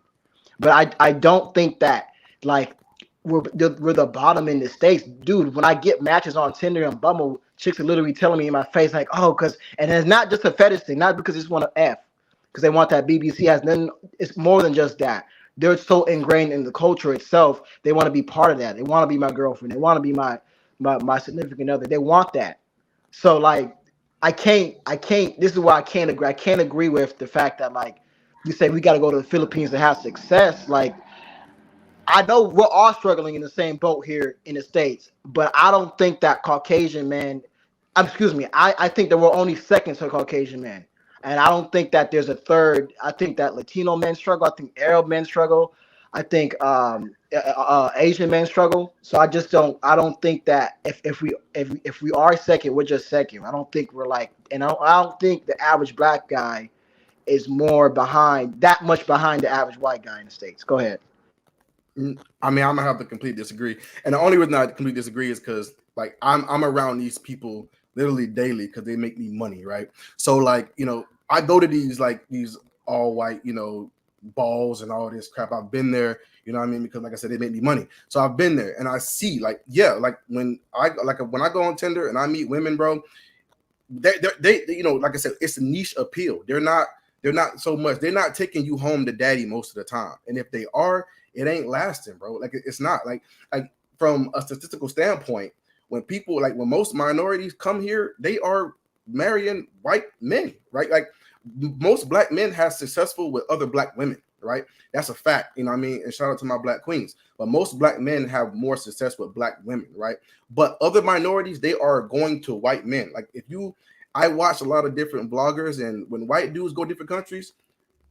But I don't think that, like, we're the bottom in the states, dude. When I get matches on Tinder and Bumble, chicks are literally telling me in my face like, oh, because, and it's not just a fetish thing, not because they just want to f, because they want that BBC has then. It's more than just that. They're so ingrained in the culture itself. They want to be part of that. They want to be my girlfriend. They want to be my significant other. They want that. So, like, I can't. This is why I can't agree. I can't agree with the fact that, like, you say we got to go to the Philippines to have success. Like, I know we're all struggling in the same boat here in the States, but I don't think that Caucasian man, excuse me, I think that we're only second to Caucasian men. And I don't think that there's a third. I think that Latino men struggle. I think Arab men struggle. I think Asian men struggle. So I don't think that if we are second, we're just second. I don't think we're like, and I don't think the average black guy is more behind, that much behind the average white guy in the States. Go ahead. I mean, I'm gonna have to completely disagree, and the only reason I completely disagree is because, like, I'm around these people literally daily because they make me money, right? So, like, I go to these all white, balls and all this crap. I've been there, you know what I mean? Because, like I said, they make me money. So I've been there, and I see, like, yeah, like when I go on Tinder and I meet women, bro, they like I said, it's a niche appeal. They're not so much. They're not taking you home to daddy most of the time, and if they are, it ain't lasting, bro. Like, it's not like from a statistical standpoint, when most minorities come here, they are marrying white men, right? Like, most black men have successful with other black women, right? That's a fact, you know what I mean? And shout out to my black queens. But most black men have more success with black women, right? But other minorities, they are going to white men. Like, I watch a lot of different bloggers, and when white dudes go different countries,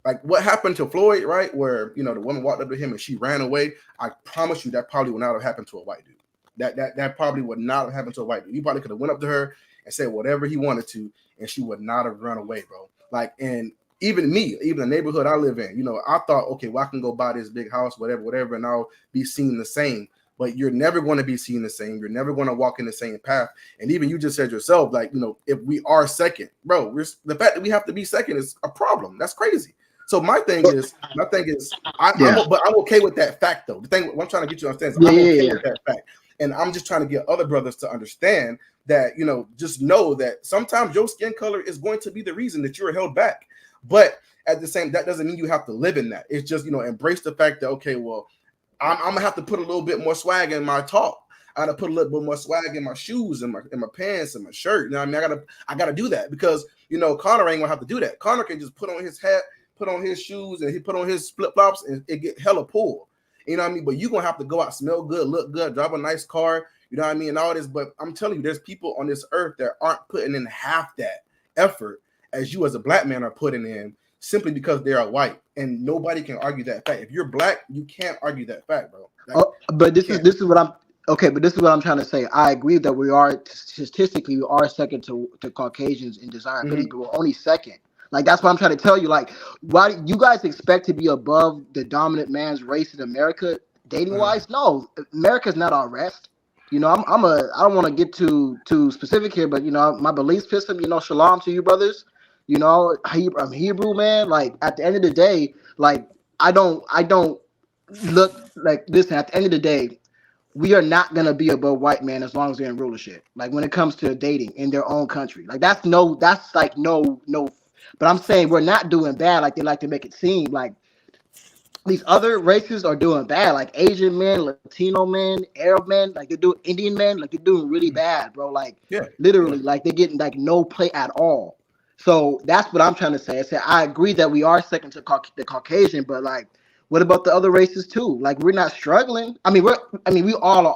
like what happened to Floyd, right? Where, the woman walked up to him and she ran away. I promise you that probably would not have happened to a white dude. That probably would not have happened to a white dude. He probably could have went up to her and said whatever he wanted to, and she would not have run away, bro. Like, and even me, even the neighborhood I live in, you know, I thought, okay, well, I can go buy this big house, whatever, and I'll be seen the same. But you're never going to be seen the same. You're never going to walk in the same path. And even you just said yourself, like, you know, if we are second, bro, the fact that we have to be second is a problem. That's crazy. So my thing is, but I'm okay with that fact, though. The thing what I'm trying to get you to understand is I'm okay with that fact. And I'm just trying to get other brothers to understand that, you know, just know that sometimes your skin color is going to be the reason that you're held back. But at the same, that doesn't mean you have to live in that. It's just, you know, embrace the fact that, okay, well, I'm gonna have to put a little bit more swag in my talk. I gotta put a little bit more swag in my shoes and my pants and my shirt. You know what I mean? I gotta do that because, you know, Connor ain't gonna have to do that. Connor can just put on his hat, put on his shoes, and he put on his flip flops, and it get hella pull. You know what I mean? But you're gonna have to go out, smell good, look good, drive a nice car. You know what I mean? And all this. But I'm telling you, there's people on this earth that aren't putting in half that effort as you as a black man are putting in, simply because they are white, and nobody can argue that fact. If you're black, you can't argue that fact, bro. Like, but this is what I'm okay. But this is what I'm trying to say. I agree that we are statistically we are second to Caucasians in desirability, but we're only second. Like that's what I'm trying to tell you. Like, why do you guys expect to be above the dominant man's race in America dating wise? No, America's not our rest. You know, I don't want to get too specific here, but you know, my belief system. You know, shalom to you, brothers. You know, I'm Hebrew, man. Like at the end of the day, like I don't look like listen. At the end of the day, we are not gonna be above white man as long as they're in rulership. Like when it comes to dating in their own country, like that's like no. But I'm saying we're not doing bad like they like to make it seem. Like these other races are doing bad, like Asian men, Latino men, Arab men, like they're doing Indian men, like they're doing really bad, bro. Like literally, like they're getting like no play at all. So that's what I'm trying to say. I said I agree that we are second to the Caucasian, but like, what about the other races too? Like we're not struggling. I mean, we all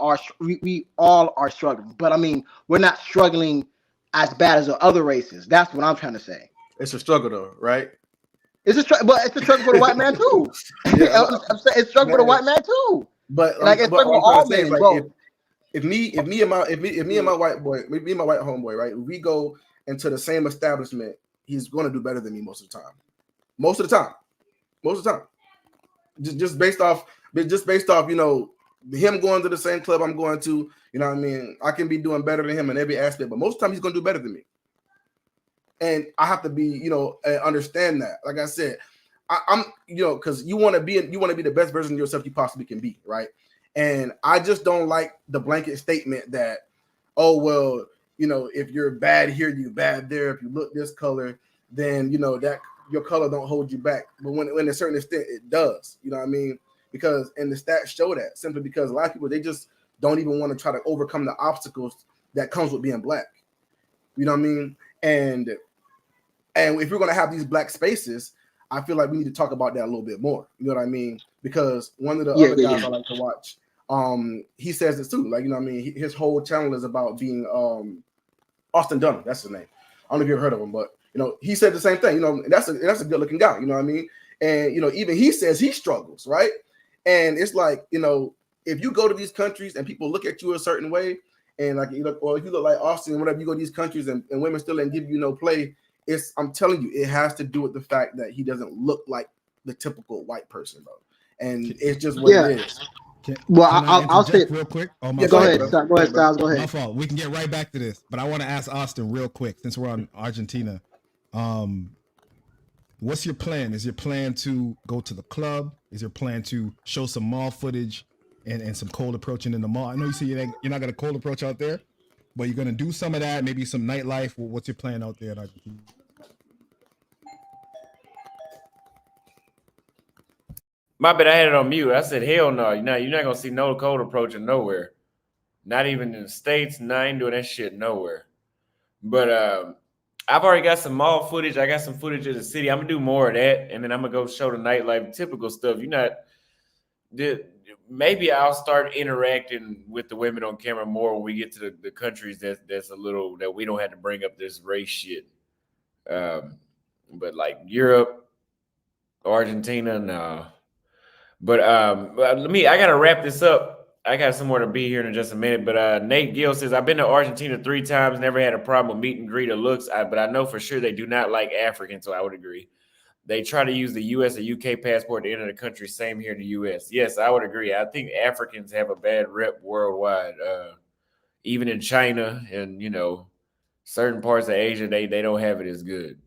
are struggling, but I mean, we're not struggling as bad as the other races. That's what I'm trying to say. It's a struggle, though, right? It's a struggle, but it's a struggle for the white man too. Yeah, I'm saying it's a struggle for the white man too. But like it's struggle for all men, like, bro. If me and my white boy, me and my white homeboy, right? We go into the same establishment, he's going to do better than me most of the time. Most of the time. Just based off, you know, him going to the same club I'm going to. You know what I mean? I can be doing better than him in every aspect, but most of the time he's going to do better than me. And I have to be, you know, understand that. Like I said, I'm, you know, because you want to be the best version of yourself you possibly can be, right? And I just don't like the blanket statement that, oh well, you know, if you're bad here, you're bad there. If you look this color, then you know that your color don't hold you back. But when a certain extent it does, you know what I mean? Because and the stats show that simply because a lot of people they just don't even want to try to overcome the obstacles that comes with being black. You know what I mean? And if we're going to have these black spaces, I feel like we need to talk about that a little bit more. You know what I mean? Because one of the other guys I like to watch, he says this too. Like, you know what I mean? His whole channel is about being Austin Dunham. That's his name. I don't know if you've heard of him, but, you know, he said the same thing. You know, and that's a good looking guy. You know what I mean? And, you know, even he says he struggles, right? And it's like, you know, if you go to these countries and people look at you a certain way, and like, you look, or if you look like Austin, whenever you go to these countries and women still ain't give you no play, I'm telling you, it has to do with the fact that he doesn't look like the typical white person, bro. And it's just what it is. I'll say real quick. Oh, my go ahead, Styles. Go ahead. My fault. We can get right back to this, but I want to ask Austin real quick since we're on Argentina. What's your plan? Is your plan to go to the club? Is your plan to show some mall footage and some cold approaching in the mall? I know you say you're not going to cold approach out there, but you're going to do some of that, maybe some nightlife. What's your plan out there in Argentina? My bad, I had it on mute. I said, hell no. You're not going to see no cold approaching nowhere. Not even in the States. No, I ain't doing that shit nowhere. But I've already got some mall footage. I got some footage of the city. I'm going to do more of that. And then I'm going to go show the nightlife, typical stuff. Maybe I'll start interacting with the women on camera more when we get to the countries that's a little, that we don't have to bring up this race shit. But like Europe, Argentina, no. But I gotta wrap this up. I got somewhere to be here in just a minute. But Nate Gill says, I've been to Argentina 3 times, never had a problem with meet and greet or looks. But I know for sure they do not like Africans, so I would agree. they try to use the U.S. or U.K. passport to enter the country. Same here in the U.S. Yes, I would agree. I think Africans have a bad rep worldwide. Even in China and certain parts of Asia, they don't have it as good.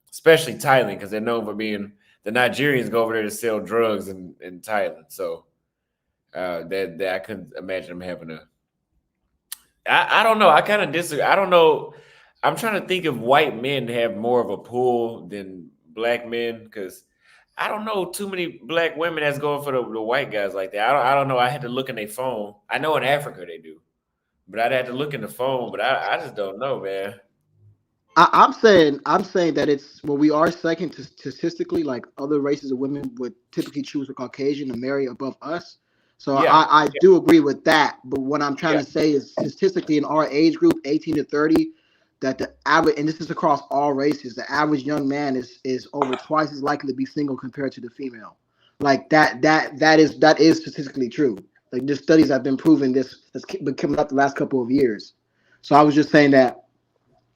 Especially Thailand, because they're known for being the Nigerians go over there to sell drugs in Thailand. So that I couldn't imagine them having a. I don't know. I kind of disagree. I don't know. I'm trying to think if white men have more of a pull than black men, because I don't know too many black women that's going for the white guys like that. I don't know. I had to look in their phone. I know in Africa they do, but I'd have to look in the phone. But I just don't know, man. I'm saying that it's we are second statistically. Like other races of women would typically choose a Caucasian to marry above us. So Yeah, I do agree with that. But what I'm trying yeah, to say is statistically in our age group, 18 to 30, that the average, and this is across all races, the average young man is over twice as likely to be single compared to the female. Like that is statistically true. Like there's studies that have been proving this that's been coming up the last couple of years. So I was just saying that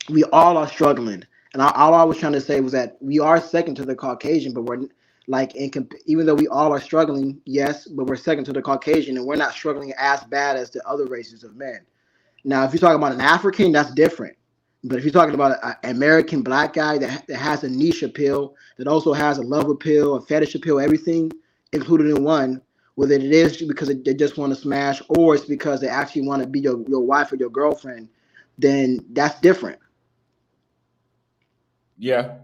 we all are struggling. And all I was trying to say was that we are second to the Caucasian, but we're like even though we all are struggling, yes, but we're second to the Caucasian, and we're not struggling as bad as the other races of men. Now, if you're talking about an African, that's different. But if you're talking about an American black guy that has a niche appeal, that also has a love appeal, a fetish appeal, everything included in one, whether it is because they just want to smash or it's because they actually want to be your wife or your girlfriend, then that's different. yeah,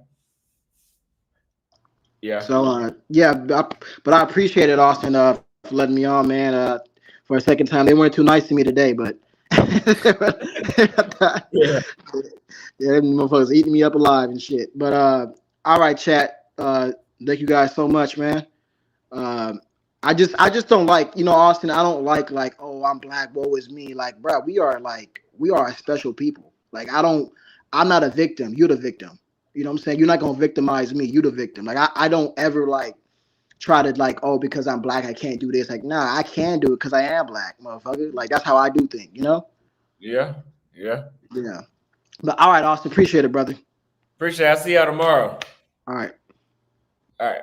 yeah. So yeah, but I appreciate it, Austin, for letting me on, man. For a second time, they weren't too nice to me today, but Yeah. yeah, them motherfuckers eating me up alive and shit. But all right, chat. Thank you guys so much, man. Um, I just don't like, Austin. I don't like, oh, I'm black, woe is me. Like, bro, we are a special people. Like, I'm not a victim. You're the victim. You know what I'm saying? You're not gonna victimize me. You the victim. Like, I don't ever like try to like, oh, because I'm black, I can't do this. Like, nah, I can do it because I am black, motherfucker. Like, that's how I do things. Yeah, yeah. Yeah. But all right, Austin, appreciate it, brother. Appreciate it. I'll see y'all tomorrow. All right. All right.